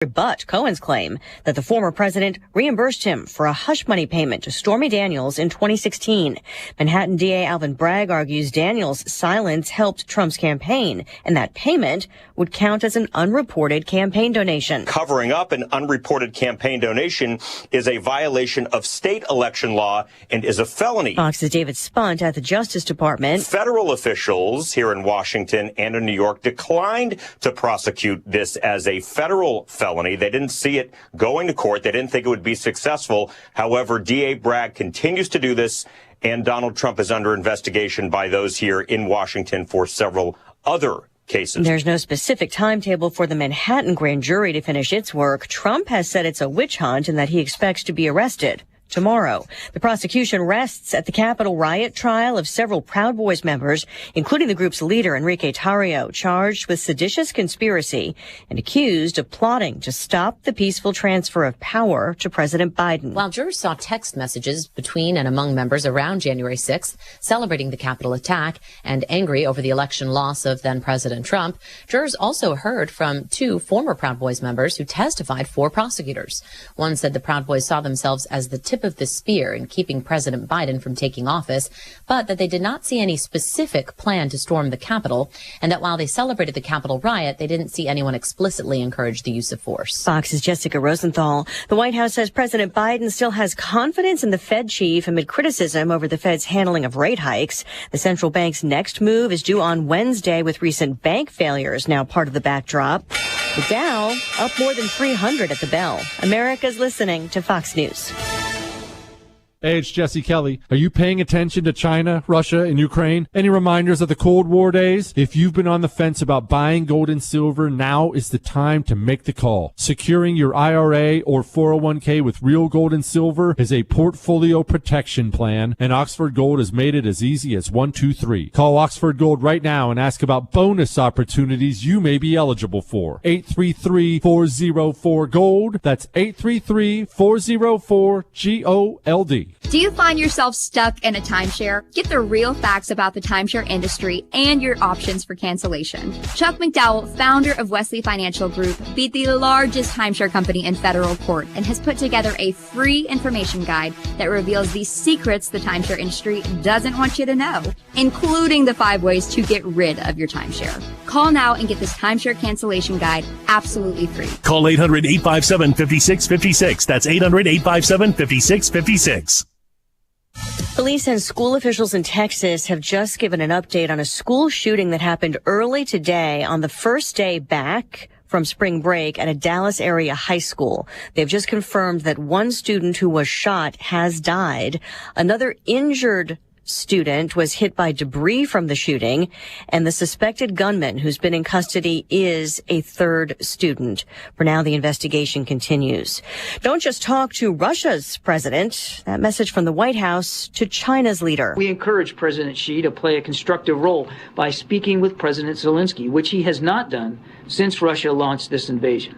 rebut Cohen's claim that the former president reimbursed him for a hush money payment to Stormy Daniels in 2016. Manhattan DA Alvin Bragg argues Daniels' silence helped Trump's campaign, and that payment would count as an unreported campaign donation. Covering up an unreported campaign donation is a violation of state election law and is a felony. Fox's David Spunt at the Justice Department. Federal officials here in Washington and in New York declined to prosecute this as a federal felony. They didn't see it going to court. They didn't think it would be successful. However, DA Bragg continues to do this, and Donald Trump is under investigation by those here in Washington for several other cases. There's no specific timetable for the Manhattan grand jury to finish its work. Trump has said it's a witch hunt and that he expects to be arrested tomorrow. The prosecution rests at the Capitol riot trial of several Proud Boys members, including the group's leader, Enrique Tarrio, charged with seditious conspiracy and accused of plotting to stop the peaceful transfer of power to President Biden. While jurors saw text messages between and among members around January 6th, celebrating the Capitol attack and angry over the election loss of then-President Trump, jurors also heard from two former Proud Boys members who testified for prosecutors. One said the Proud Boys saw themselves as the tip of the spear in keeping President Biden from taking office, but that they did not see any specific plan to storm the Capitol, and that while they celebrated the Capitol riot, they didn't see anyone explicitly encourage the use of force. Fox's Jessica Rosenthal. The White House says President Biden still has confidence in the Fed chief amid criticism over the Fed's handling of rate hikes. The central bank's next move is due on Wednesday, with recent bank failures now part of the backdrop. The Dow up more than 300 at the bell. America's listening to Fox News. Hey, it's Jesse Kelly. Are you paying attention to China, Russia, and Ukraine? Any reminders of the Cold War days? If you've been on the fence about buying gold and silver, now is the time to make the call. Securing your IRA or 401k with real gold and silver is a portfolio protection plan, and Oxford Gold has made it as easy as 1, 2, 3. Call Oxford Gold right now and ask about bonus opportunities you may be eligible for. 833-404-GOLD. That's 833-404-GOLD. Do you find yourself stuck in a timeshare? Get the real facts about the timeshare industry and your options for cancellation. Chuck McDowell, founder of Wesley Financial Group, beat the largest timeshare company in federal court and has put together a free information guide that reveals the secrets the timeshare industry doesn't want you to know, including the 5 ways to get rid of your timeshare. Call now and get this timeshare cancellation guide absolutely free. Call 800-857-5656. That's 800-857-5656. Police and school officials in Texas have just given an update on a school shooting that happened early today on the first day back from spring break at a Dallas area high school. They've just confirmed that one student who was shot has died. Another injured student was hit by debris from the shooting, and the suspected gunman who's been in custody is a third student. For now, the investigation continues. Don't just talk to Russia's president. That message from the White House to China's leader. We encourage President Xi to play a constructive role by speaking with President Zelensky, which he has not done since Russia launched this invasion.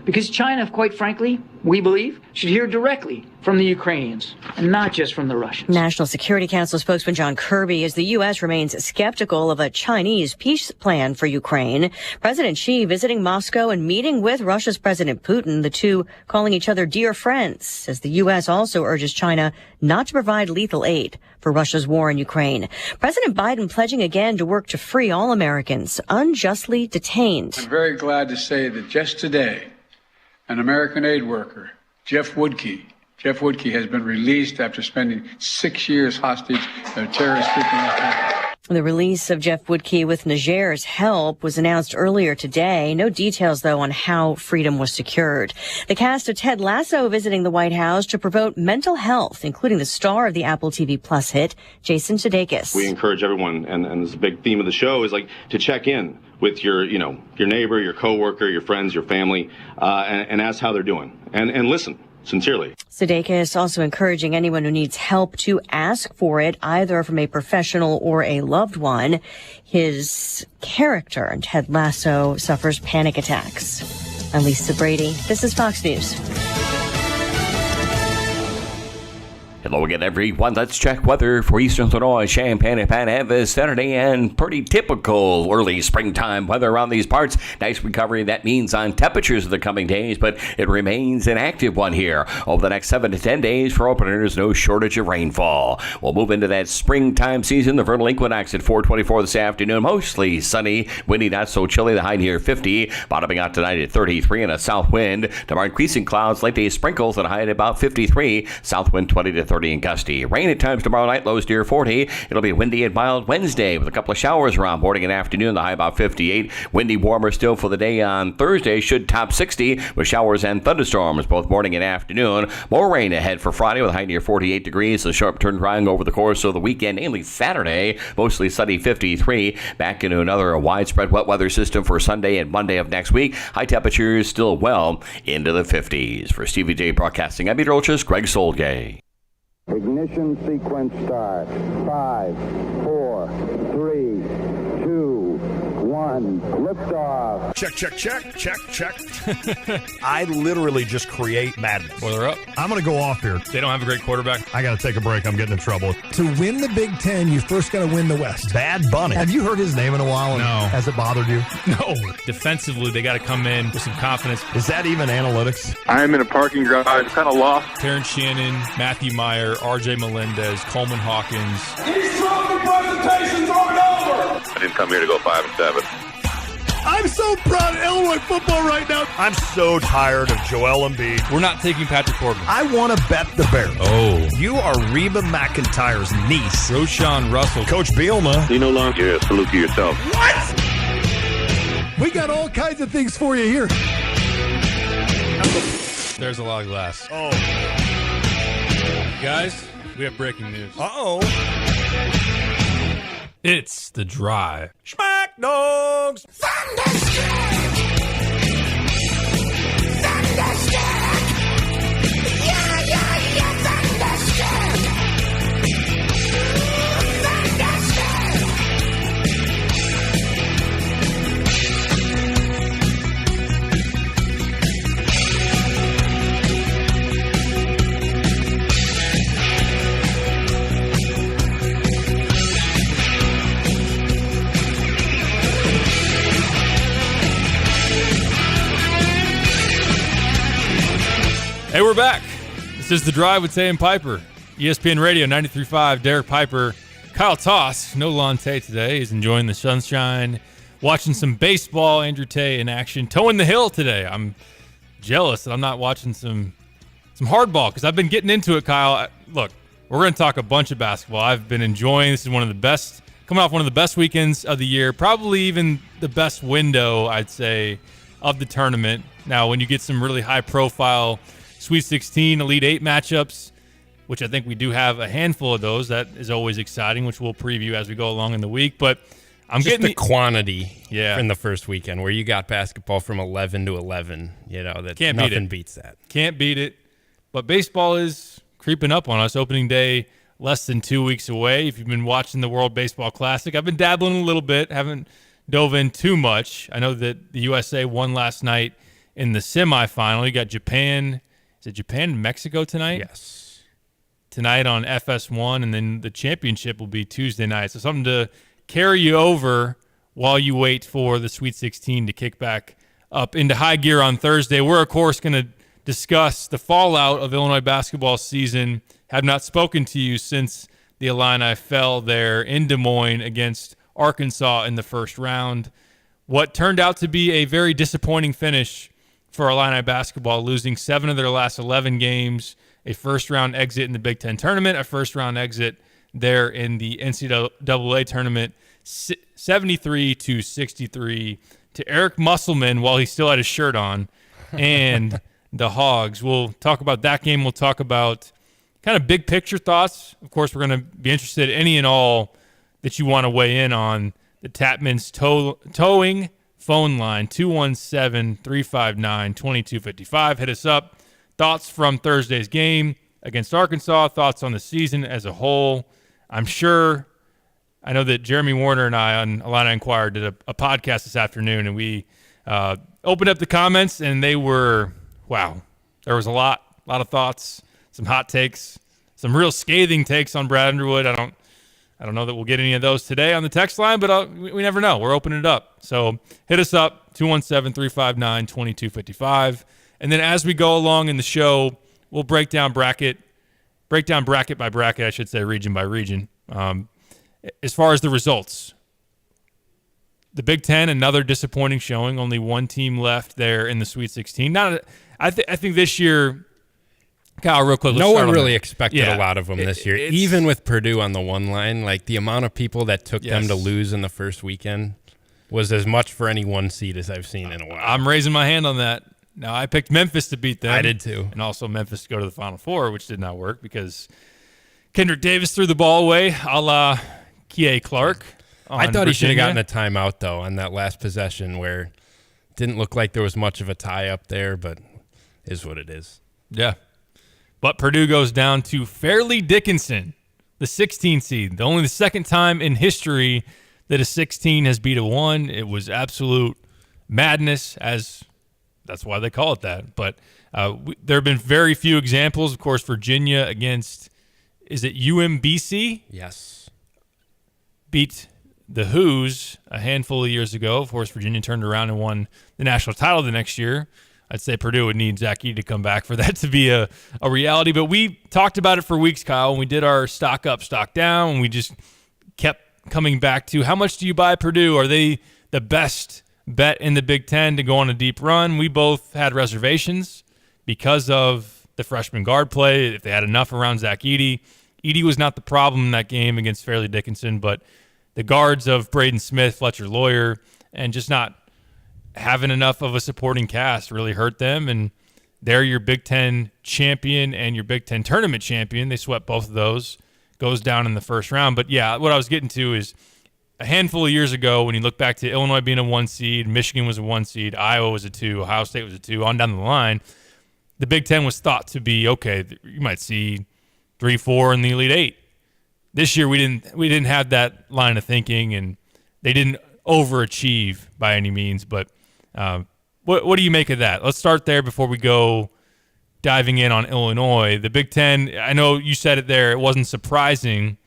Because China, quite frankly, we believe, should hear directly from the Ukrainians and not just from the Russians. National Security Council spokesman John Kirby, as the U.S. remains skeptical of a Chinese peace plan for Ukraine. President Xi visiting Moscow and meeting with Russia's President Putin, the two calling each other dear friends, as the U.S. also urges China not to provide lethal aid for Russia's war in Ukraine. President Biden pledging again to work to free all Americans unjustly detained. I'm very glad to say that just today, an American aid worker, Jeff Woodkey has been released after spending 6 years hostage of terrorist attack. The release of Jeff Woodkey with Niger's help was announced earlier today. No details, though, on how freedom was secured. The cast of Ted Lasso visiting the White House to promote mental health, including the star of the Apple TV Plus hit, Jason Sudeikis. We encourage everyone, and this is a big theme of the show, is like to check in with your neighbor, your coworker, your friends, your family, and ask how they're doing, and listen sincerely. Sudeikis also encouraging anyone who needs help to ask for it, either from a professional or a loved one. His character in Ted Lasso suffers panic attacks. I'm Lisa Brady. This is Fox News. Hello again, everyone. Let's check weather for Eastern Illinois, Champaign, and Pan Am Saturday, and pretty typical early springtime weather around these parts. Nice recovery, that means on temperatures of the coming days, but it remains an active one here. Over the next 7 to 10 days for openers, no shortage of rainfall. We'll move into that springtime season. The vernal equinox at 4:24 this afternoon. Mostly sunny, windy, not so chilly. The high near 50. Bottoming out tonight at 33 and a south wind. Tomorrow increasing clouds, late day sprinkles at a high at about 53. South wind 20 to 30 and gusty. Rain at times tomorrow night, lows near 40. It'll be windy and mild Wednesday with a couple of showers around morning and afternoon. The high about 58. Windy warmer still for the day on Thursday. Should top 60 with showers and thunderstorms both morning and afternoon. More rain ahead for Friday with a high near 48 degrees. A sharp turn drying over the course of the weekend, mainly Saturday. Mostly sunny 53. Back into another widespread wet weather system for Sunday and Monday of next week. High temperatures still well into the 50s. For Stevie J Broadcasting, I'm meteorologist Greg Solgay. Ignition sequence start. 5, 4, 3, 2, 1. Liftoff. Check. I literally just create madness. Well, they're up. I'm going to go off here. They don't have a great quarterback. I got to take a break. I'm getting in trouble. To win the Big Ten, you first got to win the West. Bad Bunny. Have you heard his name in a while? No. Has it bothered you? No. Defensively, they got to come in with some confidence. Is that even analytics? I'm in a parking garage, kind of lost. Terrence Shannon, Matthew Meyer, R.J. Melendez, Coleman Hawkins. These trophy presentations aren't over. I didn't come here to go 5-7. I'm so proud of Illinois football right now. I'm so tired of Joel Embiid. We're not taking Patrick Corbin. I want to bet the Bears. Oh. You are Reba McEntire's niece. Roshan Russell. Coach Bielma. You no longer salute to yourself. What? We got all kinds of things for you here. There's a lot of glass. Oh. Guys, we have breaking news. Uh-oh. It's The Drive. Schmack Dogs. Thunderstruck. Yeah, Thunderstruck. Hey, we're back. This is The Drive with Tay and Piper. ESPN Radio 93.5, Derek Piper. Kyle Toss, no Lante today. He's enjoying the sunshine, watching some baseball. Andrew Tay in action, toeing the hill today. I'm jealous that I'm not watching some hardball because I've been getting into it, Kyle. Look, we're going to talk a bunch of basketball. I've been enjoying. This is one of the best, coming off one of the best weekends of the year, probably even the best window, I'd say, of the tournament. Now, when you get some really high-profile Sweet 16, Elite 8 matchups, which I think we do have a handful of those. That is always exciting, which we'll preview as we go along in the week. But I'm just getting the quantity in the first weekend where you got basketball from 11 to 11. You know, that can't nothing beats that. Can't beat it. But baseball is creeping up on us. Opening day less than 2 weeks away. If you've been watching the World Baseball Classic, I've been dabbling a little bit. Haven't dove in too much. I know that the USA won last night in the semifinal. You got Japan. Is it Japan and Mexico tonight? Yes. Tonight on FS1, and then the championship will be Tuesday night. So something to carry you over while you wait for the Sweet 16 to kick back up into high gear on Thursday. We're, of course, going to discuss the fallout of Illinois basketball season. Have not spoken to you since the Illini fell there in Des Moines against Arkansas in the first round. What turned out to be a very disappointing finish for Illini basketball, losing 7 of their last 11 games, a first-round exit in the Big Ten tournament, a first-round exit there in the NCAA tournament, 73-63 to Eric Musselman while he still had his shirt on, and the Hogs. We'll talk about that game. We'll talk about kind of big-picture thoughts. Of course, we're going to be interested in any and all that you want to weigh in on. The Tapman's towing phone line, 217-359-2255. Hit us up. Thoughts from Thursday's game against Arkansas, thoughts on the season as a whole. I know that Jeremy Warner and I on Illini Inquirer did a podcast this afternoon, and we opened up the comments, and they were, wow. There was a lot of thoughts, some hot takes, some real scathing takes on Brad Underwood. I don't know that we'll get any of those today on the text line, but we never know. We're opening it up. So hit us up, 217-359-2255. And then as we go along in the show, we'll break down bracket by bracket, I should say, region by region. As far as the results, the Big Ten, another disappointing showing. Only one team left there in the Sweet 16. I think this year, Kyle, real quick. No one really expected a lot of them this year. Even with Purdue on the one line, like the amount of people that took them to lose in the first weekend was as much for any one seed as I've seen in a while. I'm raising my hand on that. Now, I picked Memphis to beat them. I did too. And also Memphis to go to the Final Four, which did not work because Kendrick Davis threw the ball away a la Kie Clark. I thought he should have gotten a timeout, though, on that last possession where it didn't look like there was much of a tie-up there, but is what it is. Yeah. But Purdue goes down to Fairleigh Dickinson, the 16 seed. Only the second time in history that a 16 has beat a 1. It was absolute madness, as that's why they call it that. But there have been very few examples. Of course, Virginia against, is it UMBC? Yes. Beat the Hoos a handful of years ago. Of course, Virginia turned around and won the national title the next year. I'd say Purdue would need Zach Edey to come back for that to be a reality. But we talked about it for weeks, Kyle, when we did our stock up, stock down, and we just kept coming back to how much do you buy Purdue? Are they the best bet in the Big Ten to go on a deep run? We both had reservations because of the freshman guard play, if they had enough around Zach Edey. Edey was not the problem in that game against Fairleigh Dickinson, but the guards of Braden Smith, Fletcher Lawyer, and just not having enough of a supporting cast really hurt them. And they're your Big Ten champion and your Big Ten tournament champion. They swept both of those. Goes down in the first round. But, yeah, what I was getting to is a handful of years ago when you look back to Illinois being a 1 seed, Michigan was a 1 seed, Iowa was a 2, Ohio State was a 2, on down the line, the Big Ten was thought to be, okay, you might see 3, 4 in the Elite 8. This year we didn't have that line of thinking, and they didn't overachieve by any means. But what do you make of that? Let's start there before we go diving in on Illinois. The Big Ten, I know you said it there, it wasn't surprising.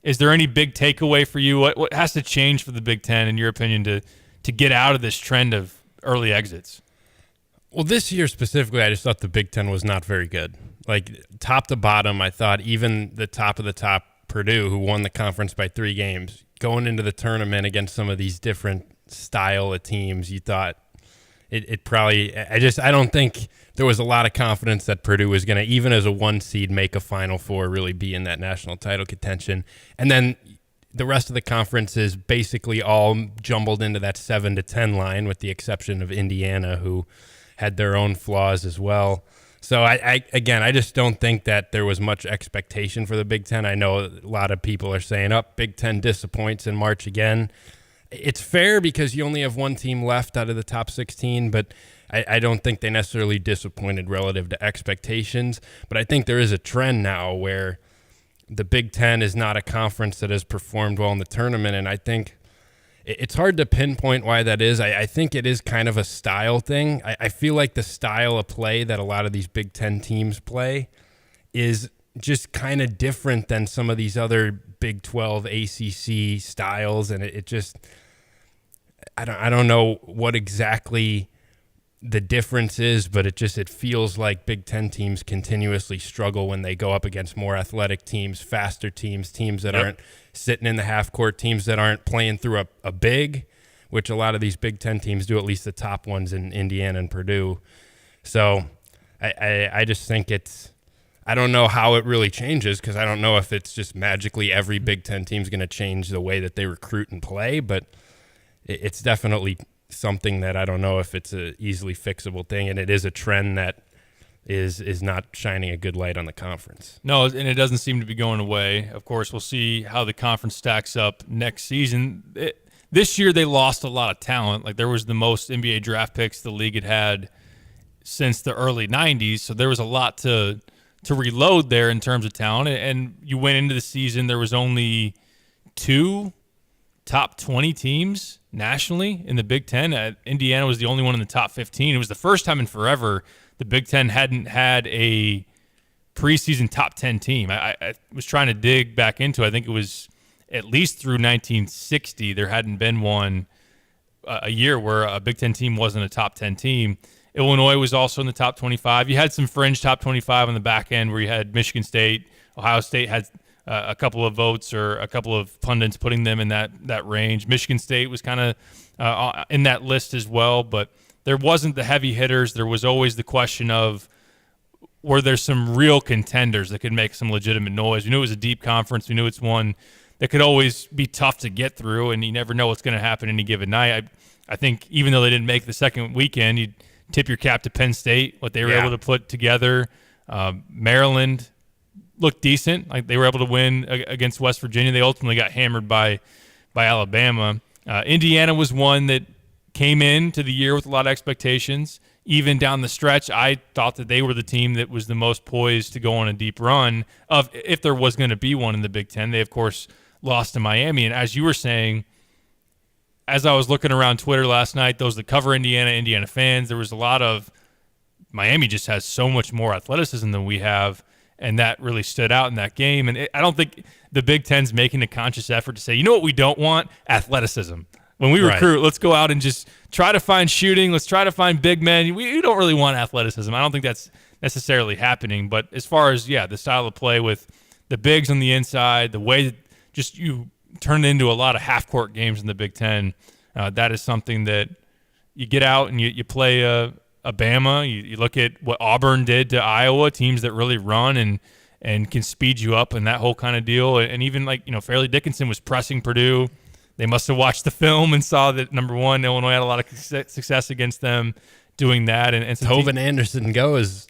Is there any big takeaway for you? What has to change for the Big Ten, in your opinion, to get out of this trend of early exits? Well, this year specifically, I just thought the Big Ten was not very good. Like, top to bottom, I thought even the top of the top, Purdue, who won the conference by 3 games, going into the tournament against some of these different style of teams, you thought it probably – I don't think there was a lot of confidence that Purdue was going to, even as a 1 seed, make a Final Four, really be in that national title contention. And then the rest of the conference is basically all jumbled into that 7 to 10 line, with the exception of Indiana, who had their own flaws as well. So, I just don't think that there was much expectation for the Big Ten. I know a lot of people are saying, Big Ten disappoints in March again. It's fair because you only have 1 team left out of the top 16, but I don't think they necessarily disappointed relative to expectations. But I think there is a trend now where the Big Ten is not a conference that has performed well in the tournament, and I think it's hard to pinpoint why that is. I think it is kind of a style thing. I feel like the style of play that a lot of these Big Ten teams play is just kind of different than some of these other Big 12 ACC styles, and it just I don't know what exactly the difference is, but it feels like Big Ten teams continuously struggle when they go up against more athletic teams, faster teams that aren't sitting in the half court, teams that aren't playing through a big, which a lot of these Big Ten teams do, at least the top ones in Indiana and Purdue. So I just think I don't know how it really changes, because I don't know if it's just magically every Big Ten team is going to change the way that they recruit and play, but it's definitely something that I don't know if it's a easily fixable thing, and it is a trend that is not shining a good light on the conference. No, and it doesn't seem to be going away. Of course, we'll see how the conference stacks up next season. This year they lost a lot of talent. Like, there was the most NBA draft picks the league had since the early 90s, so there was a lot to reload there in terms of talent. And you went into the season, there was only 2 top 20 teams nationally in the Big Ten. Indiana was the only one in the top 15. It was the first time in forever the Big Ten hadn't had a preseason top 10 team. I was trying to dig back into it. I think it was at least through 1960 there hadn't been one a year where a Big Ten team wasn't a top 10 team. Illinois was also in the top 25. You had some fringe top 25 on the back end where you had Michigan State. Ohio State had a couple of votes or a couple of pundits putting them in that range. Michigan State was kind of in that list as well, but there wasn't the heavy hitters. There was always the question of, were there some real contenders that could make some legitimate noise? We knew it was a deep conference. We knew it's one that could always be tough to get through, and you never know what's going to happen any given night. I think even though they didn't make the second weekend, you'd tip your cap to Penn State, what they were able to put together. Maryland looked decent. Like they were able to win against West Virginia. They ultimately got hammered by Alabama. Indiana was one that came into the year with a lot of expectations. Even down the stretch, I thought that they were the team that was the most poised to go on a deep run of if there was going to be one in the Big Ten. They, of course, lost to Miami. And as you were saying, as I was looking around Twitter last night, those that cover Indiana fans, there was a lot of Miami just has so much more athleticism than we have, and that really stood out in that game. And I don't think the Big Ten's making a conscious effort to say, you know what we don't want? Athleticism. When we recruit, let's go out and just try to find shooting. Let's try to find big men. We don't really want athleticism. I don't think that's necessarily happening. But as far as, the style of play with the bigs on the inside, the way that just you turn it into a lot of half-court games in the Big Ten, that is something that you get out and you play a Bama. You look at what Auburn did to Iowa, teams that really run and can speed you up and that whole kind of deal. And even Fairleigh Dickinson was pressing Purdue. They must have watched the film and saw that, number one, Illinois had a lot of success against them doing that. And Tobin Anderson goes,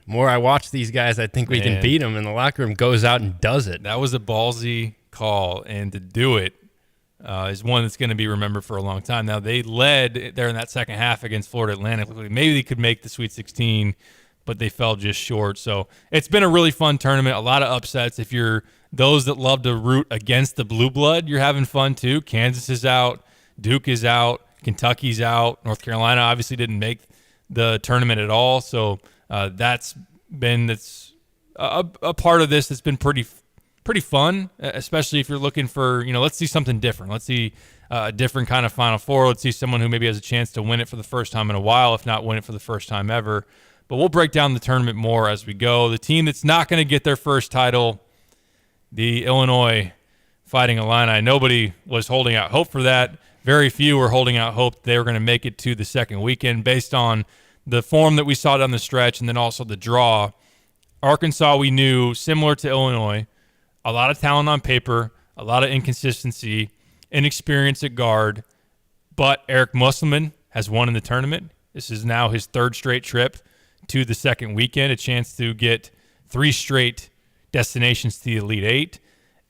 more I watch these guys, I think we can beat them. In the locker room, goes out and does it. That was a ballsy call, and to do it is one that's going to be remembered for a long time. Now, they led there in that second half against Florida Atlantic. Maybe they could make the Sweet 16, but they fell just short. So it's been a really fun tournament, a lot of upsets. If you're those that love to root against the blue blood, you're having fun too. Kansas is out. Duke is out. Kentucky's out. North Carolina obviously didn't make the tournament at all. So that's a part of this that's been pretty fun, especially if you're looking for, let's see something different. Let's see a different kind of Final Four. Let's see someone who maybe has a chance to win it for the first time in a while, if not win it for the first time ever. But we'll break down the tournament more as we go. The team that's not going to get their first title, the Illinois Fighting Illini. Nobody was holding out hope for that. Very few were holding out hope they were going to make it to the second weekend based on the form that we saw down the stretch and then also the draw. Arkansas, we knew, similar to Illinois, a lot of talent on paper, a lot of inconsistency, inexperience at guard, but Eric Musselman has won in the tournament. This is now his third straight trip to the second weekend, a chance to get 3 straight destinations to the Elite Eight.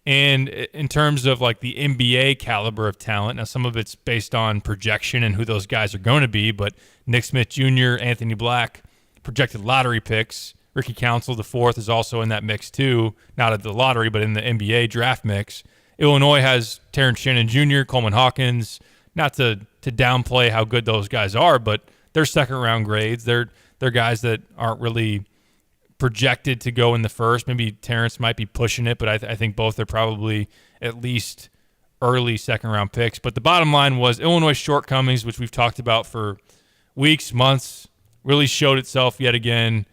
And in terms of like the NBA caliber of talent, now some of it's based on projection and who those guys are going to be, but Nick Smith Jr., Anthony Black, projected lottery picks. Ricky Council, the fourth, is also in that mix too, not at the lottery, but in the NBA draft mix. Illinois has Terrence Shannon Jr., Coleman Hawkins, not to downplay how good those guys are, but they're second-round grades. They're guys that aren't really projected to go in the first. Maybe Terrence might be pushing it, but I think both are probably at least early second-round picks. But the bottom line was Illinois' shortcomings, which we've talked about for weeks, months, really showed itself yet again.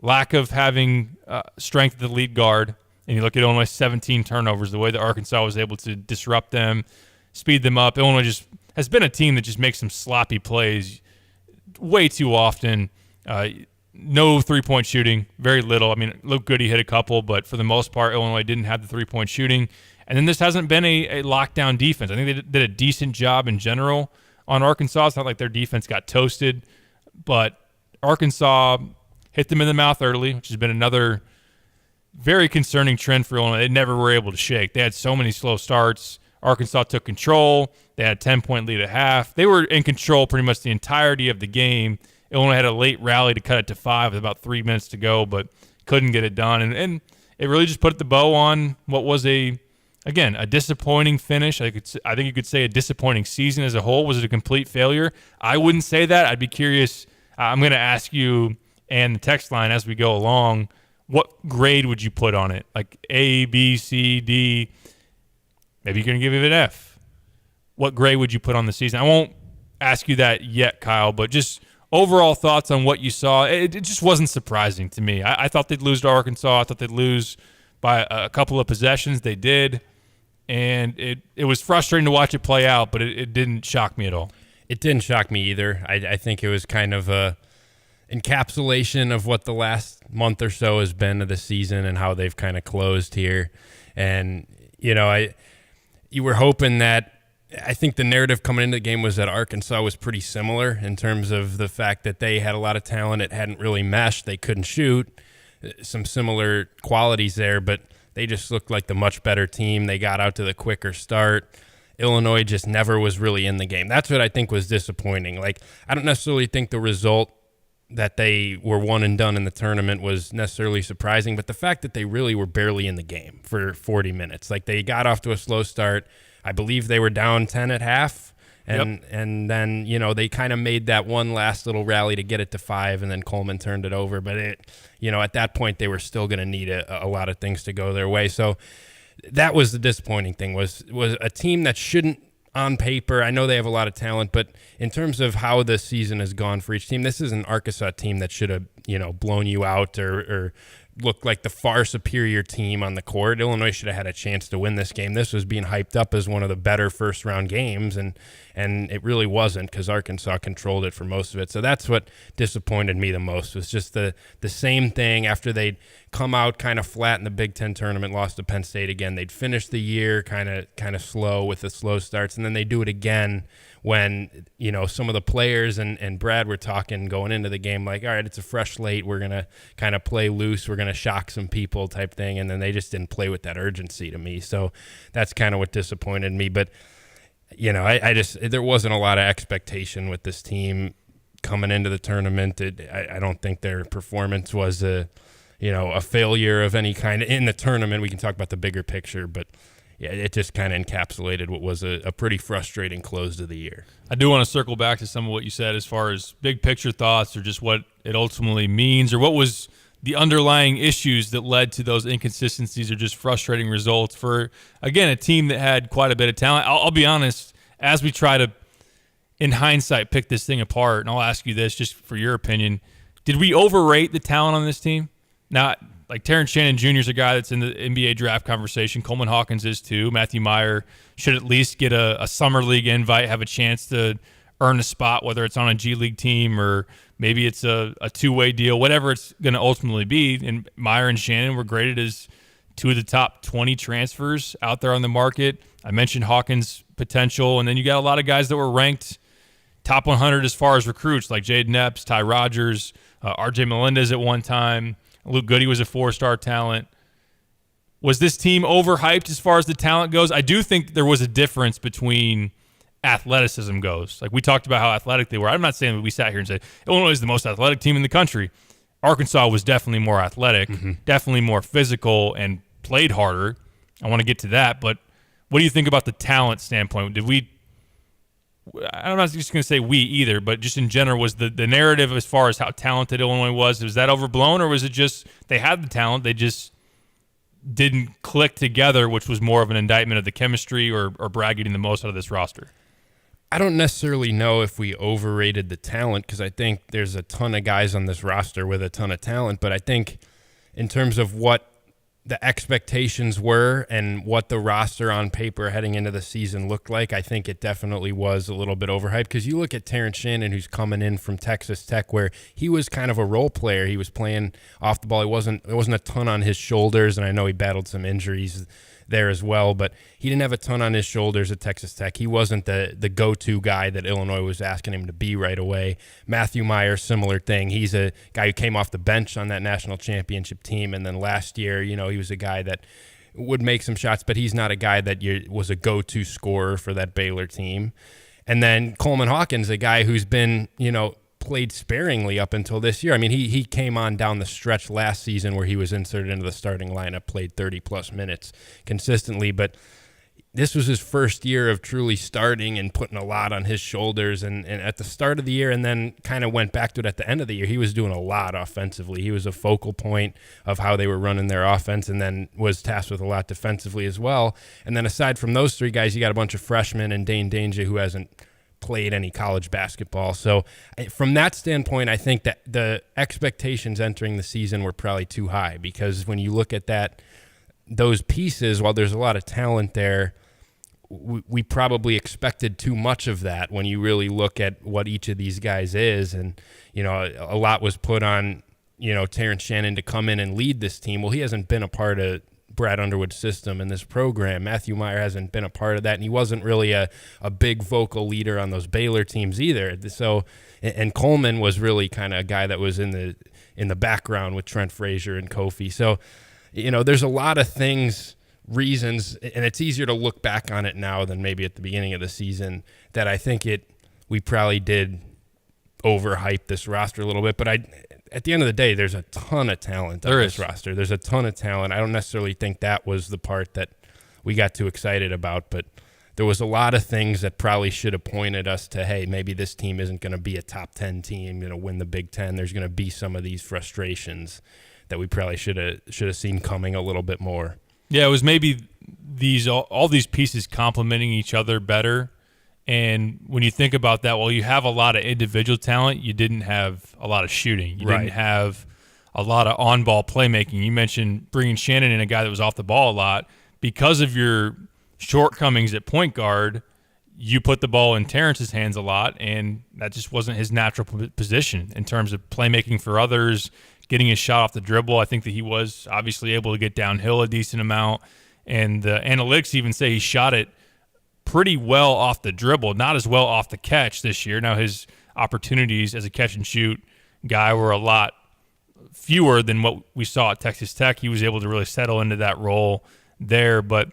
Lack of having strength at the lead guard. And you look at Illinois' 17 turnovers, the way that Arkansas was able to disrupt them, speed them up. Illinois just has been a team that just makes some sloppy plays way too often. No three-point shooting, very little. I mean, Luke Goody hit a couple, but for the most part, Illinois didn't have the three-point shooting. And then this hasn't been a lockdown defense. I think they did a decent job in general on Arkansas. It's not like their defense got toasted, but Arkansas hit them in the mouth early, which has been another very concerning trend for Illinois. They never were able to shake. They had so many slow starts. Arkansas took control. They had a 10-point lead at half. They were in control pretty much the entirety of the game. Illinois had a late rally to cut it to 5 with about 3 minutes to go, but couldn't get it done. And it really just put the bow on what was a disappointing finish. I think you could say a disappointing season as a whole. Was it a complete failure? I wouldn't say that. I'd be curious. I'm going to ask you and the text line as we go along what grade would you put on it? Like A, B, C, D? Maybe you're going to give it an F. What grade would you put on the season? I won't ask you that yet, Kyle, but just overall thoughts on what you saw. It just wasn't surprising to me. I thought they'd lose to Arkansas. I thought they'd lose by a couple of possessions. They did, and it was frustrating to watch it play out, but it didn't shock me at all. It didn't shock me either. I think it was kind of a encapsulation of what the last month or so has been of the season and how they've kind of closed here. And, you were hoping that, I think the narrative coming into the game was that Arkansas was pretty similar in terms of the fact that they had a lot of talent. It hadn't really meshed. They couldn't shoot. Some similar qualities there, but they just looked like the much better team. They got out to the quicker start. Illinois just never was really in the game. That's what I think was disappointing. Like, I don't necessarily think the result that they were one and done in the tournament was necessarily surprising, but the fact that they really were barely in the game for 40 minutes. Like, they got off to a slow start. I believe they were down 10 at half, and then, they kind of made that one last little rally to get it to 5, and then Coleman turned it over. But at that point, they were still going to need a lot of things to go their way. So that was the disappointing thing, was a team that shouldn't, on paper, I know they have a lot of talent, but in terms of how the season has gone for each team, this is an Arkansas team that should have, blown you out or looked like the far superior team on the court. Illinois should have had a chance to win this game. This was being hyped up as one of the better first-round games, and it really wasn't because Arkansas controlled it for most of it. So that's what disappointed me the most, was just the same thing after they'd come out kind of flat in the Big Ten tournament, lost to Penn State again. They'd finish the year kind of slow with the slow starts, and then they do it again when, some of the players and Brad were talking going into the game, like, all right, it's a fresh slate. We're going to kind of play loose. We're going to shock some people type thing. And then they just didn't play with that urgency to me. So that's kind of what disappointed me. But, there wasn't a lot of expectation with this team coming into the tournament. I don't think their performance was a failure of any kind in the tournament. We can talk about the bigger picture, but yeah, it just kind of encapsulated what was a pretty frustrating close to the year. I do want to circle back to some of what you said as far as big picture thoughts, or just what it ultimately means, or what was the underlying issues that led to those inconsistencies or just frustrating results for, again, a team that had quite a bit of talent. I'll be honest, as we try to, in hindsight, pick this thing apart, and I'll ask you this just for your opinion, did we overrate the talent on this team? Now, like, Terrence Shannon Jr. is a guy that's in the NBA draft conversation. Coleman Hawkins is too. Matthew Meyer should at least get a summer league invite, have a chance to earn a spot, whether it's on a G League team or maybe it's a two-way deal, whatever it's going to ultimately be. And Meyer and Shannon were graded as two of the top 20 transfers out there on the market. I mentioned Hawkins' potential, and then you got a lot of guys that were ranked top 100 as far as recruits, like Jaden Epps, Ty Rogers, RJ Melendez at one time. Luke Goody was a 4-star talent. Was this team overhyped as far as the talent goes? I do think there was a difference between athleticism goes. Like, we talked about how athletic they were. I'm not saying that we sat here and said Illinois is the most athletic team in the country. Arkansas was definitely more athletic, definitely more physical, and played harder. I want to get to that, but what do you think about the talent standpoint? I'm not just going to say we either, but just in general, was the narrative as far as how talented Illinois was that overblown, or was it just they had the talent, they just didn't click together, which was more of an indictment of the chemistry or Brad getting the most out of this roster? I don't necessarily know if we overrated the talent, because I think there's a ton of guys on this roster with a ton of talent, but I think in terms of what the expectations were and what the roster on paper heading into the season looked like, I think it definitely was a little bit overhyped, because you look at Terrence Shannon, who's coming in from Texas Tech, where he was kind of a role player. He was playing off the ball. There wasn't a ton on his shoulders, and I know he battled some injuries there as well, but he didn't have a ton on his shoulders at Texas Tech. He wasn't the go-to guy that Illinois was asking him to be right away. Matthew Meyer, similar thing. He's a guy who came off the bench on that national championship team, and then last year, he was a guy that would make some shots, but he's not a guy that was a go-to scorer for that Baylor team. And then Coleman Hawkins, a guy who's been, played sparingly up until this year. I mean, he came on down the stretch last season where he was inserted into the starting lineup, played 30-plus minutes consistently, but this was his first year of truly starting and putting a lot on his shoulders. And at the start of the year, and then kind of went back to it at the end of the year, he was doing a lot offensively. He was a focal point of how they were running their offense, and then was tasked with a lot defensively as well. And then aside from those three guys, you got a bunch of freshmen and Dane Danger, who hasn't played any college basketball. So from that standpoint, I think that the expectations entering the season were probably too high, because when you look at those pieces, while there's a lot of talent there, we probably expected too much of that when you really look at what each of these guys is. And, a lot was put on, Terrence Shannon to come in and lead this team. Well, he hasn't been a part of Brad Underwood's system and this program. Matthew Meyer hasn't been a part of that, and he wasn't really a big vocal leader on those Baylor teams either. So, and Coleman was really kind of a guy that was in the background with Trent Frazier and Kofi. So, there's a lot of reasons, and it's easier to look back on it now than maybe at the beginning of the season, that I think we probably did overhype this roster a little bit. But at the end of the day, there's a ton of talent on this roster. There's a ton of talent. I don't necessarily think that was the part that we got too excited about, but there was a lot of things that probably should have pointed us to, hey, maybe this team isn't going to be a top 10 team, win the Big Ten. There's going to be some of these frustrations that we probably should have seen coming a little bit more. Yeah, it was maybe all these pieces complementing each other better. And when you think about that, well, you have a lot of individual talent. You didn't have a lot of shooting. You didn't have a lot of on-ball playmaking. You mentioned bringing Shannon in, a guy that was off the ball a lot. Because of your shortcomings at point guard, you put the ball in Terrence's hands a lot, and that just wasn't his natural position in terms of playmaking for others, getting his shot off the dribble. I think that he was obviously able to get downhill a decent amount, and the analytics even say he shot it pretty well off the dribble, not as well off the catch this year. Now, his opportunities as a catch-and-shoot guy were a lot fewer than what we saw at Texas Tech. He was able to really settle into that role there. But,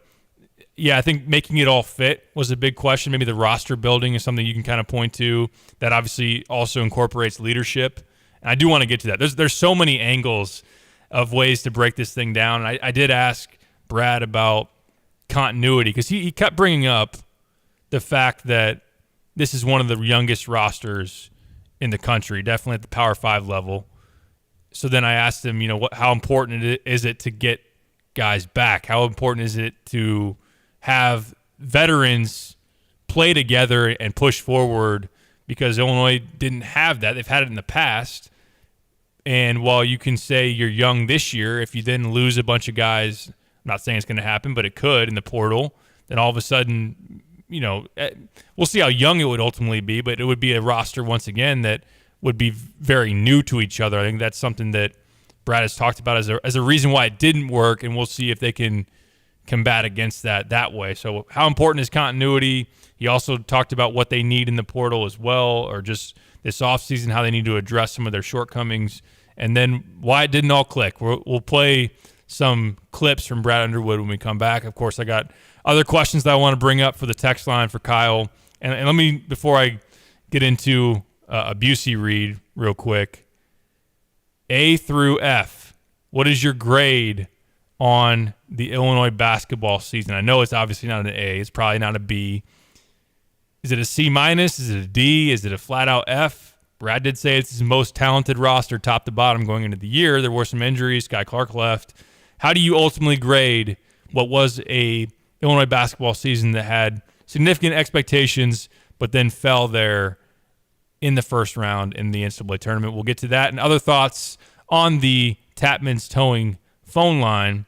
yeah, I think making it all fit was a big question. Maybe the roster building is something you can kind of point to that obviously also incorporates leadership. And I do want to get to that. There's so many angles of ways to break this thing down. And I did ask Brad about continuity, because he kept bringing up the fact that this is one of the youngest rosters in the country, definitely at the Power 5 level. So then I asked him, how important is it to get guys back? How important is it to have veterans play together and push forward? Because Illinois didn't have that. They've had it in the past. And while you can say you're young this year, if you then lose a bunch of guys, I'm not saying it's going to happen, but it could in the portal, then all of a sudden, we'll see how young it would ultimately be, but it would be a roster once again that would be very new to each other. I think that's something that Brad has talked about as a reason why it didn't work, and we'll see if they can combat against that way. So how important is continuity? He also talked about what they need in the portal as well, or just this offseason, how they need to address some of their shortcomings, and then why it didn't all click. We'll play some clips from Brad Underwood when we come back. Of course, I got other questions that I want to bring up for the text line for Kyle. And let me, before I get into a Busey read real quick, A through F, what is your grade on the Illinois basketball season? I know it's obviously not an A. It's probably not a B. Is it a C minus? Is it a D? Is it a flat out F? Brad did say it's his most talented roster top to bottom going into the year. There were some injuries. Sky Clark left. How do you ultimately grade what was a Illinois basketball season that had significant expectations but then fell there in the first round in the NCAA tournament? We'll get to that and other thoughts on the Tapman's Towing phone line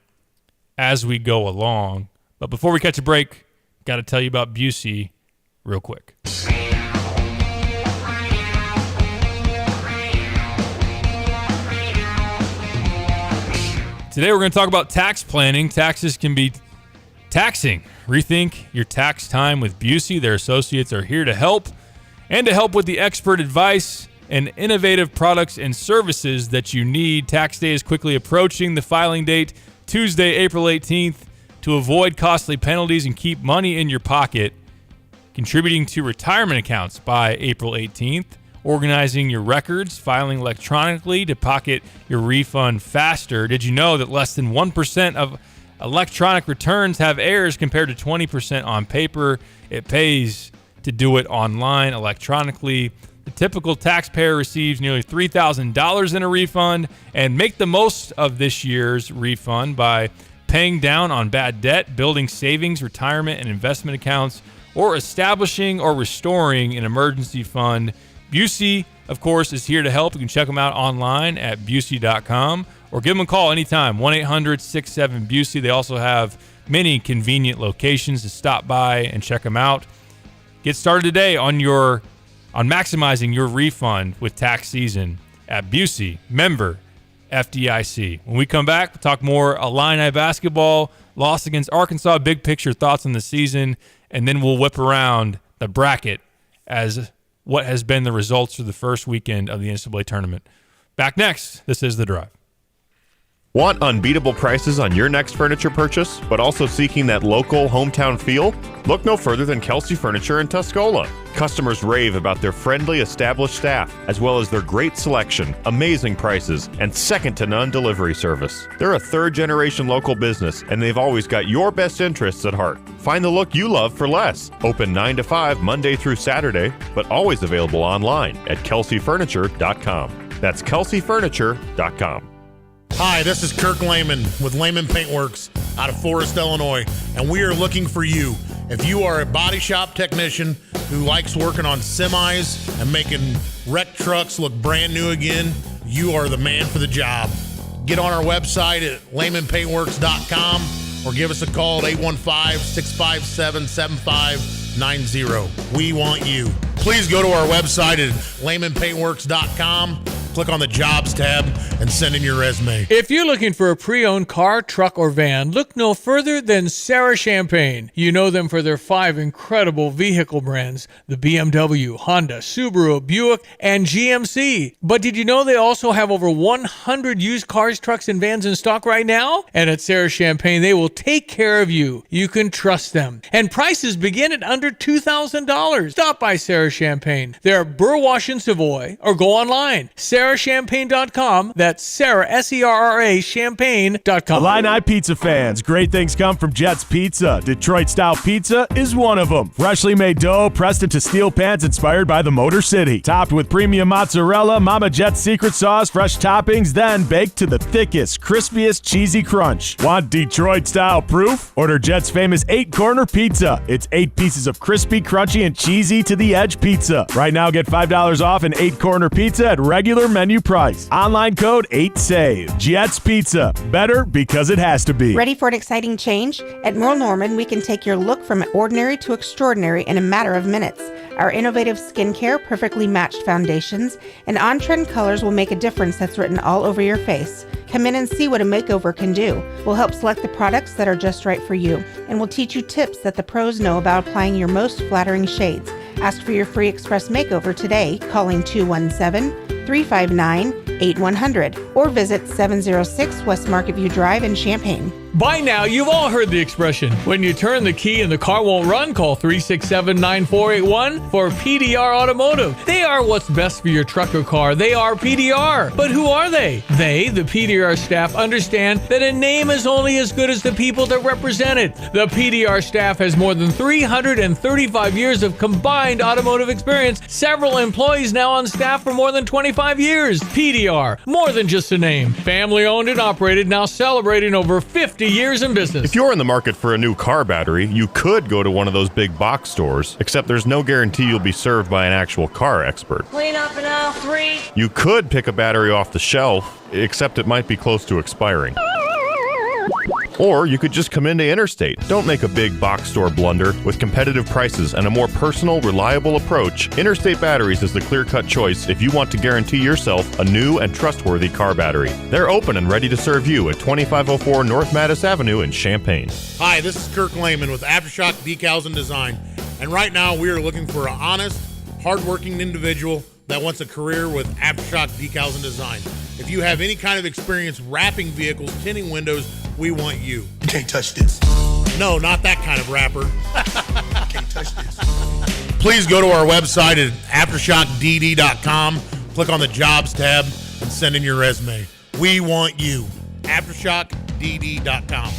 as we go along. But before we catch a break, got to tell you about Busey real quick. Today we're going to talk about tax planning. Taxes can be taxing. Rethink your tax time with Busey. Their associates are here to help, and to help with the expert advice and innovative products and services that you need. Tax day is quickly approaching. The filing date, Tuesday, April 18th. To avoid costly penalties and keep money in your pocket, contributing to retirement accounts by April 18th. Organizing your records, filing electronically to pocket your refund faster. Did you know that less than 1% of Electronic returns have errors compared to 20% on paper. It pays to do it online electronically. The typical taxpayer receives nearly $3,000 in a refund, and make the most of this year's refund by paying down on bad debt, building savings, retirement, and investment accounts, or establishing or restoring an emergency fund. Busey, of course, is here to help. You can check them out online at Busey.com or give them a call anytime, 1-800-67-BUSEY. They also have many convenient locations to stop by and check them out. Get started today on maximizing your refund with tax season at Busey, member FDIC. When we come back, we'll talk more Illini basketball, loss against Arkansas, big picture thoughts on the season, and then we'll whip around the bracket as what has been the results for the first weekend of the NCAA tournament. Back next, this is The Drive. Want unbeatable prices on your next furniture purchase, but also seeking that local hometown feel? Look no further than Kelsey Furniture in Tuscola. Customers rave about their friendly, established staff, as well as their great selection, amazing prices, and second-to-none delivery service. They're a third-generation local business, and they've always got your best interests at heart. Find the look you love for less. Open 9 to 5 Monday through Saturday, but always available online at kelseyfurniture.com. That's kelseyfurniture.com. Hi, this is Kirk Lehman with Lehman Paintworks out of Forest, Illinois, and we are looking for you. If you are a body shop technician who likes working on semis and making wrecked trucks look brand new again, you are the man for the job. Get on our website at lehmanpaintworks.com or give us a call at 815-657-7590. We want you. Please go to our website at lehmanpaintworks.com. Click on the Jobs tab and send in your resume. If you're looking for a pre-owned car, truck, or van, look no further than Sarah Champagne. You know them for their 5 incredible vehicle brands, the BMW, Honda, Subaru, Buick, and GMC. But did you know they also have over 100 used cars, trucks, and vans in stock right now? And at Sarah Champagne, they will take care of you. You can trust them. And prices begin at under $2,000. Stop by Sarah Champagne. They're Burwash and Savoy, or go online. SarahChampagne.com. That's Sarah, S-E-R-R-A, Champagne.com. Illini pizza fans, great things come from Jets Pizza. Detroit-style pizza is one of them. Freshly made dough pressed into steel pans inspired by the Motor City. Topped with premium mozzarella, Mama Jet's secret sauce, fresh toppings, then baked to the thickest, crispiest, cheesy crunch. Want Detroit-style proof? Order Jet's famous 8-corner pizza. It's 8 pieces of crispy, crunchy, and cheesy to the edge pizza. Right now, get $5 off an 8-corner pizza at regular menu price. Online code 8SAVE. Jets Pizza. Better because it has to be. Ready for an exciting change? At Merle Norman, we can take your look from ordinary to extraordinary in a matter of minutes. Our innovative skincare, perfectly matched foundations, and on-trend colors will make a difference that's written all over your face. Come in and see what a makeover can do. We'll help select the products that are just right for you, and we'll teach you tips that the pros know about applying your most flattering shades. Ask for your free express makeover today, calling 217-359-8100, or visit 706 West Market View Drive in Champaign. By now, you've all heard the expression, when you turn the key and the car won't run, call 367-9481 for PDR Automotive. They are what's best for your truck or car. They are PDR. But who are they? They, the PDR staff, understand that a name is only as good as the people that represent it. The PDR staff has more than 335 years of combined automotive experience, several employees now on staff for more than 25 years. PDR, more than just a name. Family owned and operated, now celebrating over 50 years in business. If you're in the market for a new car battery, you could go to one of those big box stores, except there's no guarantee you'll be served by an actual car expert. Clean up in aisle 3. You could pick a battery off the shelf, except it might be close to expiring. Or you could just come into Interstate. Don't make a big box store blunder. With competitive prices and a more personal, reliable approach, Interstate Batteries is the clear-cut choice if you want to guarantee yourself a new and trustworthy car battery. They're open and ready to serve you at 2504 North Mattis Avenue in Champaign. Hi, this is Kirk Lehman with Aftershock Decals and Design. And right now we are looking for an honest, hardworking individual that wants a career with Aftershock Decals and Design. If you have any kind of experience wrapping vehicles, tinting windows, we want you. You can't touch this. No, not that kind of wrapper. Can't touch this. Please go to our website at aftershockdd.com, click on the Jobs tab, and send in your resume. We want you. aftershockdd.com.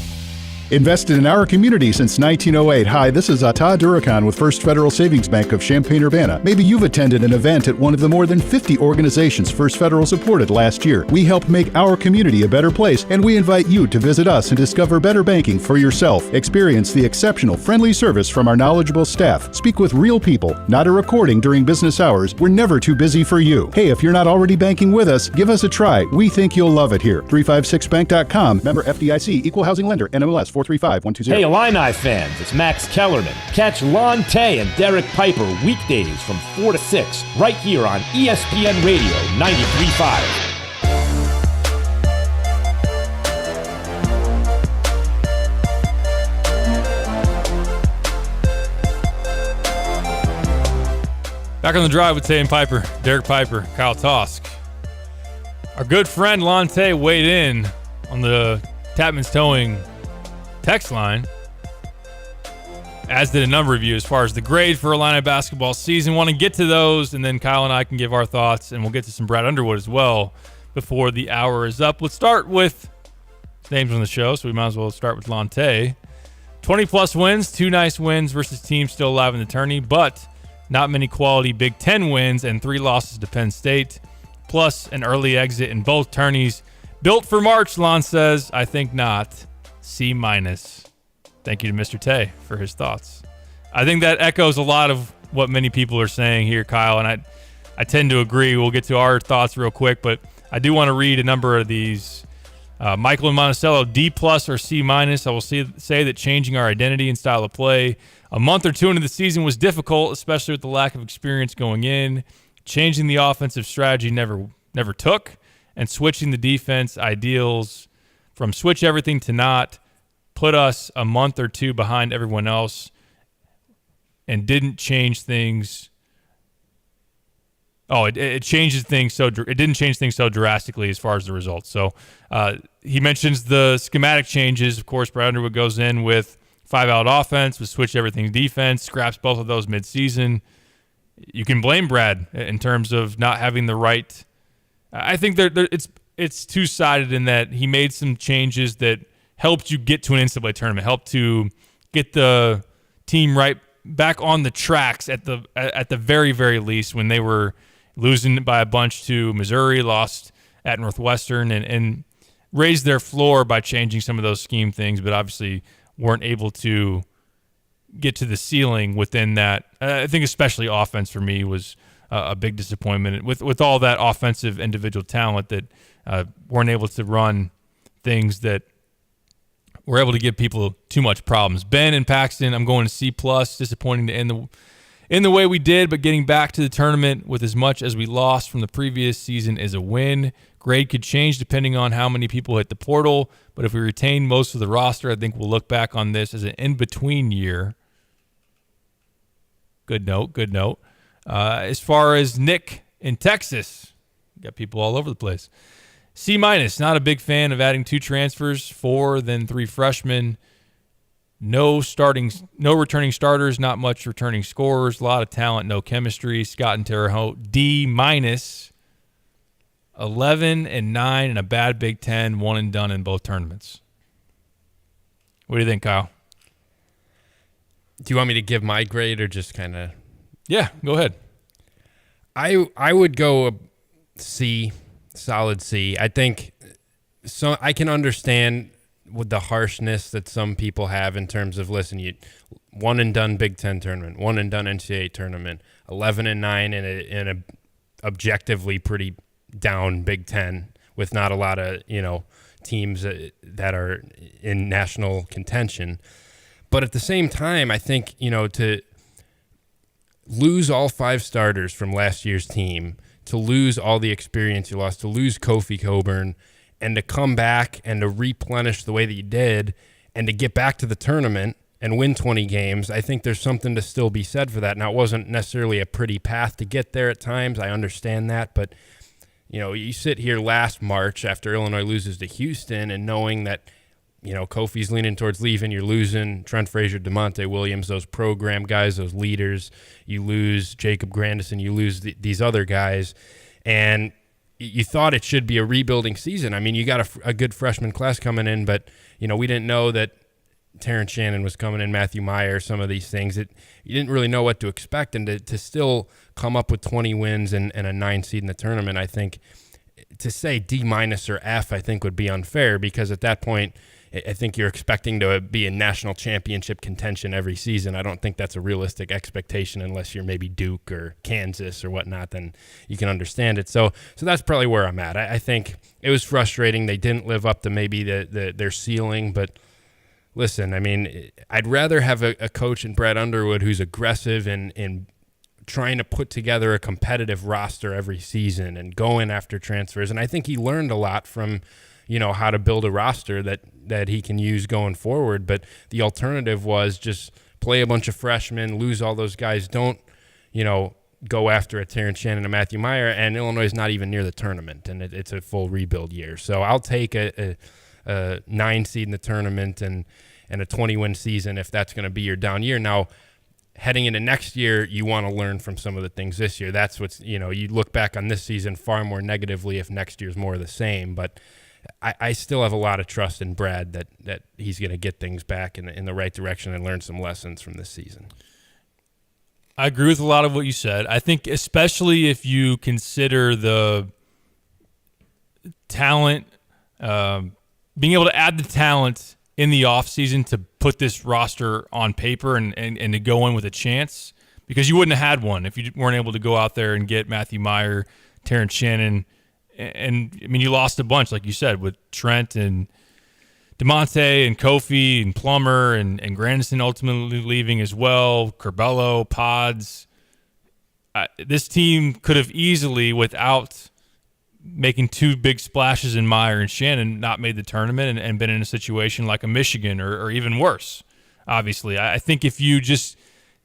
Invested in our community since 1908. Hi, this is Todd Durakan with First Federal Savings Bank of Champaign-Urbana. Maybe you've attended an event at one of the more than 50 organizations First Federal supported last year. We help make our community a better place, and we invite you to visit us and discover better banking for yourself. Experience the exceptional, friendly service from our knowledgeable staff. Speak with real people, not a recording during business hours. We're never too busy for you. Hey, if you're not already banking with us, give us a try. We think you'll love it here. 356bank.com. Member FDIC. Equal housing lender. NMLS 435120. Hey, Illini fans, it's Max Kellerman. Catch Lon Tay and Derek Piper weekdays from 4 to 6 right here on ESPN Radio 93.5. Back on the drive with Tay and Piper, Derek Piper, Kyle Tosk. Our good friend Lonte weighed in on the Tapman's Towing text line, as did a number of you as far as the grade for Illini basketball season. Want to get to those, and then Kyle and I can give our thoughts, and we'll get to some Brad Underwood as well before the hour is up. Let's start with names on the show, so we might as well start with Lonte. 20-plus wins, 2 nice wins versus teams still alive in the tourney, but not many quality Big Ten wins and 3 losses to Penn State, plus an early exit in both tourneys. Built for March, Lon says. I think not. C-. Thank you to Mr. Tay for his thoughts. I think that echoes a lot of what many people are saying here, Kyle, and I tend to agree. We'll get to our thoughts real quick, but I do want to read a number of these. Michael and Monticello, D+ or C-. I will say that changing our identity and style of play a month or two into the season was difficult, especially with the lack of experience going in. Changing the offensive strategy never took, and switching the defense ideals from switch everything to not put us a month or two behind everyone else and didn't change things. Oh, it changes things it didn't change things so drastically as far as the results. So he mentions the schematic changes. Of course, Brad Underwood goes in with 5-out offense, with switch everything defense, scraps both of those midseason. You can blame Brad in terms of not having the right. I think it's two-sided in that he made some changes that helped you get to an NCAA tournament, helped to get the team right back on the tracks at the very, very least when they were losing by a bunch to Missouri, lost at Northwestern, and raised their floor by changing some of those scheme things, but obviously weren't able to get to the ceiling within that. I think especially offense for me was a big disappointment with all that offensive individual talent that weren't able to run things that were able to give people too much problems. Ben and Paxton, I'm going to C+. Disappointing to end in the way we did, but getting back to the tournament with as much as we lost from the previous season is a win. Grade could change depending on how many people hit the portal, but if we retain most of the roster, I think we'll look back on this as an in-between year. Good note. As far as Nick in Texas, got people all over the place. C-. Not a big fan of adding 2 transfers, 4, then 3 freshmen. No returning starters, not much returning scorers, a lot of talent, no chemistry. Scott and Terre Haute, D-. 11-9 and a bad Big Ten, 1 and done in both tournaments. What do you think, Kyle? Do you want me to give my grade or just kind of? Yeah, go ahead. I would go C, solid C. I think so. I can understand with the harshness that some people have in terms of, listen, you 1 and done Big Ten tournament, 1 and done NCAA tournament, 11-9 in a objectively pretty down Big Ten with not a lot of teams that are in national contention. But at the same time, I think to lose all 5 starters from last year's team, to lose all the experience you lost, to lose Kofi Coburn, and to come back and to replenish the way that you did, and to get back to the tournament and win 20 games, I think there's something to still be said for that. Now, it wasn't necessarily a pretty path to get there at times. I understand that, but you sit here last March after Illinois loses to Houston and knowing that, Kofi's leaning towards leaving. You're losing Trent Frazier, DeMonte Williams, those program guys, those leaders. You lose Jacob Grandison. You lose these other guys. And you thought it should be a rebuilding season. I mean, you got a good freshman class coming in, but, we didn't know that Terrence Shannon was coming in, Matthew Meyer, some of these things, you didn't really know what to expect. And to still come up with 20 wins and a 9 seed in the tournament, I think to say D- or F, I think would be unfair, because at that point, I think you're expecting to be in national championship contention every season. I don't think that's a realistic expectation unless you're maybe Duke or Kansas or whatnot, then you can understand it. So that's probably where I'm at. I think it was frustrating. They didn't live up to maybe their ceiling, but listen, I mean, I'd rather have a coach in Brad Underwood who's aggressive and trying to put together a competitive roster every season and going after transfers. And I think he learned a lot from how to build a roster that he can use going forward. But the alternative was just play a bunch of freshmen, lose all those guys, don't, go after a Terrence Shannon and Matthew Meyer, and Illinois is not even near the tournament, and it's a full rebuild year. So I'll take a 9 seed in the tournament and a 20-win season if that's going to be your down year. Now, heading into next year, you want to learn from some of the things this year. That's what's, you look back on this season far more negatively if next year's more of the same. But I still have a lot of trust in Brad that he's going to get things back in the right direction and learn some lessons from this season. I agree with a lot of what you said. I think especially if you consider the talent, being able to add the talent in the offseason to put this roster on paper and to go in with a chance, because you wouldn't have had one if you weren't able to go out there and get Matthew Meyer, Terrence Shannon, and I mean, you lost a bunch, like you said, with Trent and DeMonte and Kofi and Plummer and Grandison ultimately leaving as well, Curbelo, Pods. This team could have easily, without making 2 big splashes in Meyer and Shannon, not made the tournament and been in a situation like a Michigan or even worse, obviously. I think if you just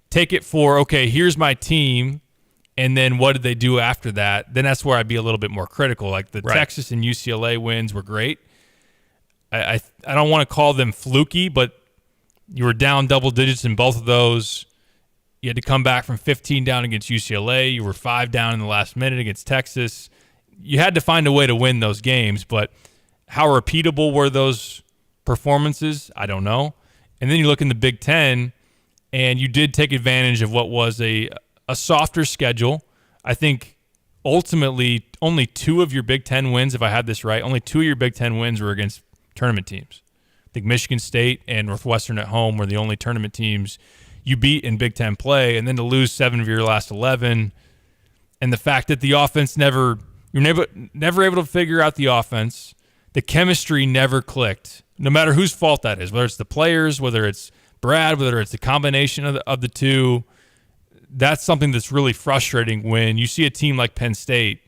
take it for, okay, here's my team, and then what did they do after that, then that's where I'd be a little bit more critical. Like the Texas and UCLA wins were great. I don't want to call them fluky, but you were down double digits in both of those. You had to come back from 15 down against UCLA. You were 5 down in the last minute against Texas. You had to find a way to win those games, but how repeatable were those performances? I don't know. And then you look in the Big Ten, and you did take advantage of what was a softer schedule. I think ultimately only 2 of your Big Ten wins, if I had this right, only 2 of your Big Ten wins were against tournament teams. I think Michigan State and Northwestern at home were the only tournament teams you beat in Big Ten play, and then to lose 7 of your last 11, and the fact that the offense you're never able to figure out the offense, the chemistry never clicked, no matter whose fault that is, whether it's the players, whether it's Brad, whether it's the combination of the two. That's something that's really frustrating when you see a team like Penn State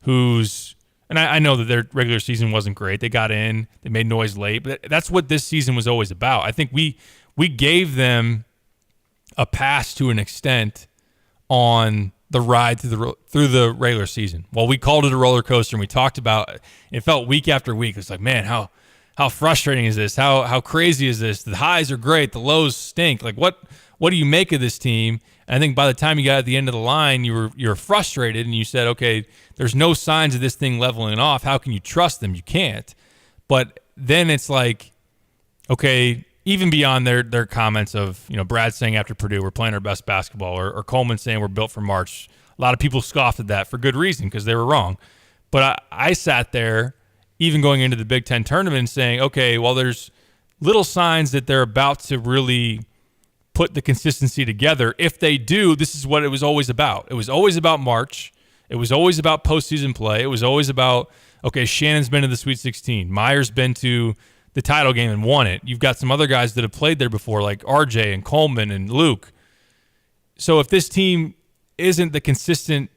who's, and I know that their regular season wasn't great. They got in, they made noise late, but that's what this season was always about. I think we gave them a pass to an extent on the ride through the regular season. Well, we called it a roller coaster, and we talked about it felt week after week. It's like, man, how frustrating is this? How crazy is this? The highs are great, the lows stink. Like, what do you make of this team? And I think by the time you got at the end of the line, you're frustrated, and you said, okay, there's no signs of this thing leveling off. How can you trust them? You can't. But then it's like, okay, even beyond their comments of, Brad saying after Purdue, we're playing our best basketball, or Coleman saying we're built for March. A lot of people scoffed at that for good reason, because they were wrong. But I sat there, even going into the Big Ten tournament, saying, okay, well, there's little signs that they're about to really put the consistency together. If they do, this is what it was always about. It was always about March. It was always about postseason play. It was always about, okay, Shannon's been to the Sweet 16. Meyer's been to the title game and won it. You've got some other guys that have played there before, like RJ and Coleman and Luke. So if this team isn't the consistent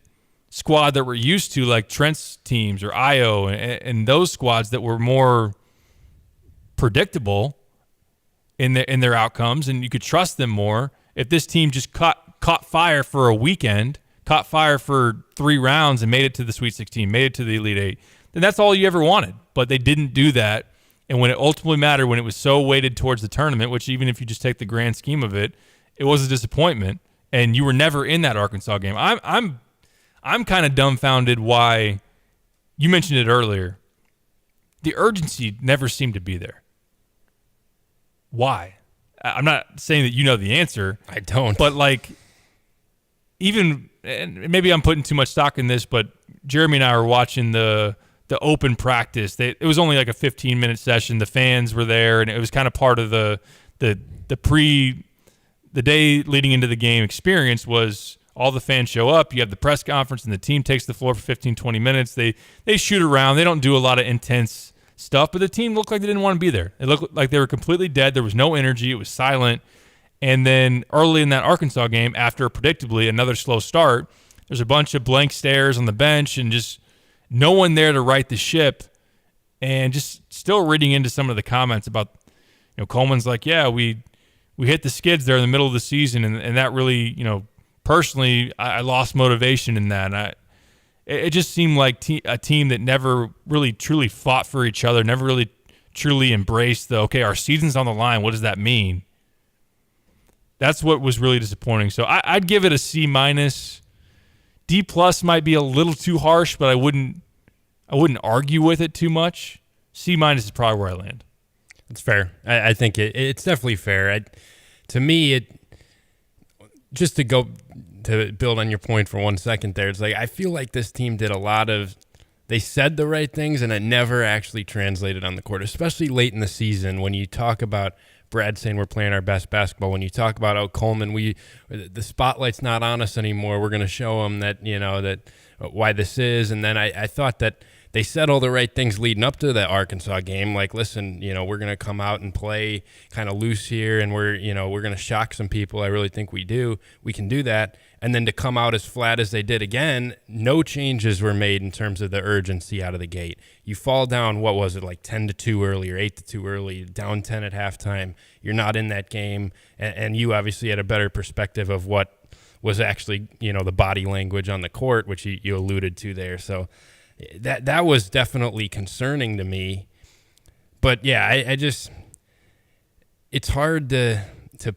squad that we're used to, like Trent's teams or Io and those squads that were more predictable in their outcomes, and you could trust them more, if this team just caught fire for a weekend, caught fire for 3 rounds and made it to the Sweet 16, made it to the Elite 8, then that's all you ever wanted. But they didn't do that. And when it ultimately mattered, when it was so weighted towards the tournament, which even if you just take the grand scheme of it, it was a disappointment. And you were never in that Arkansas game. I'm kind of dumbfounded why, you mentioned it earlier, the urgency never seemed to be there. why? I'm not saying that you know the answer. I don't. But like, even, and maybe I'm putting too much stock in this, but Jeremy and I were watching the open practice. It was only like a 15-minute session. The fans were there, and it was kind of part of the day leading into the game experience was all the fans show up. You have the press conference, and the team takes the floor for 15, 20 minutes. They shoot around. They don't do a lot of intense stuff, but the team looked like they didn't want to be there. It looked like they were completely dead. There was no energy. It was silent. And then early in that Arkansas game, after predictably another slow start, there's a bunch of blank stares on the bench and just no one there to right the ship. And just still reading into some of the comments about, Coleman's like, yeah, we hit the skids there in the middle of the season, and that really, personally, I lost motivation in that. And it just seemed like a team that never really truly fought for each other, never really truly embraced our season's on the line. What does that mean? That's what was really disappointing. So I'd give it a C-. D+ might be a little too harsh, but I wouldn't argue with it too much. C- is probably where I land. It's fair. I think it's definitely fair. To me, just to build on your point for 1 second there, it's like I feel like this team did they said the right things and it never actually translated on the court, especially late in the season when you talk about Brad saying we're playing our best basketball. When you talk about Coleman, the spotlight's not on us anymore. We're going to show them that why this is. And then I thought that they said all the right things leading up to the Arkansas game. Like, listen, we're going to come out and play kind of loose here, and we're going to shock some people. I really think we can do that. And then to come out as flat as they did again, no changes were made in terms of the urgency out of the gate. You fall down, what was it, like 10-2 early or 8-2 early, down 10 at halftime. You're not in that game, and you obviously had a better perspective of what was actually, the body language on the court, which you alluded to there. So that was definitely concerning to me. But yeah, I just, it's hard to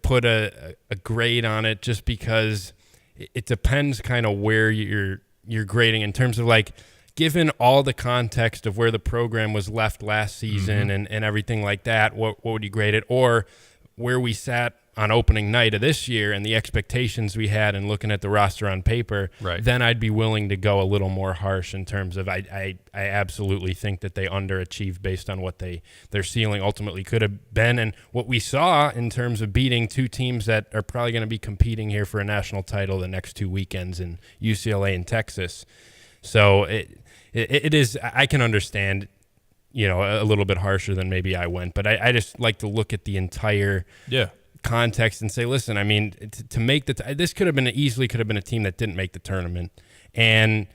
put a grade on it just because it depends kind of where you're grading in terms of like, given all the context of where the program was left last season and everything like that, what would you grade it? Or where we sat on opening night of this year and the expectations we had and looking at the roster on paper, right, then I'd be willing to go a little more harsh in terms of I absolutely think that they underachieved based on what their ceiling ultimately could have been and what we saw in terms of beating two teams that are probably going to be competing here for a national title the next 2 weekends in UCLA and Texas. So it is, I can understand, a little bit harsher than maybe I went, but I just like to look at the entire context and say, listen, I mean, to make this could have been a team that didn't make the tournament. And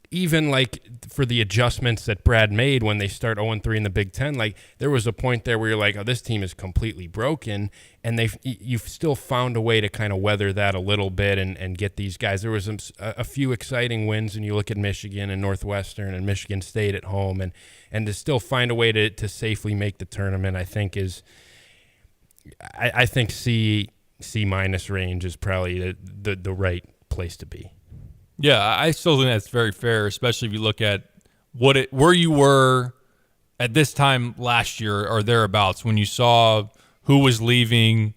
even like for the adjustments that Brad made when they start 0-3 in the Big Ten, like there was a point there where you're like, oh, this team is completely broken. And you've still found a way to kind of weather that a little bit and get these guys. There was a few exciting wins, and you look at Michigan and Northwestern and Michigan State at home, and to still find a way to safely make the tournament, I think is, I think C- range is probably the right place to be. Yeah, I still think that's very fair, especially if you look at where you were at this time last year or thereabouts when you saw who was leaving,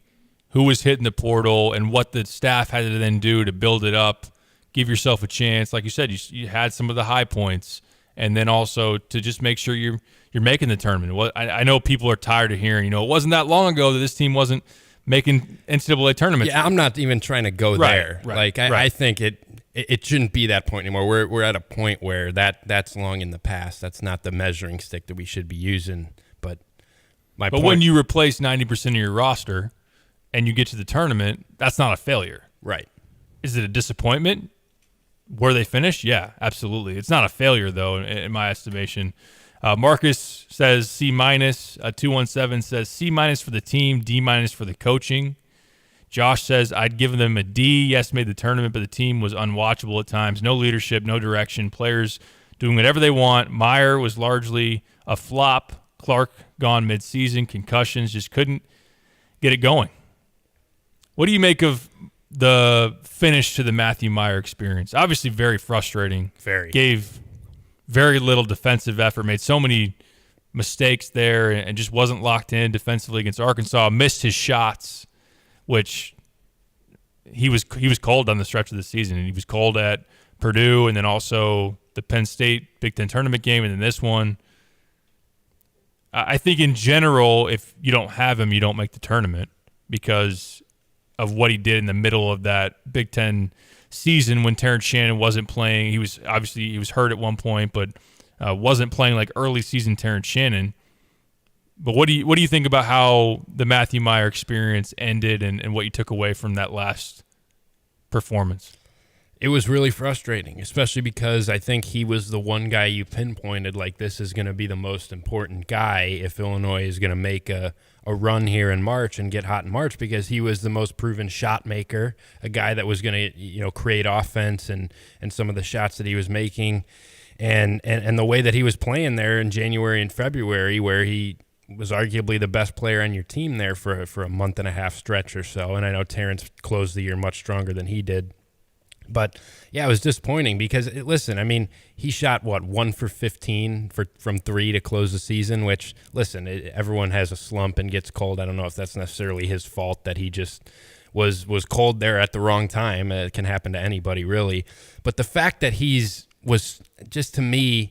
who was hitting the portal, and what the staff had to then do to build it up, give yourself a chance. Like you said, you had some of the high points, and then also to just make sure you're making the tournament. Well, I know people are tired of hearing, it wasn't that long ago that this team wasn't making NCAA tournaments. Yeah, I'm not even trying to go there. Right, I think it shouldn't be that point anymore. We're at a point where that's long in the past. That's not the measuring stick that we should be using. But when you replace 90% of your roster and you get to the tournament, that's not a failure. Right. Is it a disappointment where they finish? Yeah, absolutely. It's not a failure, though, in my estimation. Marcus says C-. 217 says C- for the team, D- for the coaching. Josh says, I'd give them a D. Yes, made the tournament, but the team was unwatchable at times. No leadership, no direction. Players doing whatever they want. Meyer was largely a flop. Clark gone midseason. Concussions, just couldn't get it going. What do you make of the finish to the Matthew Meyer experience? Obviously very frustrating. Very. Gave very little defensive effort, made so many mistakes there and just wasn't locked in defensively against Arkansas. Missed his shots, which he was cold on the stretch of the season, and he was cold at Purdue and then also the Penn State Big Ten tournament game and then this one. I think in general, if you don't have him, you don't make the tournament because of what he did in the middle of that Big Ten season when Terrence Shannon wasn't playing. He was hurt at one point, but wasn't playing like early season Terrence Shannon. But what do you think about how the Matthew Mayer experience ended and what you took away from that last performance? It was really frustrating, especially because I think he was the one guy you pinpointed like this is going to be the most important guy if Illinois is going to make a run here in March and get hot in March, because he was the most proven shot maker, a guy that was going to create offense and some of the shots that he was making and the way that he was playing there in January and February, where he was arguably the best player on your team there for a month and a half stretch or so. And I know Terrence closed the year much stronger than he did. But, yeah, it was disappointing because, listen, I mean, he shot, 1 for 15 from 3 to close the season, which, listen, everyone has a slump and gets cold. I don't know if that's necessarily his fault that he just was cold there at the wrong time. It can happen to anybody, really. But the fact that was just, to me,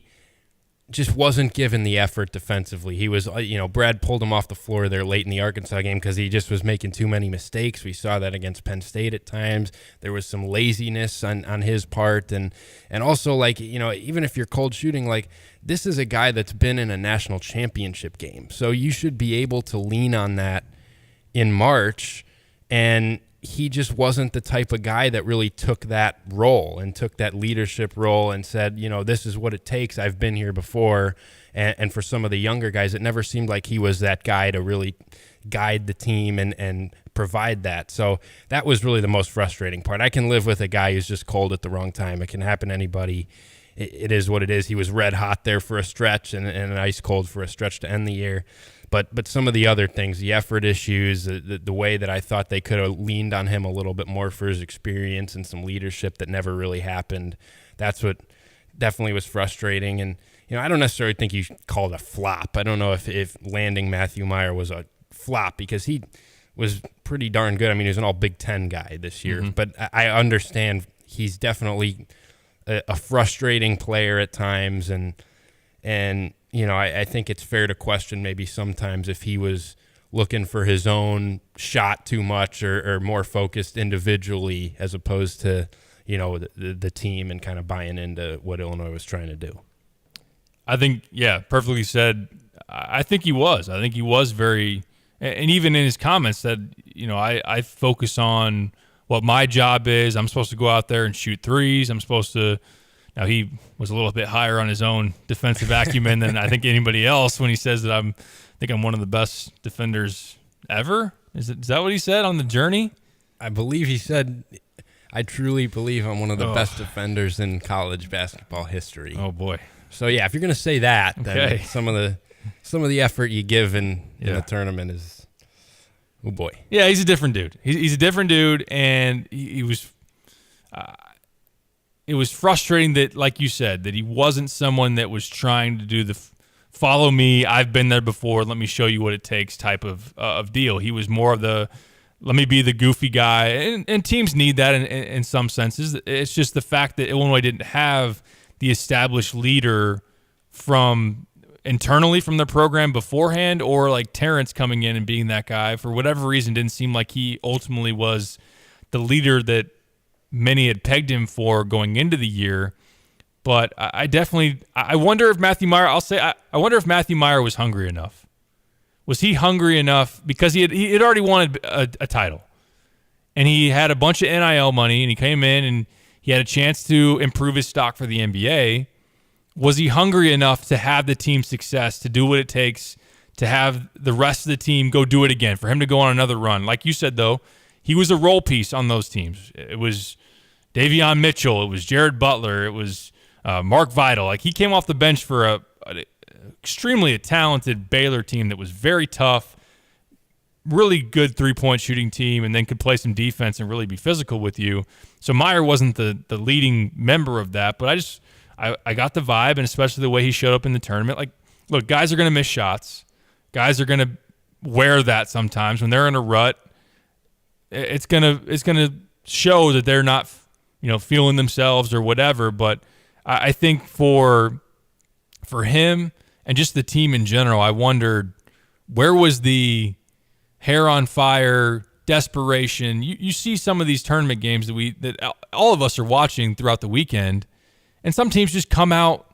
just wasn't given the effort defensively. He was, Brad pulled him off the floor there late in the Arkansas game because he just was making too many mistakes. We saw that against Penn State at times. There was some laziness on his part. And also, even if you're cold shooting, this is a guy that's been in a national championship game. So you should be able to lean on that in March. And he just wasn't the type of guy that really took that role and took that leadership role and said, this is what it takes. I've been here before. And for some of the younger guys, it never seemed like he was that guy to really guide the team and provide that. So that was really the most frustrating part. I can live with a guy who's just cold at the wrong time. It can happen to anybody. It is what it is. He was red hot there for a stretch and ice cold for a stretch to end the year. But some of the other things, the effort issues, the way that I thought they could have leaned on him a little bit more for his experience and some leadership that never really happened, that's what definitely was frustrating. And, I don't necessarily think you should call it a flop. I don't know if landing Matthew Mayer was a flop because he was pretty darn good. I mean, he was an all Big Ten guy this year. Mm-hmm. But I understand he's definitely a frustrating player at times. And I think it's fair to question maybe sometimes if he was looking for his own shot too much or more focused individually as opposed to, the team and kind of buying into what Illinois was trying to do. I think, perfectly said. I think he was. I think he was very – and even in his comments said, I focus on what my job is. I'm supposed to go out there and shoot threes. I'm supposed to – now, he was a little bit higher on his own defensive acumen than I think anybody else when he says that I think I'm one of the best defenders ever. Is that what he said on the journey? I believe he said, I truly believe I'm one of the best defenders in college basketball history. Oh, boy. So, yeah, if you're going to say that, then some of the effort you give in the tournament is, oh, boy. Yeah, he's a different dude. He's a different dude, and he was it was frustrating that, like you said, that he wasn't someone that was trying to do the follow me, I've been there before, let me show you what it takes type of deal. He was more of the let me be the goofy guy, and teams need that in some senses. It's just the fact that Illinois didn't have the established leader from internally from the program beforehand, or like Terrence coming in and being that guy. For whatever reason, didn't seem like he ultimately was the leader that many had pegged him for going into the year. But I wonder if Matthew Mayer, I wonder if Matthew Mayer was hungry enough. Was he hungry enough? Because he had already wanted a title. And he had a bunch of NIL money, and he came in and he had a chance to improve his stock for the NBA. Was he hungry enough to have the team success, to do what it takes, to have the rest of the team go do it again, for him to go on another run? Like you said, though, he was a role piece on those teams. It was Davion Mitchell. It was Jared Butler. It was Mark Vidal. Like, he came off the bench for a extremely talented Baylor team that was very tough, really good three-point shooting team, and then could play some defense and really be physical with you. So Mayer wasn't the leading member of that, but I got the vibe, and especially the way he showed up in the tournament. Like, look, guys are going to miss shots. Guys are going to wear that sometimes. When they're in a rut, it's gonna show that they're not, feeling themselves or whatever. But I think for him and just the team in general, I wondered, where was the hair on fire, desperation? You see some of these tournament games that all of us are watching throughout the weekend, and some teams just come out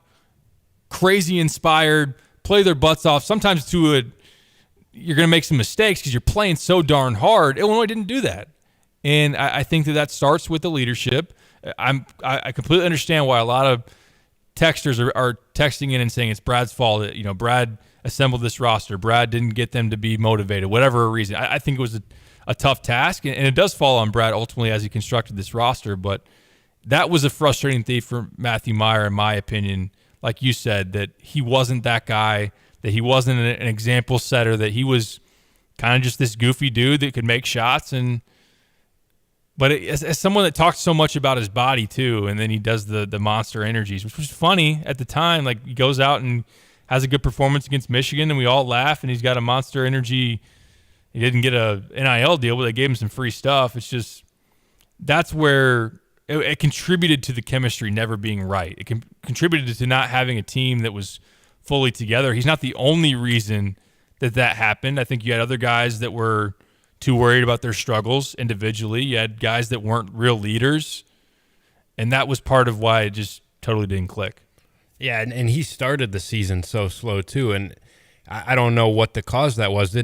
crazy inspired, play their butts off. Sometimes you're going to make some mistakes because you're playing so darn hard. Illinois didn't do that, and I think that starts with the leadership. I completely understand why a lot of texters are texting in and saying it's Brad's fault. That, Brad assembled this roster. Brad didn't get them to be motivated, whatever reason. I think it was a tough task, and it does fall on Brad ultimately as he constructed this roster. But that was a frustrating thing for Matthew Meyer, in my opinion. Like you said, that he wasn't that guy, that he wasn't an example setter, that he was kind of just this goofy dude that could make shots. But as someone that talks so much about his body too, and then he does the monster energies, which was funny at the time. Like, he goes out and has a good performance against Michigan, and we all laugh, and he's got a monster energy. He didn't get a NIL deal, but they gave him some free stuff. It's just, that's where it contributed to the chemistry never being right. It contributed to not having a team that was fully together. He's not the only reason that happened. I think you had other guys that were too worried about their struggles individually. You had guys that weren't real leaders, and that was part of why it just totally didn't click. Yeah, and he started the season so slow too, and I don't know what the cause that was.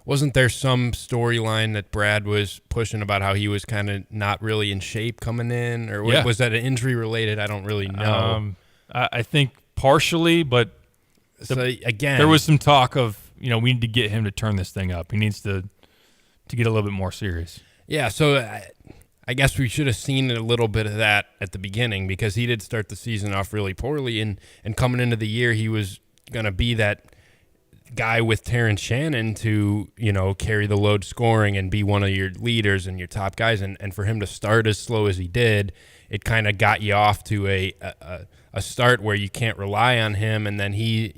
Wasn't there some storyline that Brad was pushing about how he was kind of not really in shape coming in, or was that an injury related? I don't really know. I think partially, but again, there was some talk of, we need to get him to turn this thing up. He needs to get a little bit more serious. Yeah, so I guess we should have seen a little bit of that at the beginning, because he did start the season off really poorly, and coming into the year, he was going to be that guy with Terrence Shannon to, carry the load scoring and be one of your leaders and your top guys. And for him to start as slow as he did, it kind of got you off to a start where you can't rely on him. And then he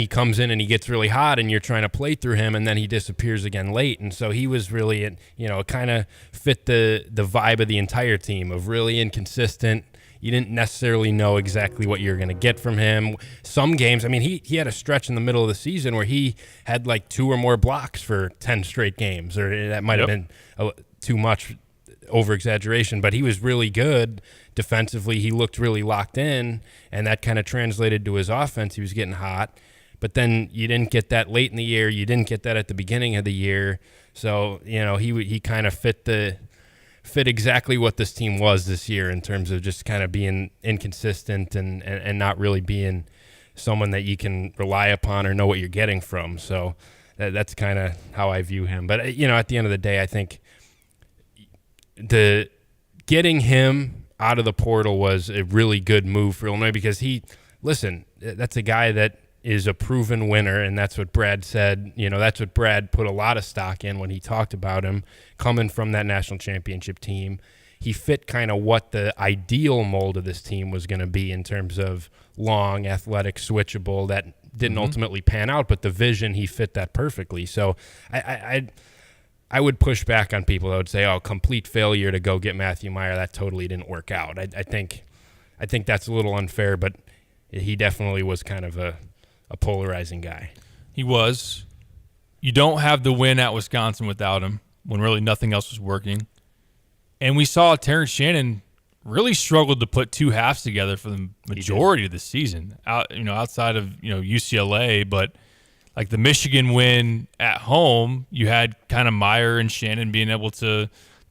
comes in and he gets really hot, and you're trying to play through him, and then he disappears again late. And so he was really, it kind of fit the vibe of the entire team of really inconsistent. You didn't necessarily know exactly what you were going to get from him. Some games, he had a stretch in the middle of the season where he had like 2 or more blocks for 10 straight games, or that might have been too much over-exaggeration, but he was really good defensively. He looked really locked in, and that kind of translated to his offense. He was getting hot, but then you didn't get that late in the year. You didn't get that at the beginning of the year. So, he kind of fit exactly what this team was this year in terms of just kind of being inconsistent and not really being someone that you can rely upon or know what you're getting from. So that's kind of how I view him. But, at the end of the day, I think getting him out of the portal was a really good move for Illinois, because that's a guy that is a proven winner, and that's what Brad said. That's what Brad put a lot of stock in when he talked about him coming from that national championship team. He fit kind of what the ideal mold of this team was going to be in terms of long, athletic, switchable. That didn't ultimately pan out, but the vision, he fit that perfectly. So I would push back on people that would say, complete failure to go get Matthew Meyer. That totally didn't work out. I think that's a little unfair, but he definitely was kind of a polarizing guy. He was. You don't have the win at Wisconsin without him, when really nothing else was working. And we saw Terrence Shannon really struggled to put 2 halves together for the majority of the season, outside of UCLA. But like the Michigan win at home, you had kind of Meyer and Shannon being able to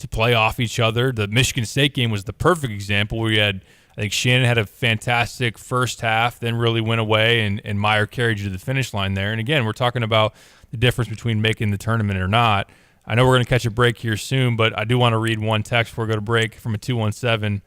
play off each other. The Michigan State game was the perfect example where you had, I think Shannon had a fantastic first half, then really went away, and Meyer carried you to the finish line there. And again, we're talking about the difference between making the tournament or not. I know we're going to catch a break here soon, but I do want to read one text before we go to break from a 217. It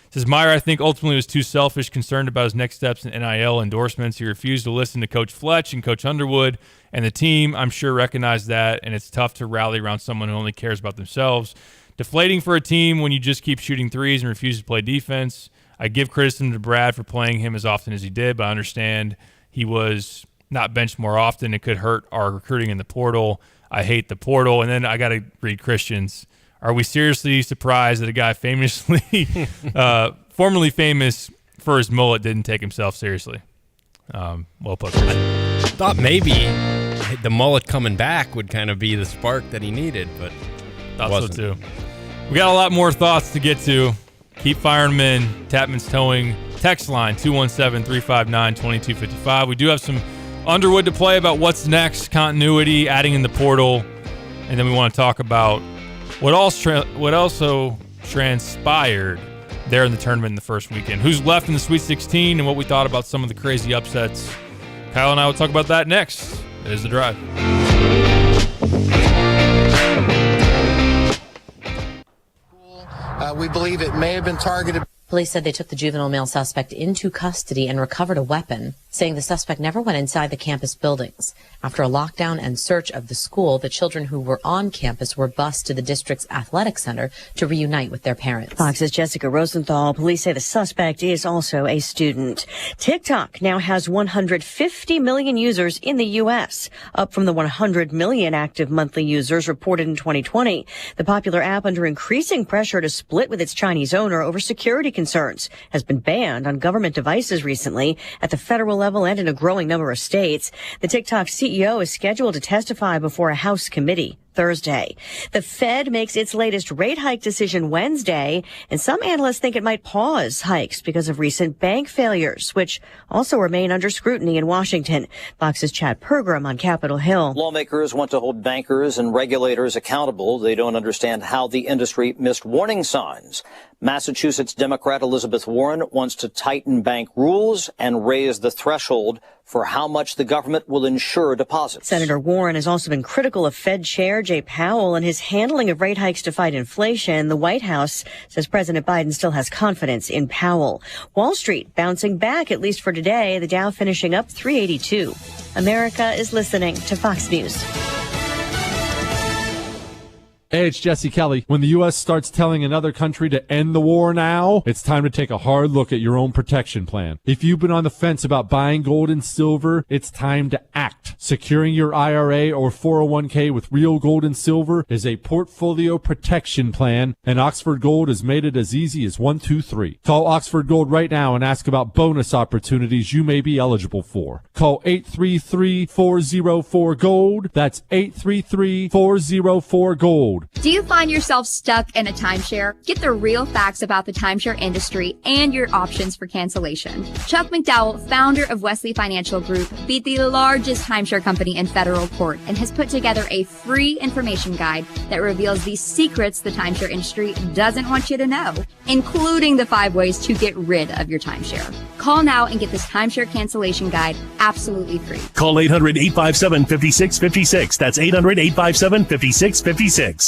says, Meyer, I think, ultimately was too selfish, concerned about his next steps in NIL endorsements. He refused to listen to Coach Fletch and Coach Underwood, and the team, I'm sure, recognized that, and it's tough to rally around someone who only cares about themselves. Deflating for a team when you just keep shooting threes and refuse to play defense. I give criticism to Brad for playing him as often as he did, but I understand he was not benched more often. It could hurt our recruiting in the portal. I hate the portal. And then I got to read Christian's. Are we seriously surprised that a guy famously, formerly famous for his mullet, didn't take himself seriously? Well put. I thought maybe the mullet coming back would kind of be the spark that he needed, but thought so too. We got a lot more thoughts to get to. Keep firing them in. Tapman's Towing text line 217-359-2255. We do have some Underwood to play about what's next, continuity, adding in the portal, and then we want to talk about what also transpired there in the tournament in the first weekend. Who's left in the Sweet 16 and what we thought about some of the crazy upsets. Kyle and I will talk about that next. It is The Drive. We believe it may have been targeted. Police said they took the juvenile male suspect into custody and recovered a weapon, saying the suspect never went inside the campus buildings. After a lockdown and search of the school, the children who were on campus were bused to the district's athletic center to reunite with their parents. Fox's Jessica Rosenthal. Police say the suspect is also a student. TikTok now has 150 million users in the U.S., up from the 100 million active monthly users reported in 2020. The popular app, under increasing pressure to split with its Chinese owner over security concerns, has been banned on government devices recently at the federal level and in a growing number of states. The TikTok CEO is scheduled to testify before a House committee Thursday. The Fed makes its latest rate hike decision Wednesday, and some analysts think it might pause hikes because of recent bank failures, which also remain under scrutiny in Washington. Fox's Chad Pergram on Capitol Hill. Lawmakers want to hold bankers and regulators accountable. They don't understand how the industry missed warning signs. Massachusetts Democrat Elizabeth Warren wants to tighten bank rules and raise the threshold for how much the government will insure deposits. Senator Warren has also been critical of Fed Chair Jay Powell and his handling of rate hikes to fight inflation. The White House says President Biden still has confidence in Powell. Wall Street bouncing back, at least for today, the Dow finishing up 382. America is listening to Fox News. Hey, it's Jesse Kelly. When the U.S. starts telling another country to end the war now, it's time to take a hard look at your own protection plan. If you've been on the fence about buying gold and silver, it's time to act. Securing your IRA or 401k with real gold and silver is a portfolio protection plan, and Oxford Gold has made it as easy as 1, 2, 3. Call Oxford Gold right now and ask about bonus opportunities you may be eligible for. Call 833-404-GOLD. That's 833-404-GOLD. Do you find yourself stuck in a timeshare? Get the real facts about the timeshare industry and your options for cancellation. Chuck McDowell, founder of Wesley Financial Group, beat the largest timeshare company in federal court and has put together a free information guide that reveals the secrets the timeshare industry doesn't want you to know, including the 5 ways to get rid of your timeshare. Call now and get this timeshare cancellation guide absolutely free. Call 800-857-5656. That's 800-857-5656.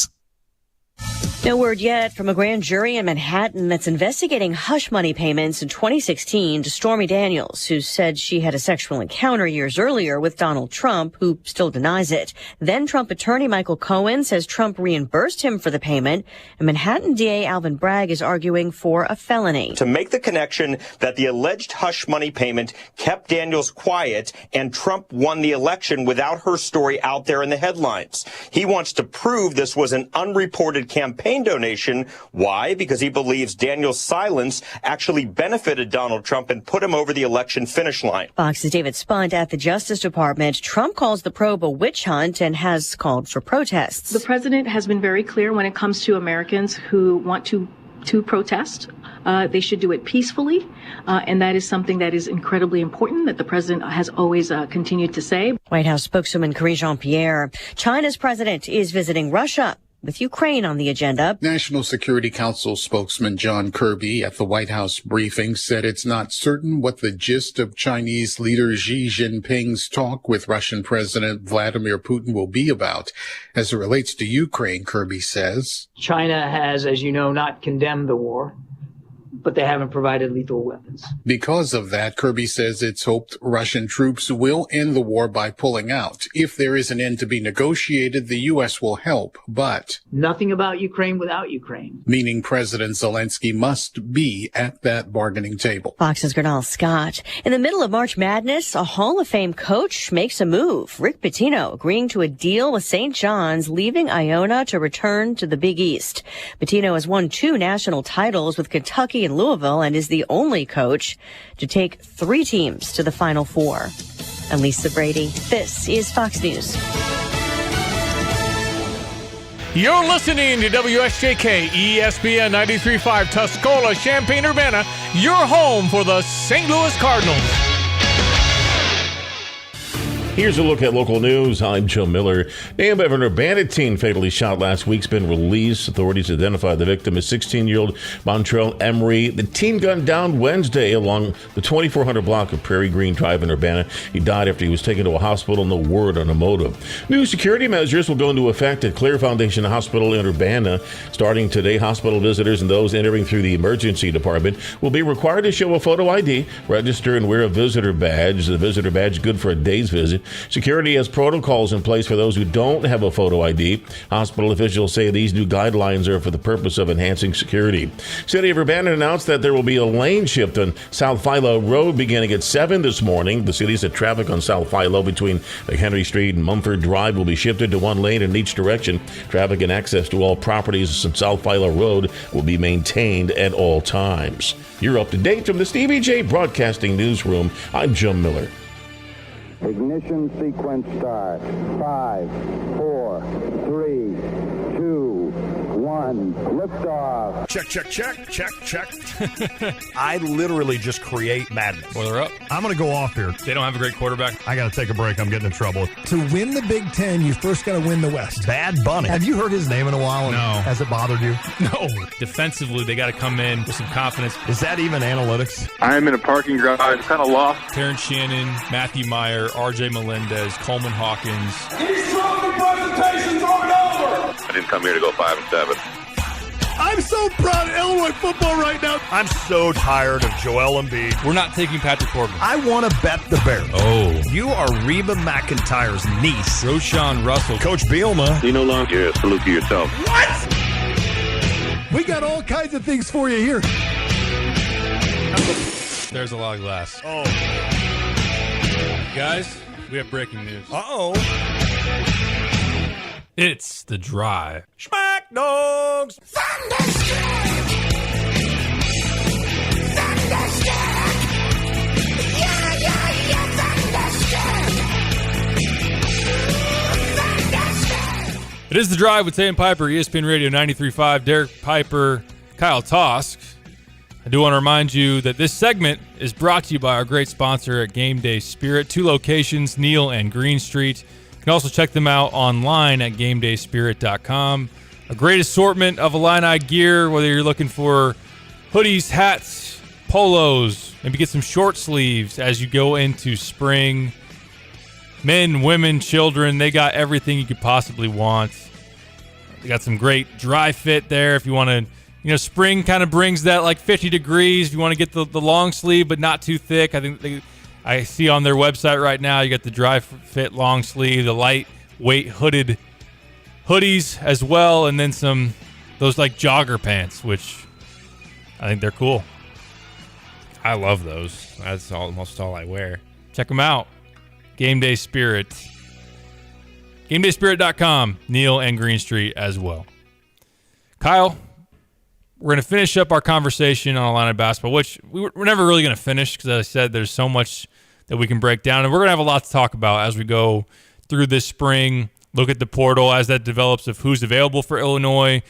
No word yet from a grand jury in Manhattan that's investigating hush money payments in 2016 to Stormy Daniels, who said she had a sexual encounter years earlier with Donald Trump, who still denies it. Then Trump attorney Michael Cohen says Trump reimbursed him for the payment, and Manhattan DA Alvin Bragg is arguing for a felony. To make the connection that the alleged hush money payment kept Daniels quiet and Trump won the election without her story out there in the headlines. He wants to prove this was an unreported campaign donation. Why? Because he believes Daniels' silence actually benefited Donald Trump and put him over the election finish line. Fox's David Spunt at the Justice Department. Trump calls the probe a witch hunt and has called for protests. The president has been very clear when it comes to Americans who want to protest. They should do it peacefully, and that is something that is incredibly important that the president has always continued to say. White House spokeswoman Karine Jean-Pierre. China's president is visiting Russia, with Ukraine on the agenda. National Security Council spokesman John Kirby at the White House briefing said it's not certain what the gist of Chinese leader Xi Jinping's talk with Russian President Vladimir Putin will be about. As it relates to Ukraine, Kirby says, China has, as you know, not condemned the war, but they haven't provided lethal weapons. Because of that, Kirby says it's hoped Russian troops will end the war by pulling out. If there is an end to be negotiated, the U.S. will help, but Nothing about Ukraine without Ukraine. meaning President Zelensky must be at that bargaining table. Fox's Gernal Scott. In the middle of March Madness, a Hall of Fame coach makes a move. Rick Pitino agreeing to a deal with St. John's, leaving Iona to return to the Big East. Pitino has won 2 national titles with Kentucky and Louisville and is the only coach to take 3 teams to the Final Four. I'm Lisa Brady. This is Fox News. You're listening to WSJK ESPN 93.5 Tuscola, Champaign-Urbana, your home for the St. Louis Cardinals. Here's a look at local news. I'm Joe Miller. Name of an Urbana teen fatally shot last week's been released. Authorities identified the victim as 16-year-old Montrell Emery. The teen gunned down Wednesday along the 2400 block of Prairie Green Drive in Urbana. He died after he was taken to a hospital. No word on a motive. New security measures will go into effect at Clear Foundation Hospital in Urbana. Starting today, hospital visitors and those entering through the emergency department will be required to show a photo ID, register, and wear a visitor badge. The visitor badge good for a day's visit. Security has protocols in place for those who don't have a photo ID. Hospital officials say these new guidelines are for the purpose of enhancing security. City of Urbana announced that there will be a lane shift on South Philo Road beginning at 7 this morning. The city said traffic on South Philo between Henry Street and Mumford Drive will be shifted to 1 lane in each direction. Traffic and access to all properties on South Philo Road will be maintained at all times. You're up to date from the Stevie J Broadcasting Newsroom. I'm Jim Miller. Ignition sequence start. 5, 4, 3, 2, 1. Liftoff. Check. I literally just create madness. Well, they're up. I'm going to go off here. They don't have a great quarterback. I got to take a break. I'm getting in trouble. To win the Big Ten, you first got to win the West. Bad Bunny. Have you heard his name in a while? No. Has it bothered you? No. Defensively, they got to come in with some confidence. Is that even analytics? I'm in a parking garage, kind of lost. Terrence Shannon, Matthew Meyer, RJ Melendez, Coleman Hawkins. These trophy presentations aren't over. I didn't come here to go 5-7. I'm so proud of Illinois football right now. I'm so tired of Joel Embiid. We're not taking Patrick Corbin. I want to bet the Bears. Oh. You are Reba McEntire's niece. Roshan Russell. Coach Bielema. You no longer. Yeah, salute to yourself. What? We got all kinds of things for you here. There's a lot of glass. Oh. Guys, we have breaking news. Uh-oh. It's The Drive. Schmack Dogs. Thunderstruck. It is The Drive with Sam Piper, ESPN Radio 93.5, Derek Piper, Kyle Tosk. I do want to remind you that this segment is brought to you by our great sponsor at Game Day Spirit. 2 locations, Neal and Green Street. You can also check them out online at GameDaySpirit.com. A great assortment of Illini gear, whether you're looking for hoodies, hats, polos, maybe get some short sleeves as you go into spring. Men, women, children, they got everything you could possibly want. They got some great dry fit there if you want to, spring kind of brings that like 50 degrees. If you want to get the long sleeve but not too thick, I see on their website right now, you got the dry fit long sleeve, the lightweight hooded hoodies as well, and then those like jogger pants, which I think they're cool. I love those. That's almost all I wear. Check them out. Game Day Spirit. GameDaySpirit.com. Neal and Green Street as well. Kyle, we're going to finish up our conversation on Illini basketball, which we're never really going to finish because, as I said, there's so much that we can break down. And we're going to have a lot to talk about as we go through this spring, look at the portal as that develops of who's available for Illinois,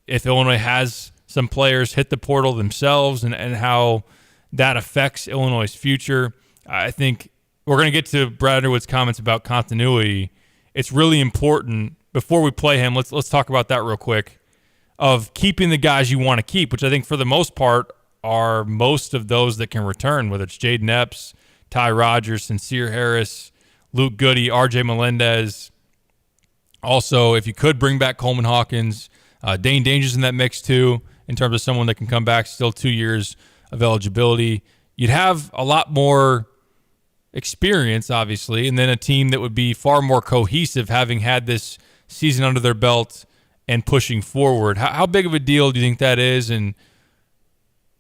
if Illinois has some players hit the portal themselves and how that affects Illinois' future. I think we're going to get to Brad Underwood's comments about continuity. It's really important, before we play him, let's talk about that real quick, of keeping the guys you want to keep, which I think for the most part are most of those that can return, whether it's Jaden Epps, Ty Rogers, Sincere Harris, Luke Goody, RJ Melendez. Also, if you could bring back Coleman Hawkins, Dane Danger's in that mix too. in terms of someone that can come back, still 2 years of eligibility. You'd have a lot more experience, obviously, and then a team that would be far more cohesive having had this season under their belt and pushing forward. How big of a deal do you think that is? And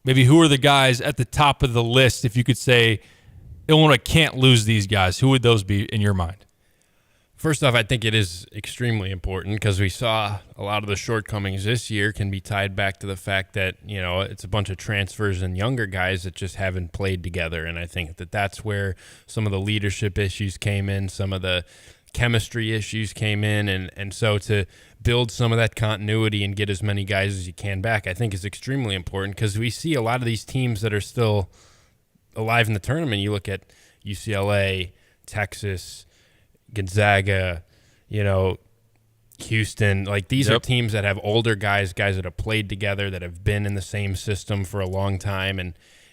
maybe who are the guys at the top of the list, if you could say Illinois can't lose these guys? Who would those be in your mind? First off, I think it is extremely important because we saw a lot of the shortcomings this year can be tied back to the fact that, you know, it's a bunch of transfers and younger guys that just haven't played together. And I think that that's where some of the leadership issues came in, some of the chemistry issues came in. And so to build some of that continuity and get as many guys as you can back, I think is extremely important because we see a lot of these teams that are still alive in the tournament. You look at UCLA, Texas, Gonzaga, you know, Houston, like these are teams that have older guys that have played together, that have been in the same system for a long time.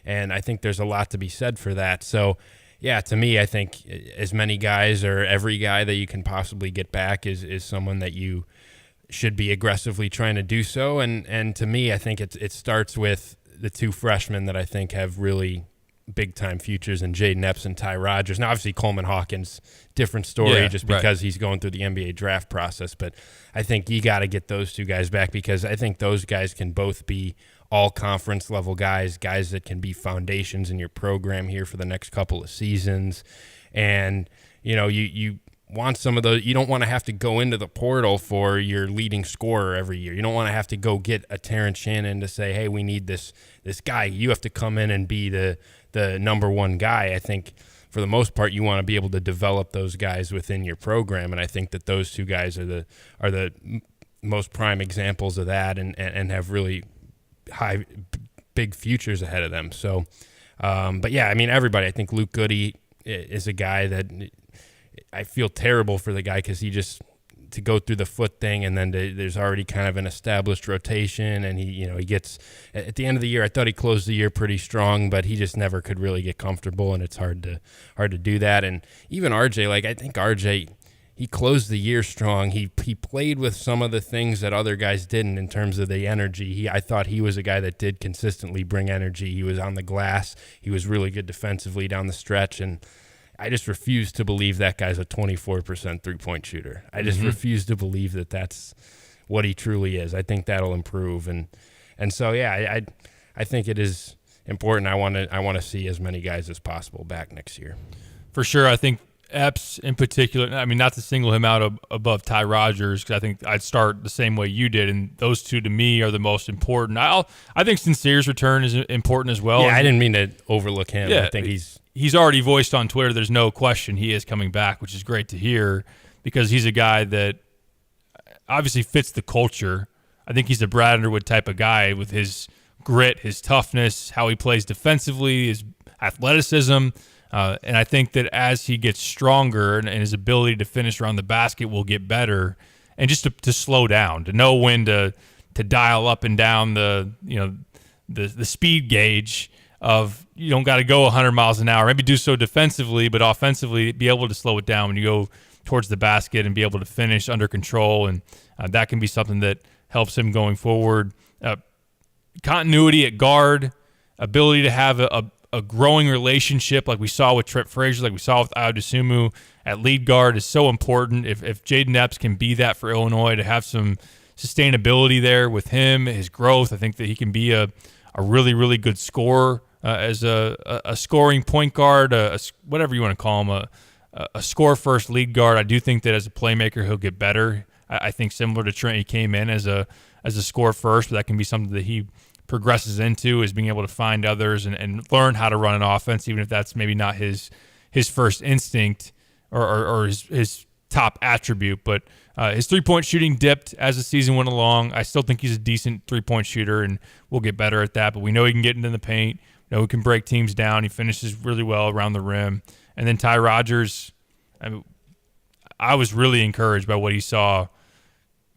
And I think there's a lot to be said for that. So, yeah, to me, I think as many guys or every guy that you can possibly get back is someone that you should be aggressively trying to do so. And to me, I think it starts with the two freshmen that I think have really big-time futures in Jaden Epps and Ty Rodgers. Now, obviously, Coleman Hawkins, different story because he's going through the NBA draft process. But I think you got to get those two guys back because I think those guys can both be all-conference level guys that can be foundations in your program here for the next couple of seasons. And, you know, you want some of those. You don't want to have to go into the portal for your leading scorer every year. You don't want to have to go get a Terrence Shannon to say, hey, we need this guy. You have to come in and be the number one guy. I think for the most part, you want to be able to develop those guys within your program. And I think that those two guys are the most prime examples of that and have really big futures ahead of them. So, but yeah, I mean, everybody, I think Luke Goody is a guy that I feel terrible for the guy because he just to go through the foot thing and then there's already kind of an established rotation and he gets at the end of the year. I thought he closed the year pretty strong, but he just never could really get comfortable and it's hard to do that. And even RJ, like I think RJ, he closed the year strong. He played with some of the things that other guys didn't in terms of the energy. I thought he was a guy that did consistently bring energy. He was on the glass. He was really good defensively down the stretch and I just refuse to believe that guy's a 24% three-point shooter. I just refuse to believe that that's what he truly is. I think that'll improve, and so yeah, I think it is important. I want to see as many guys as possible back next year. For sure, I think Epps in particular. I mean, not to single him out above Ty Rodgers because I think I'd start the same way you did, and those two to me are the most important. I think Sincere's return is important as well. Yeah, I didn't mean to overlook him. Yeah, I think he's already voiced on Twitter there's no question he is coming back, which is great to hear because he's a guy that obviously fits the culture. I think he's a Brad Underwood type of guy with his grit, his toughness, how he plays defensively, his athleticism. And I think that as he gets stronger and his ability to finish around the basket will get better and just to slow down, to know when to dial up and down the speed gauge of you don't got to go 100 miles an hour. Maybe do so defensively, but offensively be able to slow it down when you go towards the basket and be able to finish under control. And that can be something that helps him going forward. Continuity at guard, ability to have a growing relationship like we saw with Trent Frazier, like we saw with Ayo Dosunmu at lead guard is so important. If Jaden Epps can be that for Illinois, to have some sustainability there with him, his growth, I think that he can be a really, really good scorer as a scoring point guard, whatever you want to call him, a score-first lead guard. I do think that as a playmaker, he'll get better. I think similar to Trent, he came in as a score-first, but that can be something that he progresses into, is being able to find others and learn how to run an offense, even if that's maybe not his first instinct or his top attribute. But his three-point shooting dipped as the season went along. I still think he's a decent three-point shooter, and we'll get better at that. But we know he can get into the paint. We know he can break teams down. He finishes really well around the rim. And then Ty Rodgers, I was really encouraged by what he saw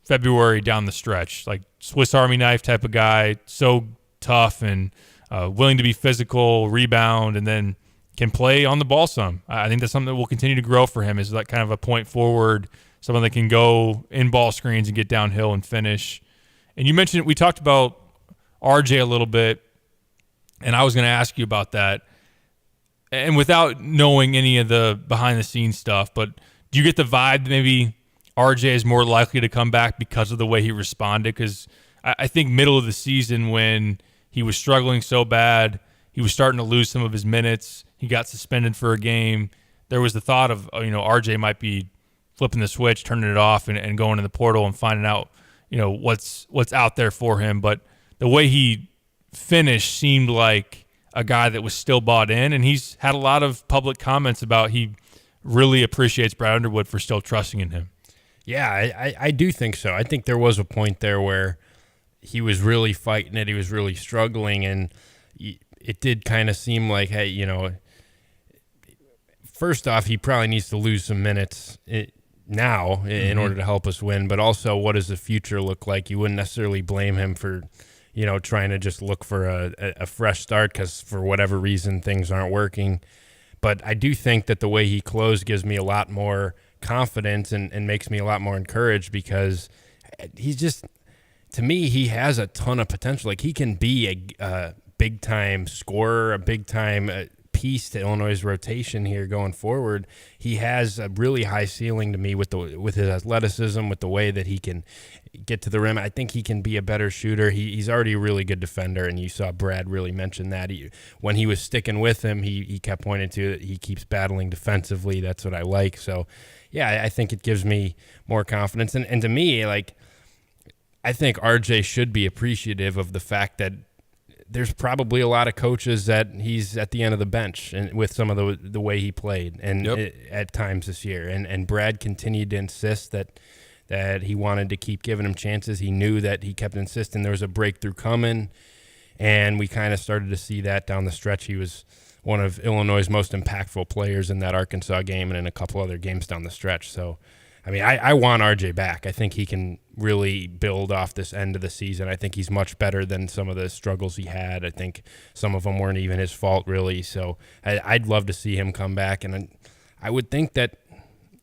February down the stretch. Like Swiss Army knife type of guy, so tough and willing to be physical, rebound, and then can play on the ball some. I think that's something that will continue to grow for him, is that kind of a point forward, someone that can go in ball screens and get downhill and finish. And you mentioned, we talked about RJ a little bit, and I was going to ask you about that. And without knowing any of the behind-the-scenes stuff, but do you get the vibe that maybe RJ is more likely to come back because of the way he responded? Because I think middle of the season when he was struggling so bad, he was starting to lose some of his minutes, he got suspended for a game, there was the thought of, RJ might be flipping the switch, turning it off, and going in the portal and finding out, what's out there for him. But the way he finished seemed like a guy that was still bought in, and he's had a lot of public comments about he really appreciates Brad Underwood for still trusting in him. Yeah, I do think so. I think there was a point there where he was really fighting it. He was really struggling, and it did kind of seem like, hey, first off, he probably needs to lose some minutes now in order to help us win, but also what does the future look like? You wouldn't necessarily blame him for trying to just look for a fresh start because for whatever reason things aren't working. But I do think that the way he closed gives me a lot more confidence and makes me a lot more encouraged because he's just, to me, he has a ton of potential. Like, he can be a big-time scorer, a big-time piece to Illinois' rotation here going forward. He has a really high ceiling to me with his athleticism, with the way that he can get to the rim. I think he can be a better shooter. He's already a really good defender, and you saw Brad really mention that. When he was sticking with him, he kept pointing to it. He keeps battling defensively. That's what I like. So, yeah, I think it gives me more confidence. And to me, like, I think RJ should be appreciative of the fact that there's probably a lot of coaches that he's at the end of the bench and with some of the way he played and at times this year. And Brad continued to insist that he wanted to keep giving him chances. He knew that he kept insisting there was a breakthrough coming, and we kind of started to see that down the stretch. He was one of Illinois' most impactful players in that Arkansas game and in a couple other games down the stretch. So, I mean, I want RJ back. I think he can really build off this end of the season. I think he's much better than some of the struggles he had. I think some of them weren't even his fault, really. So I'd love to see him come back. And I would think that,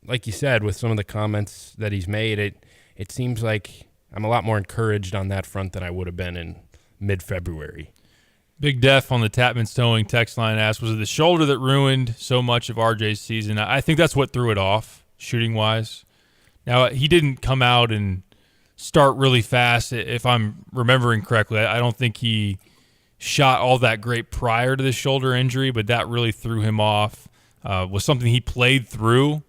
like you said, with some of the comments that he's made, it seems like I'm a lot more encouraged on that front than I would have been in mid-February. Big Def on the Tapman's Towing text line asked, was it the shoulder that ruined so much of RJ's season? I think that's what threw it off, shooting-wise. Now, he didn't come out and start really fast, if I'm remembering correctly. I don't think he shot all that great prior to the shoulder injury, but that really threw him off. Was something he played through,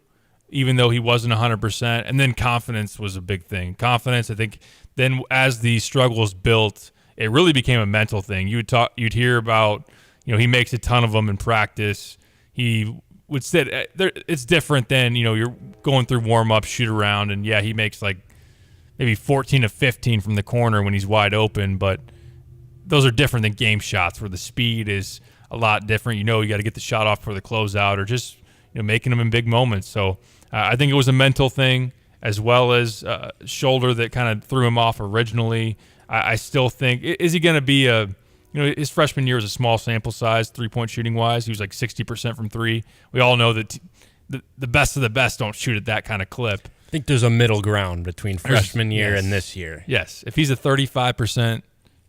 even though he wasn't 100%. And then confidence was a big thing. Confidence, I think, then as the struggles built, it really became a mental thing. You'd hear about, he makes a ton of them in practice. He would sit there. It's different than, you're going through warm-up, shoot around, and yeah, he makes like maybe 14 to 15 from the corner when he's wide open, but those are different than game shots where the speed is a lot different. You got to get the shot off for the closeout or just making them in big moments. So I think it was a mental thing as well as shoulder that kind of threw him off originally. I still think, is he going to be his freshman year was a small sample size, three-point shooting-wise. He was like 60% from three. We all know that the best of the best don't shoot at that kind of clip. I think there's a middle ground between freshman year and this year. Yes. If he's a 35%,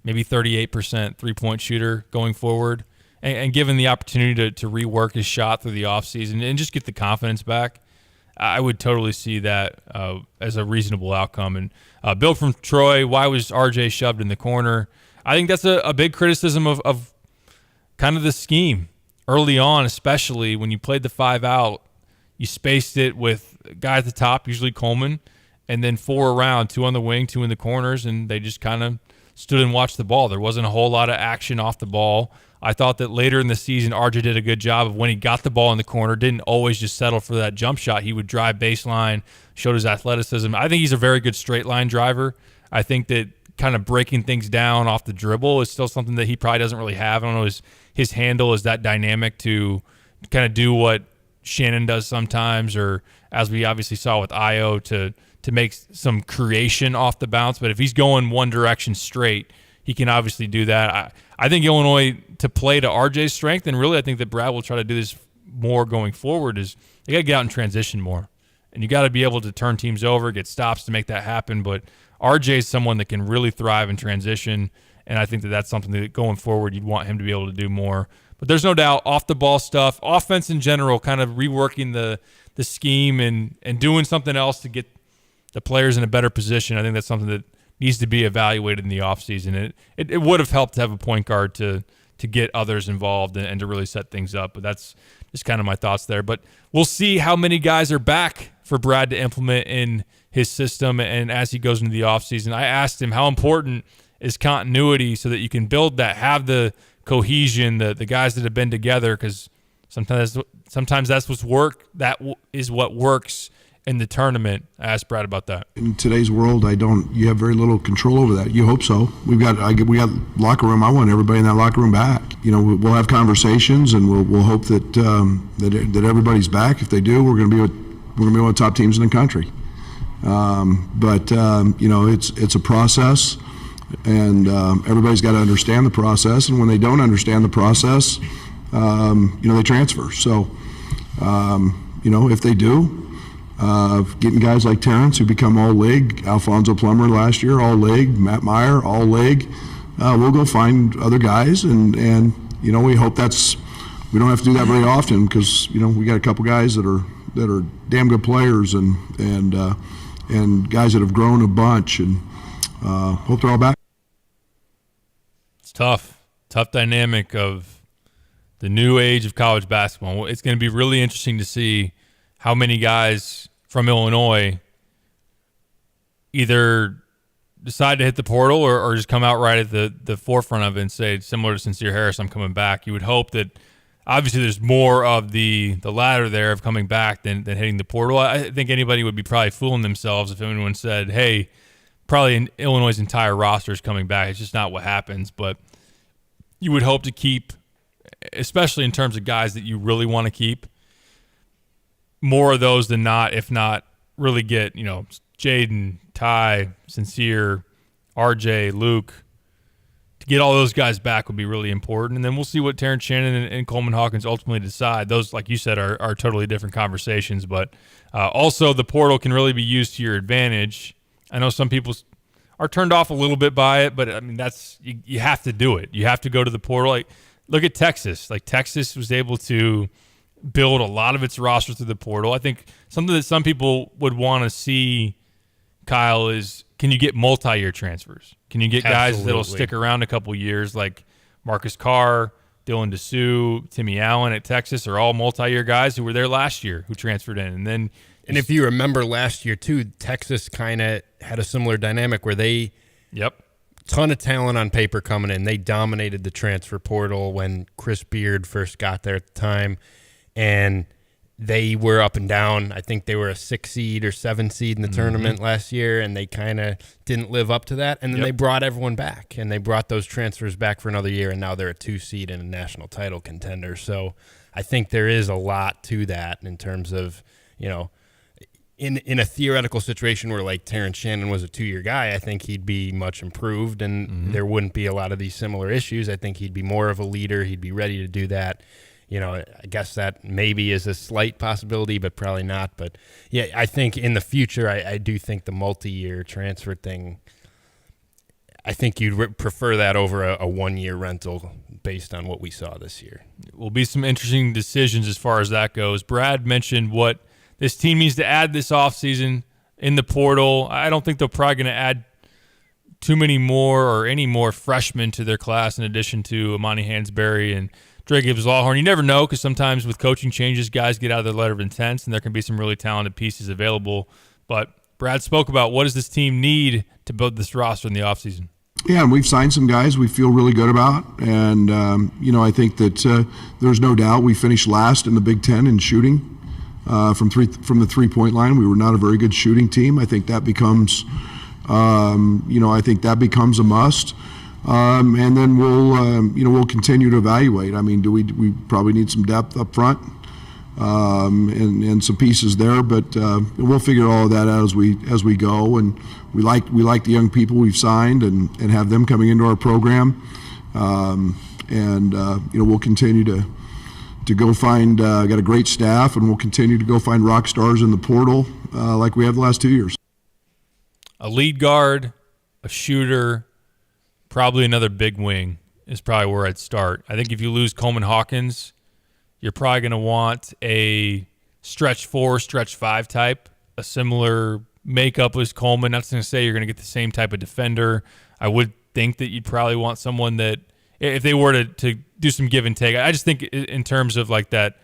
maybe 38% three-point shooter going forward, and given the opportunity to rework his shot through the offseason and just get the confidence back, I would totally see that as a reasonable outcome. And Bill from Troy, why was RJ shoved in the corner? I think that's a big criticism of kind of the scheme early on, especially when you played the 5 out. You spaced it with a guy at the top, usually Coleman, and then 4 around, 2 on the wing, 2 in the corners, and they just kind of stood and watched the ball. There wasn't a whole lot of action off the ball. I thought that later in the season, RJ did a good job of when he got the ball in the corner, didn't always just settle for that jump shot. He would drive baseline, showed his athleticism. I think he's a very good straight line driver. I think that kind of breaking things down off the dribble is still something that he probably doesn't really have. I don't know, his handle is that dynamic to kind of do what Shannon does sometimes, or as we obviously saw with Io, to make some creation off the bounce. But if he's going one direction straight, he can obviously do that. I think Illinois, to play to RJ's strength, and really I think that Brad will try to do this more going forward, is you got to get out and transition more. And you got to be able to turn teams over, get stops to make that happen. But RJ is someone that can really thrive in transition And I think that that's something that going forward you'd want him to be able to do more. But there's no doubt off the ball stuff, offense in general, kind of reworking the scheme and doing something else to get the players in a better position. I think that's something that needs to be evaluated in the offseason. It would have helped to have a point guard to get others involved and to really set things up. But that's just kind of my thoughts there. But we'll see how many guys are back for Brad to implement in his system and as he goes into the offseason. I asked him how important is continuity so that you can build that, have the cohesion, the guys that have been together, because sometimes that's that is what works in the tournament. I asked Brad about that. In today's world, you have very little control over that. You hope so. We got locker room. I want everybody in that locker room back. We'll have conversations and we'll hope that that everybody's back. If they do, we're going to be one of the top teams in the country. But it's a process, and everybody's got to understand the process. And when they don't understand the process, they transfer. So, if they do. Getting guys like Terrence who become all-league, Alfonso Plummer last year, all-league, Matt Meyer, all-league. We'll go find other guys, and we hope we don't have to do that very often because we got a couple guys that are damn good players and guys that have grown a bunch, and hope they're all back. It's tough dynamic of the new age of college basketball. It's going to be really interesting to see how many guys from Illinois either decide to hit the portal or just come out right at the forefront of it and say, similar to Sincere Harris, I'm coming back. You would hope that obviously there's more of the latter there of coming back than hitting the portal. I think anybody would be probably fooling themselves if anyone said, hey, probably Illinois' entire roster is coming back. It's just not what happens. But you would hope to keep, especially in terms of guys that you really want to keep, more of those than not, if not really get, Jaden, Ty, Sincere, RJ, Luke, to get all those guys back would be really important. And then we'll see what Terrence Shannon and Coleman Hawkins ultimately decide. Those, like you said, are totally different conversations. But also the portal can really be used to your advantage. I know some people are turned off a little bit by it, but I mean, you have to do it. You have to go to the portal. Like, look at Texas. Like, Texas was able to build a lot of its roster through the portal. I think something that some people would want to see, Kyle, is can you get multi-year transfers? Can you get guys that'll stick around a couple years, like Marcus Carr, Dylan Dessou, Timmy Allen at Texas are all multi-year guys who were there last year who transferred in. And if you remember last year too, Texas kind of had a similar dynamic where ton of talent on paper coming in. They dominated the transfer portal when Chris Beard first got there at the time. And they were up and down. I think they were a 6 seed or 7 seed in the tournament last year, and they kind of didn't live up to that. And then they brought everyone back, and they brought those transfers back for another year, and now they're a 2 seed and a national title contender. So I think there is a lot to that in terms of, in a theoretical situation where like Terrence Shannon was a 2-year guy, I think he'd be much improved, and there wouldn't be a lot of these similar issues. I think he'd be more of a leader. He'd be ready to do that. I guess that maybe is a slight possibility, but probably not. But, yeah, I think in the future, I do think the multi-year transfer thing, I think you'd prefer that over a 1-year rental based on what we saw this year. Will be some interesting decisions as far as that goes. Brad mentioned what this team needs to add this offseason in the portal. I don't think they're probably going to add too many more or any more freshmen to their class in addition to Amani Hansberry and Dre Gibbs-Lawhorn. You never know because sometimes with coaching changes, guys get out of their letter of intent, and there can be some really talented pieces available. But Brad spoke about what does this team need to build this roster in the offseason. Yeah, and we've signed some guys we feel really good about. And, I think that there's no doubt we finished last in the Big Ten in shooting from the three-point line. We were not a very good shooting team. I think that becomes, a must. And then we'll continue to evaluate. I mean, we probably need some depth up front and some pieces there, but we'll figure all of that out as we go. And we like the young people we've signed and have them coming into our program. We'll continue to go find. Got a great staff, and we'll continue to go find rock stars in the portal like we have the last 2 years. A lead guard, a shooter, probably another big wing is probably where I'd start. I think if you lose Coleman Hawkins, you're probably going to want a stretch 4, stretch 5 type, a similar makeup as Coleman. Not going to say you're going to get the same type of defender. I would think that you'd probably want someone that, if they were to do some give and take, I just think in terms of like that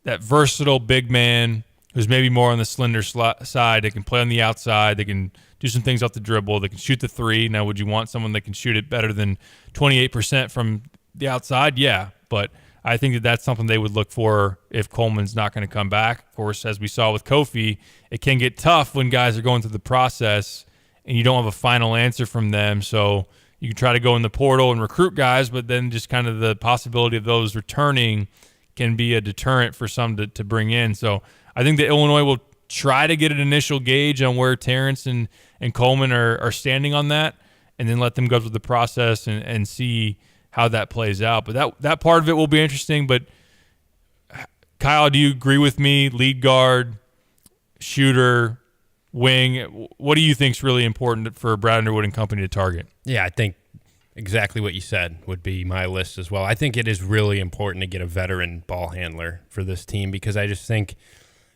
versatile big man who's maybe more on the slender side, they can play on the outside, they can do some things off the dribble, they can shoot the three. Now, would you want someone that can shoot it better than 28% from the outside? Yeah, but I think that that's something they would look for if Coleman's not going to come back. Of course, as we saw with Kofi, it can get tough when guys are going through the process and you don't have a final answer from them. So you can try to go in the portal and recruit guys, but then just kind of the possibility of those returning can be a deterrent for some to bring in. So I think that Illinois will try to get an initial gauge on where Terrence and Coleman are standing on that, and then let them go through the process and see how that plays out. But that part of it will be interesting. But Kyle, do you agree with me? Lead guard, shooter, wing. What do you think is really important for Brad Underwood and company to target? Yeah, I think exactly what you said would be my list as well. I think it is really important to get a veteran ball handler for this team because I just think,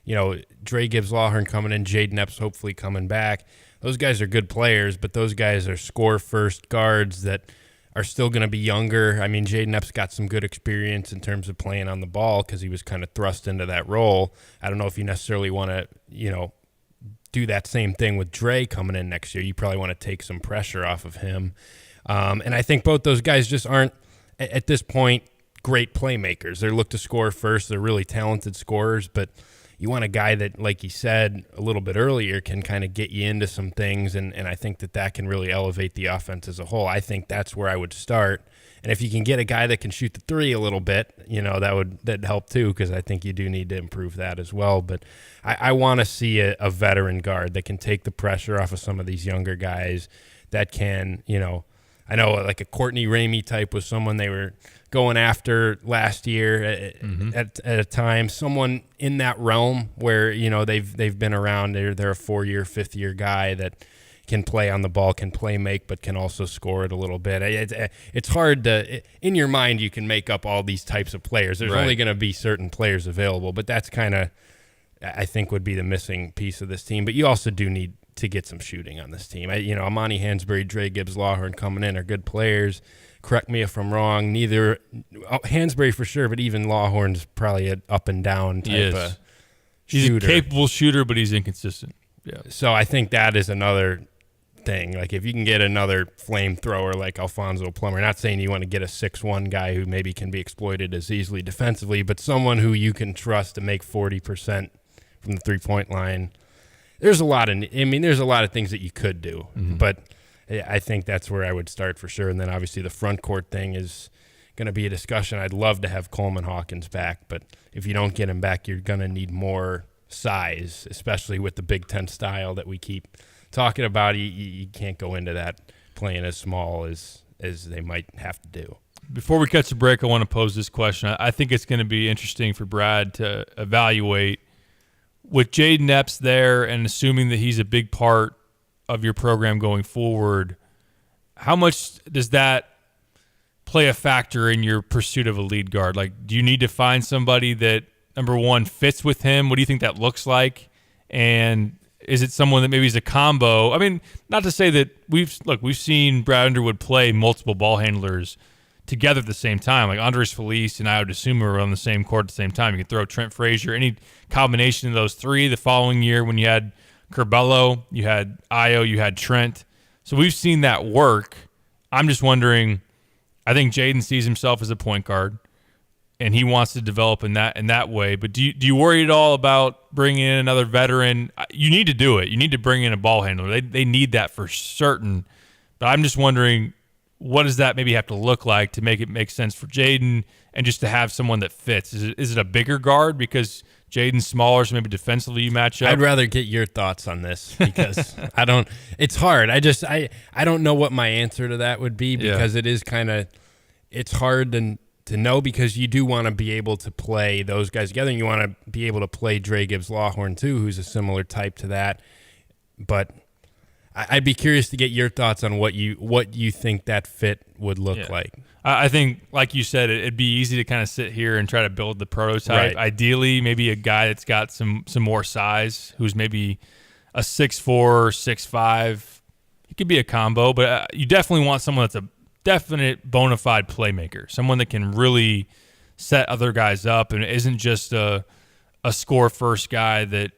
Dre Gibbs-Lawhorn coming in, Jaden Epps hopefully coming back. Those guys are good players, but those guys are score-first guards that are still going to be younger. I mean, Jaden Epps got some good experience in terms of playing on the ball because he was kind of thrust into that role. I don't know if you necessarily want to, do that same thing with Dre coming in next year. You probably want to take some pressure off of him. And I think both those guys just aren't, at this point, great playmakers. They're looked to score first. They're really talented scorers, but you want a guy that, like you said a little bit earlier, can kind of get you into some things, and I think that can really elevate the offense as a whole. I think that's where I would start. And if you can get a guy that can shoot the three a little bit, that'd help too, because I think you do need to improve that as well. But I want to see a veteran guard that can take the pressure off of some of these younger guys that can, I know like a Courtney Ramey type was someone they were going after last year at a time, someone in that realm where, they've been around. They're a 4-year, 5th-year guy that can play on the ball, can play make, but can also score it a little bit. It's hard to, in your mind, you can make up all these types of players. There's only going to be certain players available, but that's kind of, I think, would be the missing piece of this team. But you also do need to get some shooting on this team. Amani Hansberry, Dre Gibbs-Lawhorn coming in are good players. Correct me if I'm wrong. Neither Hansberry for sure, but even Lawhorn's probably an up and down type of shooter. He's a capable shooter, but he's inconsistent. Yeah. So I think that is another thing. Like if you can get another flamethrower like Alfonso Plummer, not saying you want to get a 6'1" guy who maybe can be exploited as easily defensively, but someone who you can trust to make 40% from the 3-point line. There's a lot of things that you could do, but I think that's where I would start for sure. And then obviously the front court thing is going to be a discussion. I'd love to have Coleman Hawkins back, but if you don't get him back, you're going to need more size, especially with the Big Ten style that we keep talking about. You can't go into that playing as small as they might have to do. Before we catch a break, I want to pose this question. I think it's going to be interesting for Brad to evaluate with Jaden Epps there and assuming that he's a big part of your program going forward. How much does that play a factor in your pursuit of a lead guard? Like, do you need to find somebody that, number one, fits with him? What do you think that looks like? And is it someone that maybe is a combo? I mean, not to say that we've seen Brad Underwood play multiple ball handlers together at the same time. Like Andres Feliz and Ayo Dosunmu are on the same court at the same time. You can throw Trent Frazier, any combination of those three. The following year when you had Curbelo, you had Ayo, you had Trent. So we've seen that work. I'm just wondering, I think Jaden sees himself as a point guard, and he wants to develop in that way. But do you worry at all about bringing in another veteran? You need to do it. You need to bring in a ball handler. They need that for certain. But I'm just wondering, what does that maybe have to look like to make it make sense for Jaden and just to have someone that fits? Is it a bigger guard because Jaden's smaller, so maybe defensively you match up? I'd rather get your thoughts on this because it's hard. I don't know what my answer to that would be because it is it's hard to know because you do want to be able to play those guys together and you want to be able to play Dre Gibbs-Lawhorn too, who's a similar type to that. But I'd be curious to get your thoughts on what you think that fit would look like. I think, like you said, it'd be easy to kind of sit here and try to build the prototype. Right. Ideally, maybe a guy that's got some more size, who's maybe a 6'4", 6'5". He could be a combo, but you definitely want someone that's a definite bona fide playmaker, someone that can really set other guys up and isn't just a score first guy that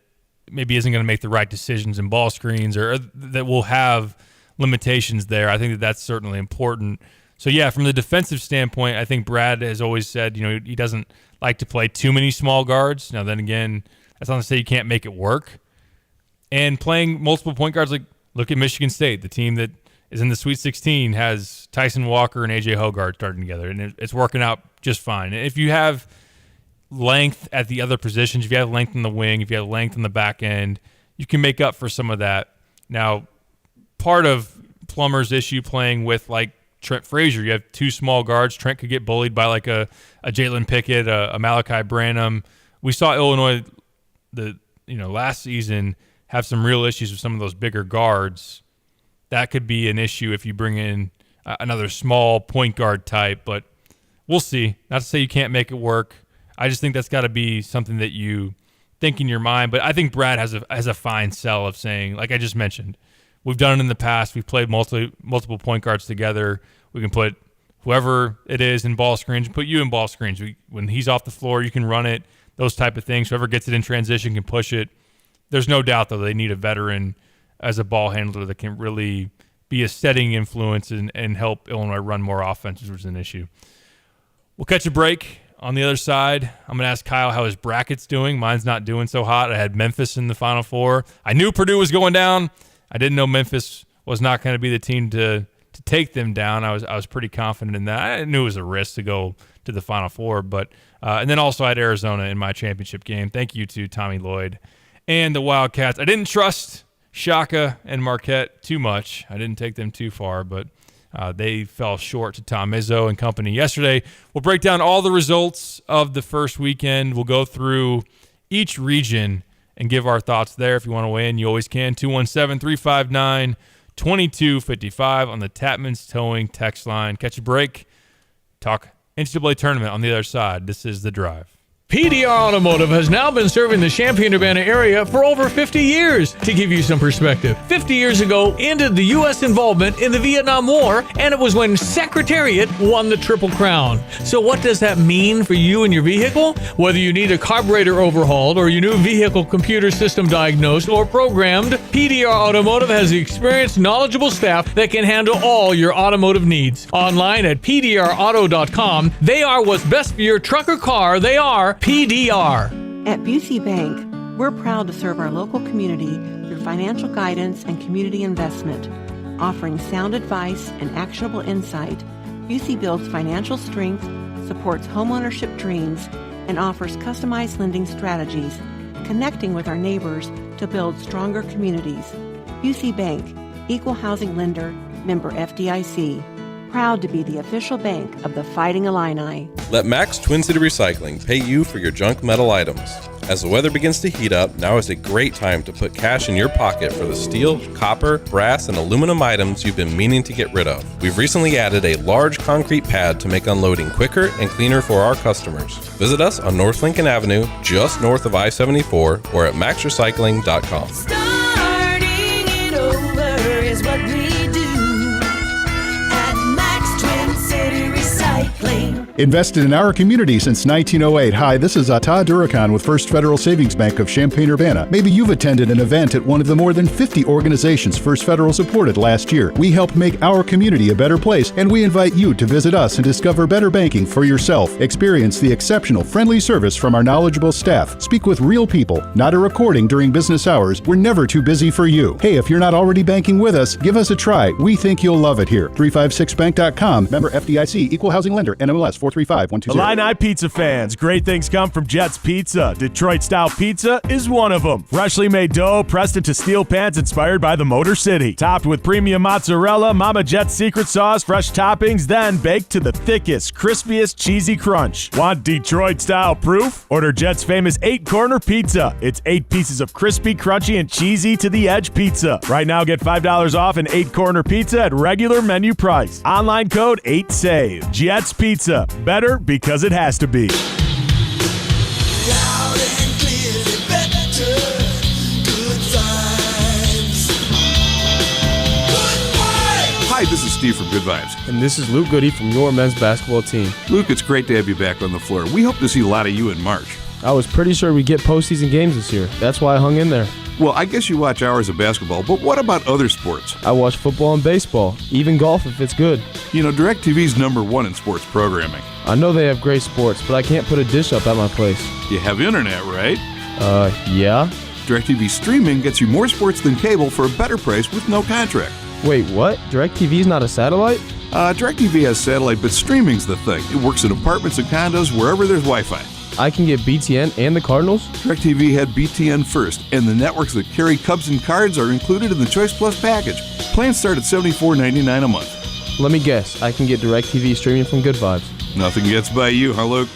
maybe isn't going to make the right decisions in ball screens or that will have limitations there. I think that that's certainly important. So, yeah, from the defensive standpoint, I think Brad has always said, he doesn't like to play too many small guards. Now, then again, that's not to say you can't make it work. And playing multiple point guards, like look at Michigan State, the team that is in the Sweet 16 has Tyson Walker and A.J. Hoggard starting together, and it's working out just fine. And if you have length at the other positions, if you have length in the wing, if you have length in the back end, you can make up for some of that. Now, part of Plummer's issue playing with like Trent Frazier, you have two small guards. Trent could get bullied by like a Jalen Pickett, a Malachi Branham. We saw Illinois last season have some real issues with some of those bigger guards. That could be an issue if you bring in another small point guard type, but we'll see. Not to say you can't make it work. I just think that's got to be something that you think in your mind. But I think Brad has a fine sell of saying, like I just mentioned, we've done it in the past. We've played multiple point guards together. We can put whoever it is in ball screens, put you in ball screens. When he's off the floor, you can run it, those type of things. Whoever gets it in transition can push it. There's no doubt, though, they need a veteran as a ball handler that can really be a setting influence and help Illinois run more offenses, which is an issue. We'll catch a break. On the other side, I'm going to ask Kyle how his bracket's doing. Mine's not doing so hot. I had Memphis in the Final Four. I knew Purdue was going down. I didn't know Memphis was not going to be the team to take them down. I was pretty confident in that. I knew it was a risk to go to the Final Four, but and then also I had Arizona in my championship game. Thank you to Tommy Lloyd and the Wildcats. I didn't trust Shaka and Marquette too much. I didn't take them too far, but they fell short to Tom Izzo and company yesterday. We'll break down all the results of the first weekend. We'll go through each region and give our thoughts there. If you want to weigh in, you always can. 217-359-2255 on the Tapman's Towing text line. Catch a break. Talk NCAA tournament on the other side. This is The Drive. PDR Automotive has now been serving the Champaign-Urbana area for over 50 years. To give you some perspective, 50 years ago ended the U.S. involvement in the Vietnam War, and it was when Secretariat won the Triple Crown. So what does that mean for you and your vehicle? Whether you need a carburetor overhauled or your new vehicle computer system diagnosed or programmed, PDR Automotive has the experienced, knowledgeable staff that can handle all your automotive needs. Online at pdrauto.com, they are what's best for your truck or car. They are PDR. At Busey Bank, we're proud to serve our local community through financial guidance and community investment. Offering sound advice and actionable insight, Busey builds financial strength, supports homeownership dreams, and offers customized lending strategies, connecting with our neighbors to build stronger communities. Busey Bank, Equal Housing Lender, member FDIC. Proud to be the official bank of the Fighting Illini. Let Max Twin City Recycling pay you for your junk metal items. As the weather begins to heat up, now is a great time to put cash in your pocket for the steel, copper, brass, and aluminum items you've been meaning to get rid of. We've recently added a large concrete pad to make unloading quicker and cleaner for our customers. Visit us on North Lincoln Avenue, just north of I-74, or at maxrecycling.com. Starting it over is what we do at Max Twin City Recycling. Invested in our community since 1908. Hi, this is Todd Durakan with First Federal Savings Bank of Champaign-Urbana. Maybe you've attended an event at one of the more than 50 organizations First Federal supported last year. We help make our community a better place, and we invite you to visit us and discover better banking for yourself. Experience the exceptional, friendly service from our knowledgeable staff. Speak with real people, not a recording during business hours. We're never too busy for you. Hey, if you're not already banking with us, give us a try. We think you'll love it here. 356bank.com. Member FDIC, Equal Housing Lender, NMLS 435-1230. Illini pizza fans, great things come from Jets Pizza. Detroit-style pizza is one of them. Freshly made dough pressed into steel pans inspired by the Motor City. Topped with premium mozzarella, Mama Jet's secret sauce, fresh toppings, then baked to the thickest, crispiest, cheesy crunch. Want Detroit-style proof? Order Jet's famous 8-corner pizza. It's 8 pieces of crispy, crunchy, and cheesy to the edge pizza. Right now, get $5 off an 8-corner pizza at regular menu price. Online code 8SAVE. Jets Pizza. Better because it has to be. Hi, this is Steve from Good Vibes. And this is Luke Goody from your men's basketball team. Luke, it's great to have you back on the floor. We hope to see a lot of you in March. I was pretty sure we'd get postseason games this year. That's why I hung in there. Well, I guess you watch hours of basketball, but what about other sports? I watch football and baseball, even golf if it's good. You know, DirecTV's #1 in sports programming. I know they have great sports, but I can't put a dish up at my place. You have internet, right? Yeah. DirecTV streaming gets you more sports than cable for a better price with no contract. Wait, what? DirecTV's not a satellite? DirecTV has satellite, but streaming's the thing. It works in apartments and condos wherever there's Wi-Fi. I can get BTN and the Cardinals? DirecTV had BTN first, and the networks that carry Cubs and Cards are included in the Choice Plus package. Plans start at $74.99 a month. Let me guess, I can get DirecTV streaming from Good Vibes. Nothing gets by you, huh, Luke?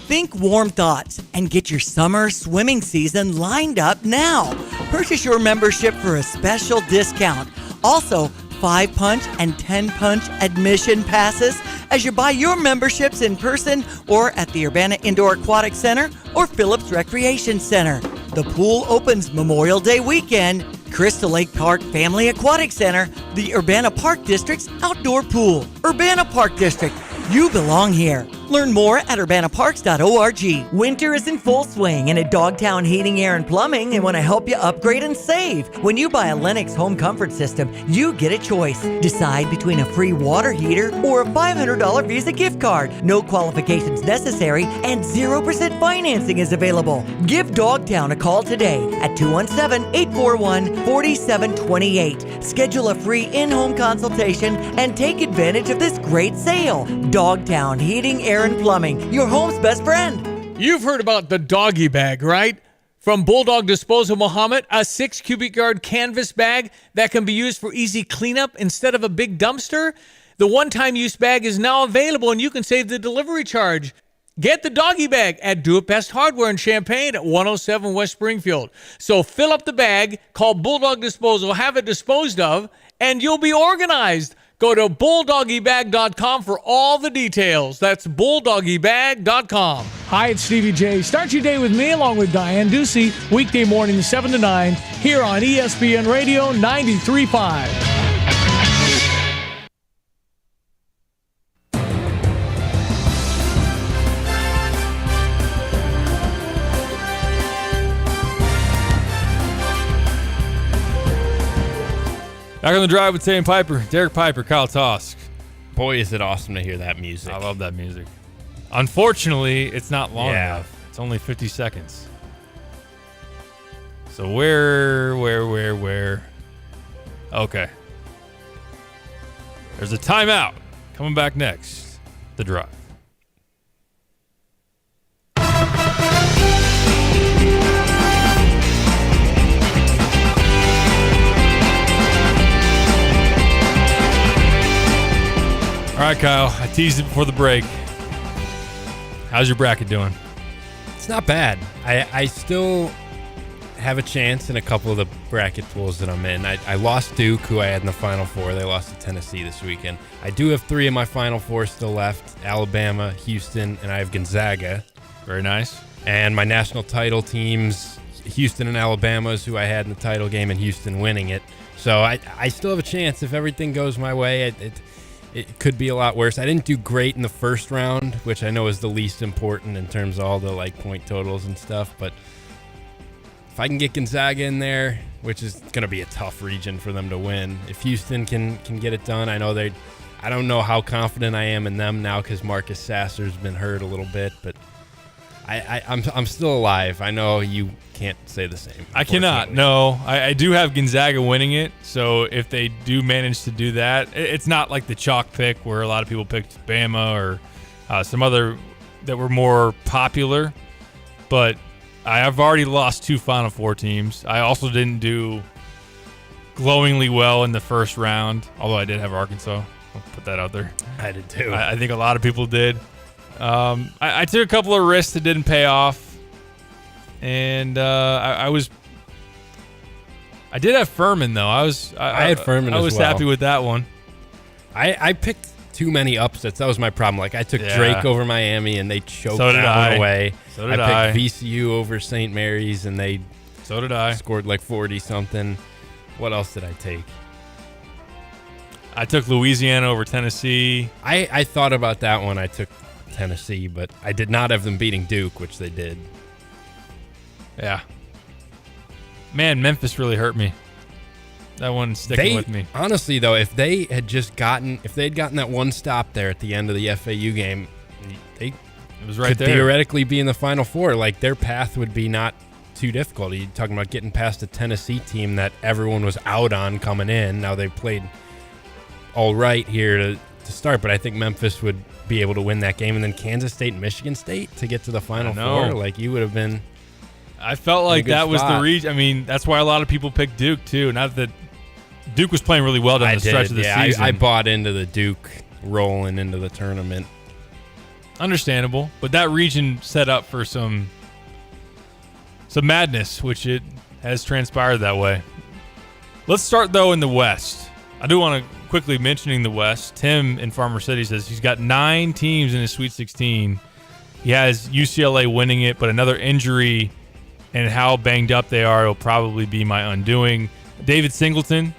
Think warm thoughts and get your summer swimming season lined up now. Purchase your membership for a special discount. Also, 5-punch and 10-punch admission passes as you buy your memberships in person or at the Urbana Indoor Aquatic Center or Phillips Recreation Center. The pool opens Memorial Day weekend. Crystal Lake Park Family Aquatic Center, the Urbana Park District's outdoor pool. Urbana Park District, you belong here. Learn more at urbanaparks.org. Winter is in full swing, and at Dogtown Heating, Air, and Plumbing, they want to help you upgrade and save. When you buy a Lennox home comfort system, you get a choice. Decide between a free water heater or a $500 Visa gift card. No qualifications necessary, and 0% financing is available. Give Dogtown a call today at 217-841-4728. Schedule a free in-home consultation and take advantage of this great sale. Dogtown Heating, Air, and Plumbing, your home's best friend. You've heard about the doggy bag, right? From Bulldog Disposal Muhammad, a 6 cubic yard canvas bag that can be used for easy cleanup instead of a big dumpster. The one-time use bag is now available and you can save the delivery charge. Get the doggy bag at Do It Best Hardware in Champaign at 107 West Springfield. So fill up the bag, call Bulldog Disposal, have it disposed of, and you'll be organized. Go to bulldoggybag.com for all the details. That's bulldoggybag.com. Hi, it's Stevie J. Start your day with me along with Diane Ducey, weekday morning 7 to 9 here on ESPN Radio 93.5. Back on the drive with Sam Piper, Derek Piper, Kyle Tosk. Boy, is it awesome to hear that music. I love that music. Unfortunately, it's not long enough. It's only 50 seconds. So where? Okay. There's a timeout. Coming back next. The drive. All right, Kyle, I teased it before the break. How's your bracket doing? It's not bad. I still have a chance in a couple of the bracket pools that I'm in. I lost Duke, who I had in the Final Four. They lost to Tennessee this weekend. I do have 3 of my Final Four still left: Alabama, Houston, and I have Gonzaga. Very nice. And my national title teams, Houston and Alabama, is who I had in the title game, and Houston winning it. So I still have a chance if everything goes my way. It could be a lot worse. I didn't do great in the first round, which I know is the least important in terms of all the point totals and stuff. But if I can get Gonzaga in there, which is going to be a tough region for them to win, if Houston can get it done, I don't know how confident I am in them now because Marcus Sasser's been hurt a little bit, but I'm still alive. I know you can't say the same. I cannot. No, I do have Gonzaga winning it. So if they do manage to do that, it's not like the chalk pick where a lot of people picked Bama or some other that were more popular, but I have already lost 2 Final Four teams. I also didn't do glowingly well in the first round, although I did have Arkansas. I'll put that out there. I did too. I think a lot of people did. I took a couple of risks that didn't pay off, and I did have Furman though. I had Furman. I was happy with that one. I picked too many upsets. That was my problem. Like I took Drake over Miami, and they choked that one away. So did I. Picked VCU over St. Mary's, and they scored like 40 something. What else did I take? I took Louisiana over Tennessee. I thought about that one. I took Tennessee, but I did not have them beating Duke, which they did. Yeah. Man, Memphis really hurt me. That one's sticking with me. Honestly, though, if they had gotten that one stop there at the end of the FAU game, it was right could there. Theoretically be in the Final Four. Like their path would be not too difficult. You're talking about getting past a Tennessee team that everyone was out on coming in. Now they've played all right here to start, but I think Memphis would be able to win that game, and then Kansas State and Michigan State to get to the Final Four. Like you would have been. I felt like that was the region. I mean, that's why a lot of people picked Duke too. Not that Duke was playing really well down the stretch of the season. I bought into the Duke rolling into the tournament. Understandable, but that region set up for some madness, which it has transpired that way. Let's start though in the West. I do want to quickly mentioning the West. Tim in Farmer City says he's got 9 teams in his Sweet 16. He has UCLA winning it, but another injury and how banged up they are will probably be my undoing. David Singleton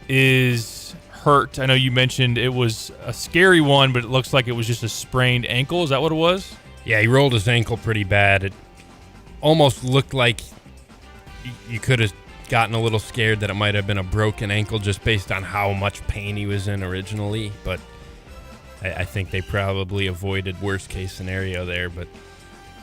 is hurt. I know you mentioned it was a scary one, but it looks like it was just a sprained ankle. Is that what it was? Yeah, he rolled his ankle pretty bad. It almost looked like you could have gotten a little scared that it might have been a broken ankle just based on how much pain he was in originally. But I think they probably avoided worst case scenario there. But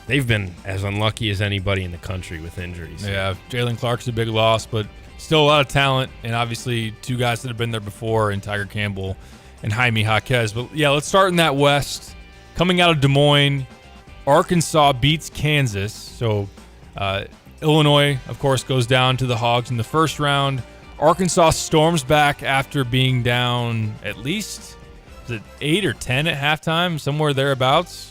they've been as unlucky as anybody in the country with injuries. Yeah, Jalen Clark's a big loss, but still a lot of talent, and obviously 2 guys that have been there before, and Tiger Campbell and Jaime Jaquez. But yeah, let's start in that West. Coming out of Des Moines, Arkansas beats Kansas. So Illinois, of course, goes down to the Hogs in the first round. Arkansas storms back after being down at least 8 or 10 at halftime, somewhere thereabouts.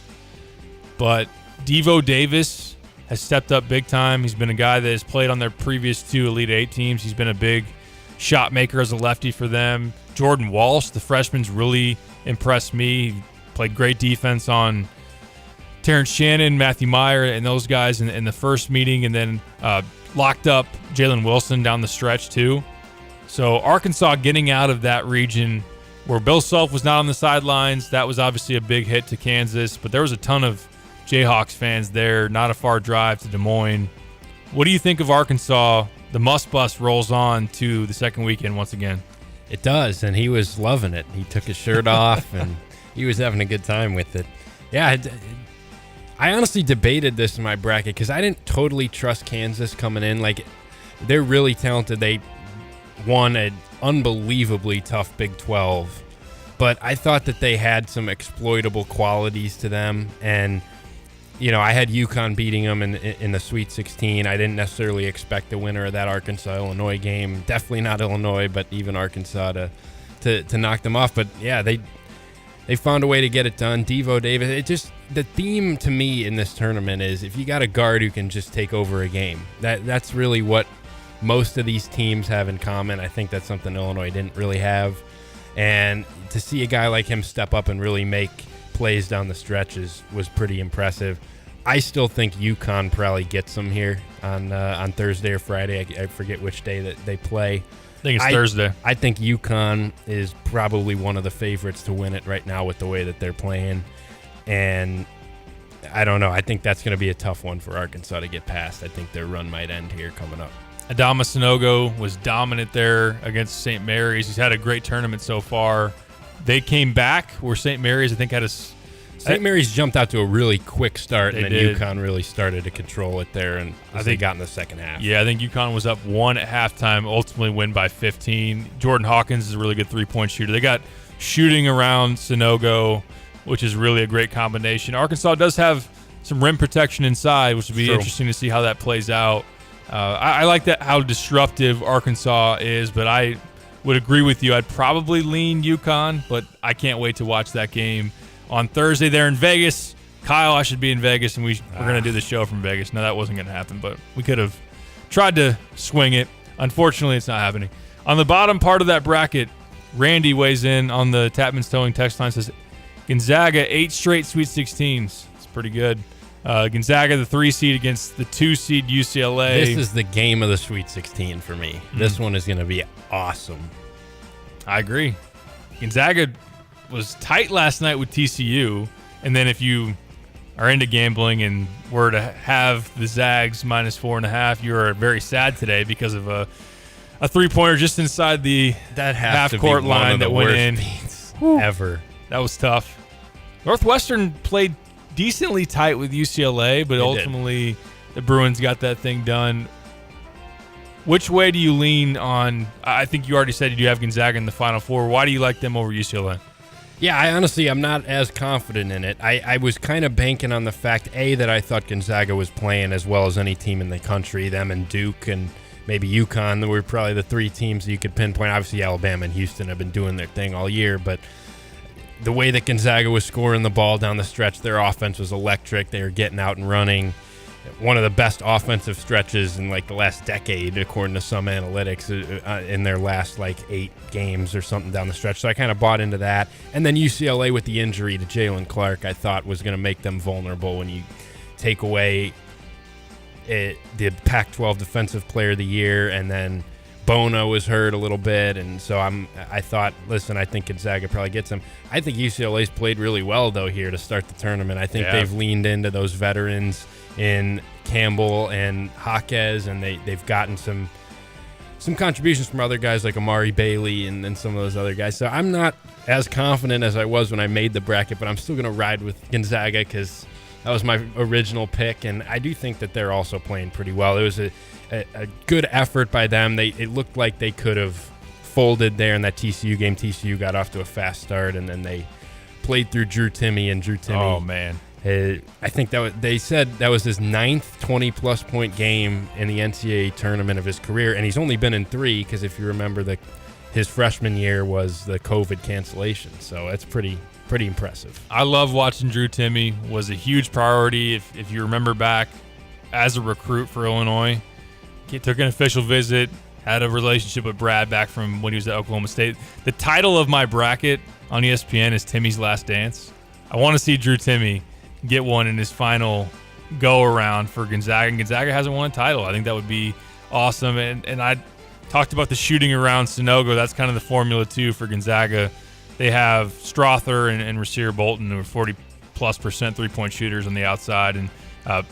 But Devo Davis has stepped up big time. He's been a guy that has played on their previous 2 Elite 8 teams. He's been a big shot maker as a lefty for them. Jordan Walsh, the freshman's really impressed me. He played great defense on Terrence Shannon, Matthew Meyer, and those guys in the first meeting, and then locked up Jalen Wilson down the stretch too. So Arkansas getting out of that region where Bill Self was not on the sidelines. That was obviously a big hit to Kansas, but there was a ton of Jayhawks fans there, not a far drive to Des Moines. What do you think of Arkansas? The Must Bus rolls on to the second weekend once again. It does, and he was loving it. He took his shirt off, and he was having a good time with it. Yeah, I honestly debated this in my bracket because I didn't totally trust Kansas coming in. Like, they're really talented. They won an unbelievably tough Big 12, but I thought that they had some exploitable qualities to them, and you know, I had UConn beating them in the Sweet 16. I didn't necessarily expect the winner of that Arkansas-Illinois game. Definitely not Illinois, but even Arkansas to knock them off. But yeah, they found a way to get it done. Devo Davis. The theme to me in this tournament is if you got a guard who can just take over a game. That's really what most of these teams have in common. I think that's something Illinois didn't really have. And to see a guy like him step up and really make plays down the stretches was pretty impressive. I still think UConn probably gets them here on Thursday or Friday. I forget which day that they play. I think it's Thursday. I think UConn is probably one of the favorites to win it right now with the way that they're playing. And I don't know. I think that's going to be a tough one for Arkansas to get past. I think their run might end here coming up. Adama Sanogo was dominant there against St. Mary's. He's had a great tournament so far. They came back where St. Mary's, I think, had a... St. Mary's jumped out to a really quick start, and then UConn really started to control it there, and they got in the second half. Yeah, I think UConn was up 1 at halftime, ultimately win by 15. Jordan Hawkins is a really good three-point shooter. They got shooting around Sanogo. which is really a great combination. Arkansas does have some rim protection inside, which would be interesting to see how that plays out. I like that how disruptive Arkansas is, but I would agree with you. I'd probably lean UConn, but I can't wait to watch that game on Thursday there in Vegas. Kyle, I should be in Vegas, and we're going to do the show from Vegas. No, that wasn't going to happen, but we could have tried to swing it. Unfortunately, it's not happening. On the bottom part of that bracket, Randy weighs in on the Tapman's Towing text line, says Gonzaga 8 straight Sweet 16s. It's pretty good. Gonzaga, the 3 seed against the 2 seed UCLA. This is the game of the Sweet 16 for me. This one is going to be awesome. I agree. Gonzaga was tight last night with TCU, and then if you are into gambling and were to have the Zags minus 4.5, you are very sad today because of a 3-pointer just inside the half-court line that went in. Ever. That was tough. Northwestern played decently tight with UCLA, but ultimately the Bruins got that thing done. Which way do you lean on? I think you already said you have Gonzaga in the Final Four. Why do you like them over UCLA? Yeah, I'm not as confident in it. I was kind of banking on the fact, that I thought Gonzaga was playing as well as any team in the country. Them and Duke and maybe UConn were probably the 3 teams that you could pinpoint. Obviously, Alabama and Houston have been doing their thing all year, but the way that Gonzaga was scoring the ball down the stretch, their offense was electric. They were getting out and running. One of the best offensive stretches in like the last decade, according to some analytics, in their last 8 games or something down the stretch. So I kind of bought into that. And then UCLA with the injury to Jalen Clark, I thought was going to make them vulnerable when you take away the Pac-12 Defensive Player of the Year, and then Bono was hurt a little bit, and so I thought, listen, I think Gonzaga probably gets them. I think UCLA's played really well, though, here to start the tournament. I think they've leaned into those veterans in Campbell and Jaquez, and they've gotten some contributions from other guys like Amari Bailey and some of those other guys. So I'm not as confident as I was when I made the bracket, but I'm still going to ride with Gonzaga because that was my original pick, and I do think that they're also playing pretty well. It was a good effort by them. It looked like they could have folded there in that TCU game. TCU got off to a fast start, and then they played through Drew Timme, and Drew Timme. Oh man, I think they said that was his 9th 20-plus point game in the NCAA tournament of his career, and he's only been in 3 because if you remember, his freshman year was the COVID cancellation. So that's pretty impressive. I love watching Drew Timme. Was a huge priority. If you remember back as a recruit for Illinois. He took an official visit, had a relationship with Brad back from when he was at Oklahoma State. The title of my bracket on ESPN is Timmy's Last Dance. I want to see Drew Timme get one in his final go-around for Gonzaga. And Gonzaga hasn't won a title. I think that would be awesome. And I talked about the shooting around Sunogo. That's kind of the formula, too, for Gonzaga. They have Strother and Rasir Bolton, who are 40+% three-point shooters on the outside. And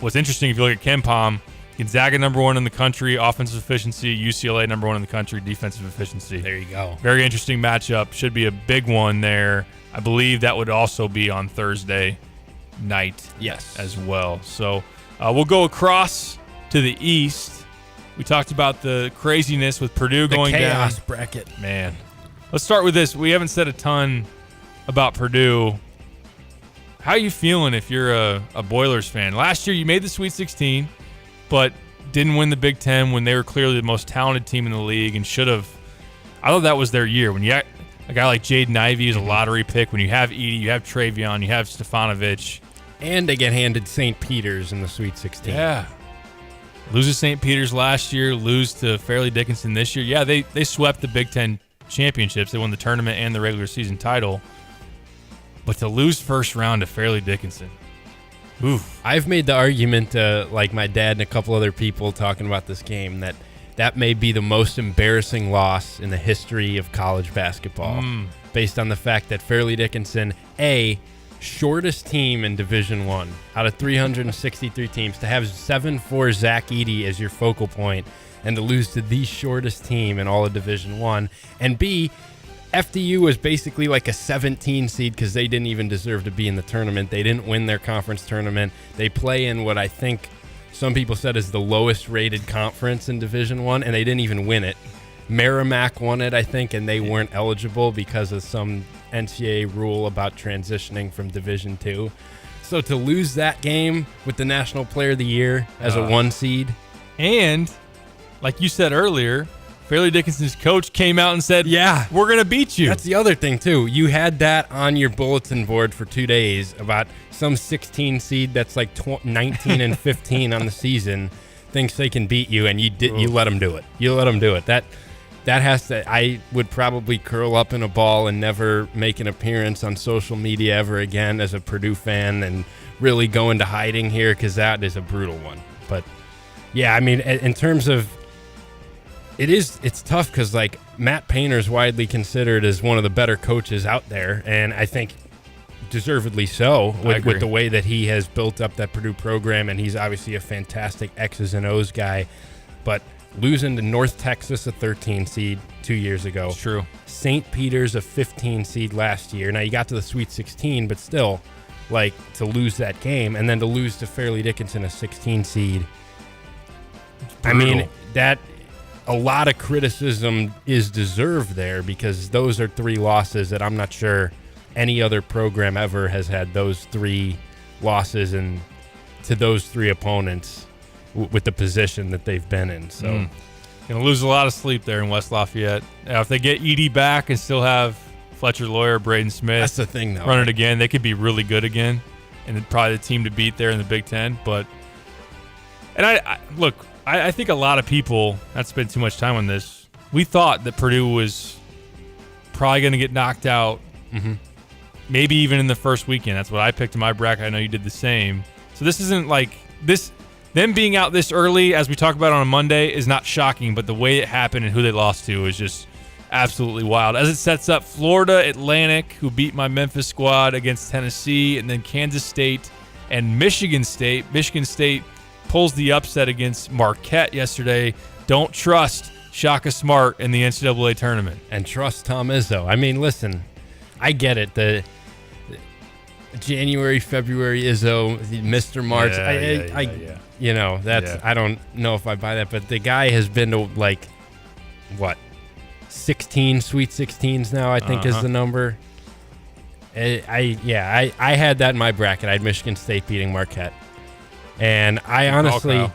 what's interesting, if you look at KenPom, Gonzaga #1 in the country, offensive efficiency. UCLA #1 in the country, defensive efficiency. There you go. Very interesting matchup. Should be a big one there. I believe that would also be on Thursday night as well. So we'll go across to the East. We talked about the craziness with Purdue going down. The chaos bracket. Man. Let's start with this. We haven't said a ton about Purdue. How are you feeling if you're a Boilers fan? Last year you made the Sweet 16, but didn't win the Big Ten when they were clearly the most talented team in the league and should have. I thought that was their year. When you have a guy like Jaden Ivey is a lottery pick, when you have Edey, you have Travion, you have Stefanovic. And they get handed St. Peter's in the Sweet 16. Yeah. Lose to St. Peter's last year, lose to Fairleigh Dickinson this year. Yeah, they swept the Big Ten championships. They won the tournament and the regular season title. But to lose first round to Fairleigh Dickinson. Oof. I've made the argument, like my dad and a couple other people talking about this game, that may be the most embarrassing loss in the history of college basketball, based on the fact that Fairleigh Dickinson, shortest team in Division I out of 363 teams, to have 7'4" Zach Edey as your focal point and to lose to the shortest team in all of Division I, and B, FDU was basically like a 17 seed because they didn't even deserve to be in the tournament. They didn't win their conference tournament. They play in what I think some people said is the lowest rated conference in Division I, and they didn't even win it. Merrimack won it, I think, and they weren't eligible because of some NCAA rule about transitioning from Division II. So to lose that game with the National Player of the Year as a 1 seed. And, like you said earlier, Fairleigh Dickinson's coach came out and said, yeah, we're going to beat you. That's the other thing, too. You had that on your bulletin board for 2 days about some 16 seed that's like 19 and 15 on the season thinks they can beat you, and you let them do it. You let them do it. That has to. I would probably curl up in a ball and never make an appearance on social media ever again as a Purdue fan, and really go into hiding here because that is a brutal one. But yeah, I mean, in terms of it's tough because like Matt Painter is widely considered as one of the better coaches out there, and I think deservedly so with the way that he has built up that Purdue program, and he's obviously a fantastic X's and O's guy. But losing to North Texas, a 13 seed 2 years ago. It's true. St. Peter's, a 15 seed last year. Now, you got to the Sweet 16, but still, like, to lose that game and then to lose to Fairleigh Dickinson, a 16 seed. I mean, that a lot of criticism is deserved there because those are 3 losses that I'm not sure any other program ever has had those 3 losses and to those 3 opponents with the position that they've been in. So going to lose a lot of sleep there in West Lafayette. Now, if they get Edey back and still have Fletcher Lawyer, Braden Smith, that's the thing, though. Run it again, they could be really good again, and probably the team to beat there in the Big Ten. But I think a lot of people, not to spend too much time on this, we thought that Purdue was probably going to get knocked out, maybe even in the first weekend. That's what I picked in my bracket. I know you did the same. So this isn't like this. Them being out this early, as we talk about on a Monday, is not shocking, but the way it happened and who they lost to is just absolutely wild. As it sets up Florida Atlantic, who beat my Memphis squad against Tennessee, and then Kansas State and Michigan State. Michigan State pulls the upset against Marquette yesterday. Don't trust Shaka Smart in the NCAA tournament. And trust Tom Izzo. I mean, listen, I get it. The January, February Izzo, Mr. March. You know, that's I don't know if I buy that, but the guy has been to like 16 Sweet 16s now, I think is the number. I had that in my bracket. I had Michigan State beating Marquette. And I honestly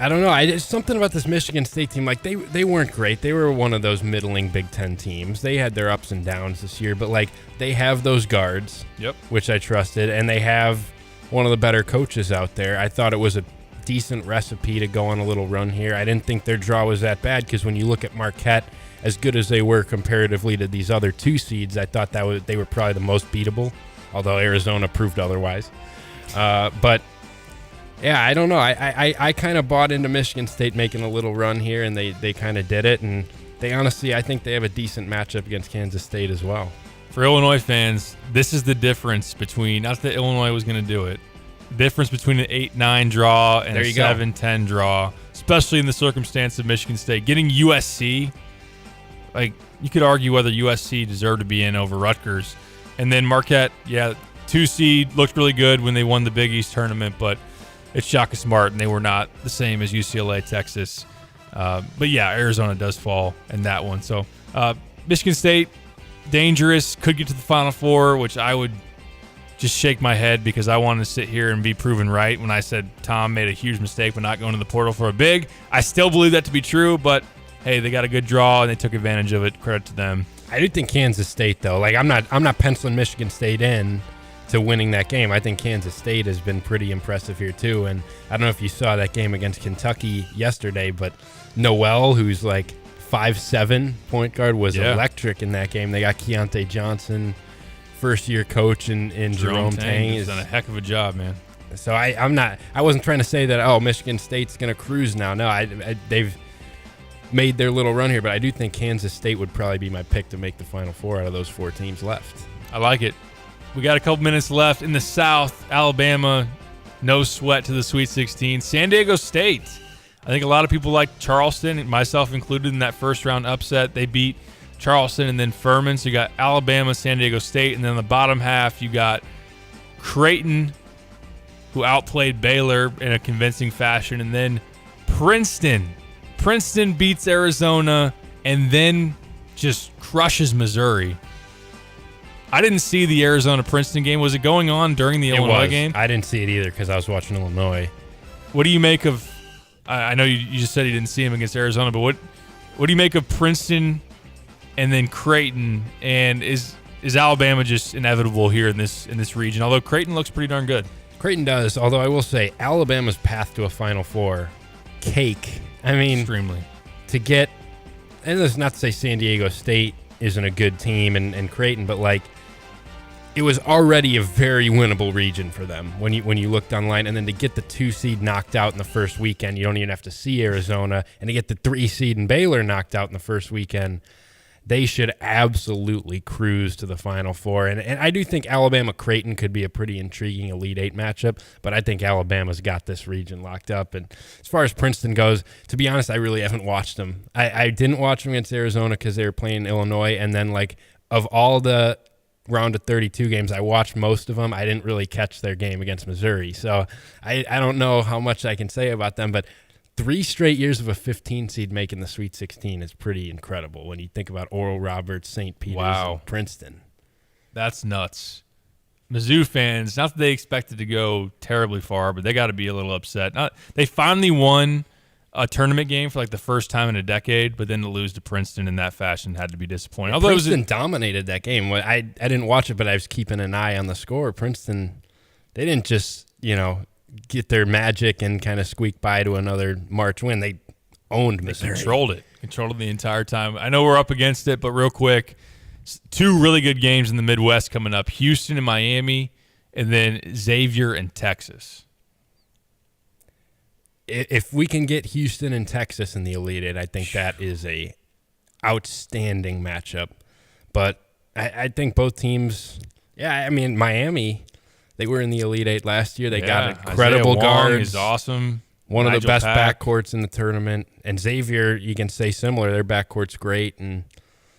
I don't know. It's something about this Michigan State team. Like they weren't great. They were one of those middling Big Ten teams. They had their ups and downs this year, but like they have those guards, which I trusted, and they have one of the better coaches out there. I thought it was a decent recipe to go on a little run here. I didn't think their draw was that bad because when you look at Marquette, as good as they were comparatively to these other 2 seeds, I thought they were probably the most beatable, although Arizona proved otherwise. But yeah, I don't know. I kind of bought into Michigan State making a little run here, and they kind of did it. And they honestly, I think they have a decent matchup against Kansas State as well. For Illinois fans, this is the difference between, not that Illinois was going to do it, the difference between an 8-9 draw and a 7-10 draw, especially in the circumstance of Michigan State. Getting USC, like, you could argue whether USC deserved to be in over Rutgers. And then Marquette, 2 seed, looked really good when they won the Big East tournament, but it's Shaka Smart, and they were not the same as UCLA, Texas. But yeah, Arizona does fall in that one. So Michigan State, dangerous, could get to the Final Four, which I would just shake my head because I wanted to sit here and be proven right when I said Tom made a huge mistake by not going to the portal for a big. I still believe that to be true, but hey, they got a good draw and they took advantage of it. Credit to them. I do think Kansas State, though, like I'm not penciling Michigan State in to winning that game. I think Kansas State has been pretty impressive here too. And I don't know if you saw that game against Kentucky yesterday, but Noel, who's like 5'7" point guard, was electric in that game. They got Keontae Johnson, first-year coach in Jerome Tang. He's done a heck of a job, man. So I wasn't trying to say that, Michigan State's going to cruise now. No, they've made their little run here, but I do think Kansas State would probably be my pick to make the Final Four out of those 4 teams left. I like it. We got a couple minutes left. In the South, Alabama, no sweat to the Sweet 16. San Diego State. I think a lot of people like Charleston, myself included, in that first-round upset. They beat Charleston and then Furman. So you got Alabama, San Diego State, and then in the bottom half, you got Creighton, who outplayed Baylor in a convincing fashion, and then Princeton. Princeton beats Arizona and then just crushes Missouri. I didn't see the Arizona-Princeton game. Was it going on during the Illinois game? I didn't see it either because I was watching Illinois. What do you make of I know you just said you didn't see him against Arizona, but what do you make of Princeton and then Creighton? And is Alabama just inevitable here in this region? Although Creighton looks pretty darn good. Creighton does, although I will say Alabama's path to a Final Four, cake. I mean, extremely. To get, and that's not to say San Diego State isn't a good team and Creighton, but like it was already a very winnable region for them when you looked online, and then to get the 2 seed knocked out in the first weekend, you don't even have to see Arizona, and to get the 3 seed in Baylor knocked out in the first weekend, they should absolutely cruise to the Final Four. And I do think Alabama-Creighton could be a pretty intriguing Elite Eight matchup, but I think Alabama's got this region locked up. And as far as Princeton goes, to be honest, I really haven't watched them. I didn't watch them against Arizona because they were playing Illinois, and then like of all the round of 32 games, I watched most of them. I didn't really catch their game against Missouri, so I don't know how much I can say about them, but 3 straight years of a 15 seed making the Sweet 16 is pretty incredible when you think about Oral Roberts, St. Peter's, and Princeton. That's nuts. Mizzou fans, not that they expected to go terribly far, but they got to be a little upset. They finally won a tournament game for like the first time in a decade, but then to lose to Princeton in that fashion had to be disappointing. Although Princeton dominated that game. I didn't watch it, but I was keeping an eye on the score. Princeton, they didn't just, get their magic and kind of squeak by to another March win. They owned Missouri. Controlled it the entire time. I know we're up against it, but real quick, 2 really good games in the Midwest coming up. Houston and Miami, and then Xavier and Texas. If we can get Houston and Texas in the Elite Eight, I think that is a outstanding matchup. But I think both teams, Miami, they were in the Elite Eight last year. They got incredible guards. Is awesome. One of the best backcourts in the tournament. And Xavier, you can say similar. Their backcourt's great, and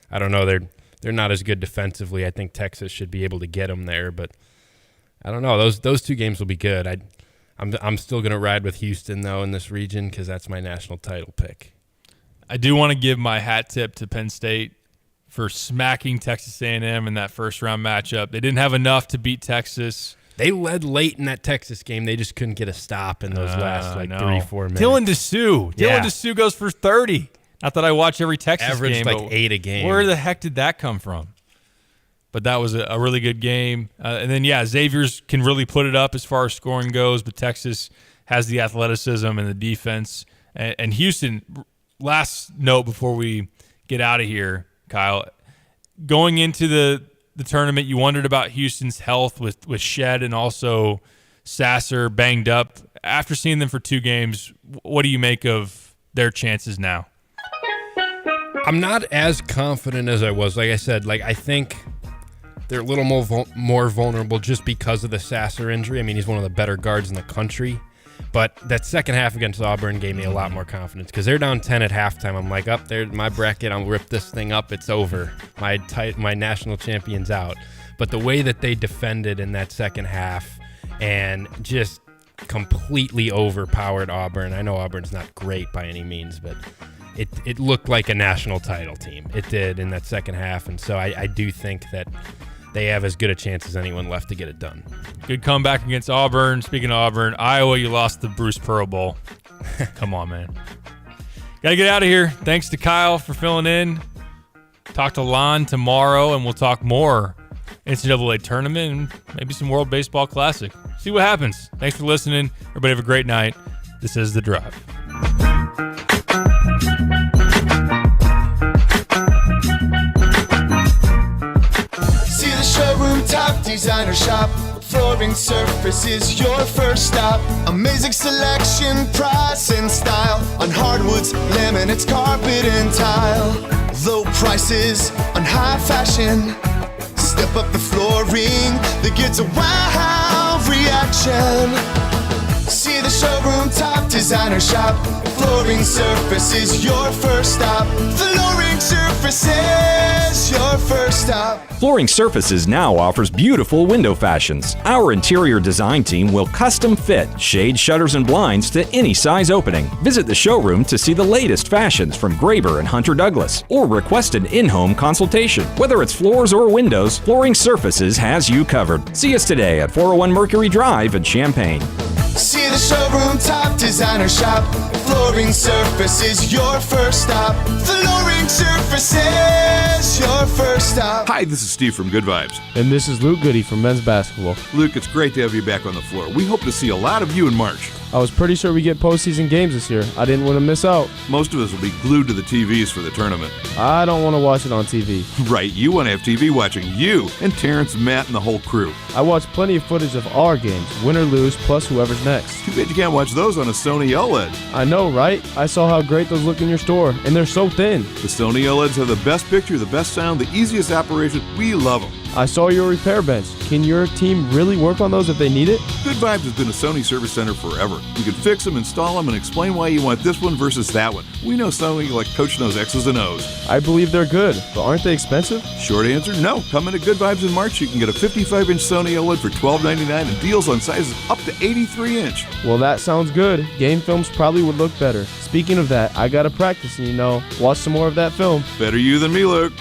I don't know, they're not as good defensively. I think Texas should be able to get them there, but I don't know. Those 2 games will be good. I'm still going to ride with Houston, though, in this region because that's my national title pick. I do want to give my hat tip to Penn State for smacking Texas A&M in that first-round matchup. They didn't have enough to beat Texas. They led late in that Texas game. They just couldn't get a stop in those last 3-4 minutes. Dylan Dessou goes for 30. Not that I watch every Texas game. Averaged like 8 a game. Where the heck did that come from? But that was a really good game. And then, Xavier's can really put it up as far as scoring goes, but Texas has the athleticism and the defense. And Houston, last note before we get out of here, Kyle, going into the tournament, you wondered about Houston's health with Shed and also Sasser banged up. After seeing them for 2 games, what do you make of their chances now? I'm not as confident as I was. Like I said, I think they're a little more vulnerable just because of the Sasser injury. I mean, he's one of the better guards in the country. But that second half against Auburn gave me a lot more confidence because they're down 10 at halftime. I'm like, up there, my bracket, I'll rip this thing up. It's over. My national champion's out. But the way that they defended in that second half and just completely overpowered Auburn. I know Auburn's not great by any means, but it looked like a national title team. It did in that second half. And so I do think that they have as good a chance as anyone left to get it done. Good comeback against Auburn. Speaking of Auburn, Iowa, you lost the Bruce Pearl Bowl. Come on, man. Got to get out of here. Thanks to Kyle for filling in. Talk to Lon tomorrow, and we'll talk more NCAA tournament and maybe some World Baseball Classic. See what happens. Thanks for listening. Everybody have a great night. This is The Drive. Showroom top designer shop. Flooring surface is your first stop. Amazing selection, price, and style on hardwoods, laminates, carpet, and tile. Low prices on high fashion. Step up the flooring that gets a wow reaction. See the showroom top designer shop. Flooring surface is your first stop. Flooring surface is your first first stop. Flooring Surfaces now offers beautiful window fashions. Our interior design team will custom fit shade, shutters, and blinds to any size opening. Visit the showroom to see the latest fashions from Graber and Hunter Douglas, or request an in-home consultation. Whether it's floors or windows, Flooring Surfaces has you covered. See us today at 401 Mercury Drive in Champaign. See the showroom top designer shop. Flooring Surfaces, your first stop. Flooring Surfaces, your first stop. Hi, this is Steve from Good Vibes. And this is Luke Goody from men's basketball. Luke, it's great to have you back on the floor. We hope to see a lot of you in March. I was pretty sure we get postseason games this year. I didn't want to miss out. Most of us will be glued to the TVs for the tournament. I don't want to watch it on TV. Right, you want to have TV watching you and Terrence, Matt, and the whole crew. I watch plenty of footage of our games, win or lose, plus whoever's next. Too bad you can't watch those on a Sony OLED. I know, right? I saw how great those look in your store, and they're so thin. The Sony OLEDs have the best picture, the best sound, the easiest operation. We love them. I saw your repair bench. Can your team really work on those if they need it? Good Vibes has been a Sony service center forever. You can fix them, install them, and explain why you want this one versus that one. We know Sony like Coach knows X's and O's. I believe they're good, but aren't they expensive? Short answer, no. Come into Good Vibes in March. You can get a 55-inch Sony OLED for $12.99 and deals on sizes up to 83-inch. Well, that sounds good. Game films probably would look better. Speaking of that, I got to practice and, watch some more of that film. Better you than me, Luke.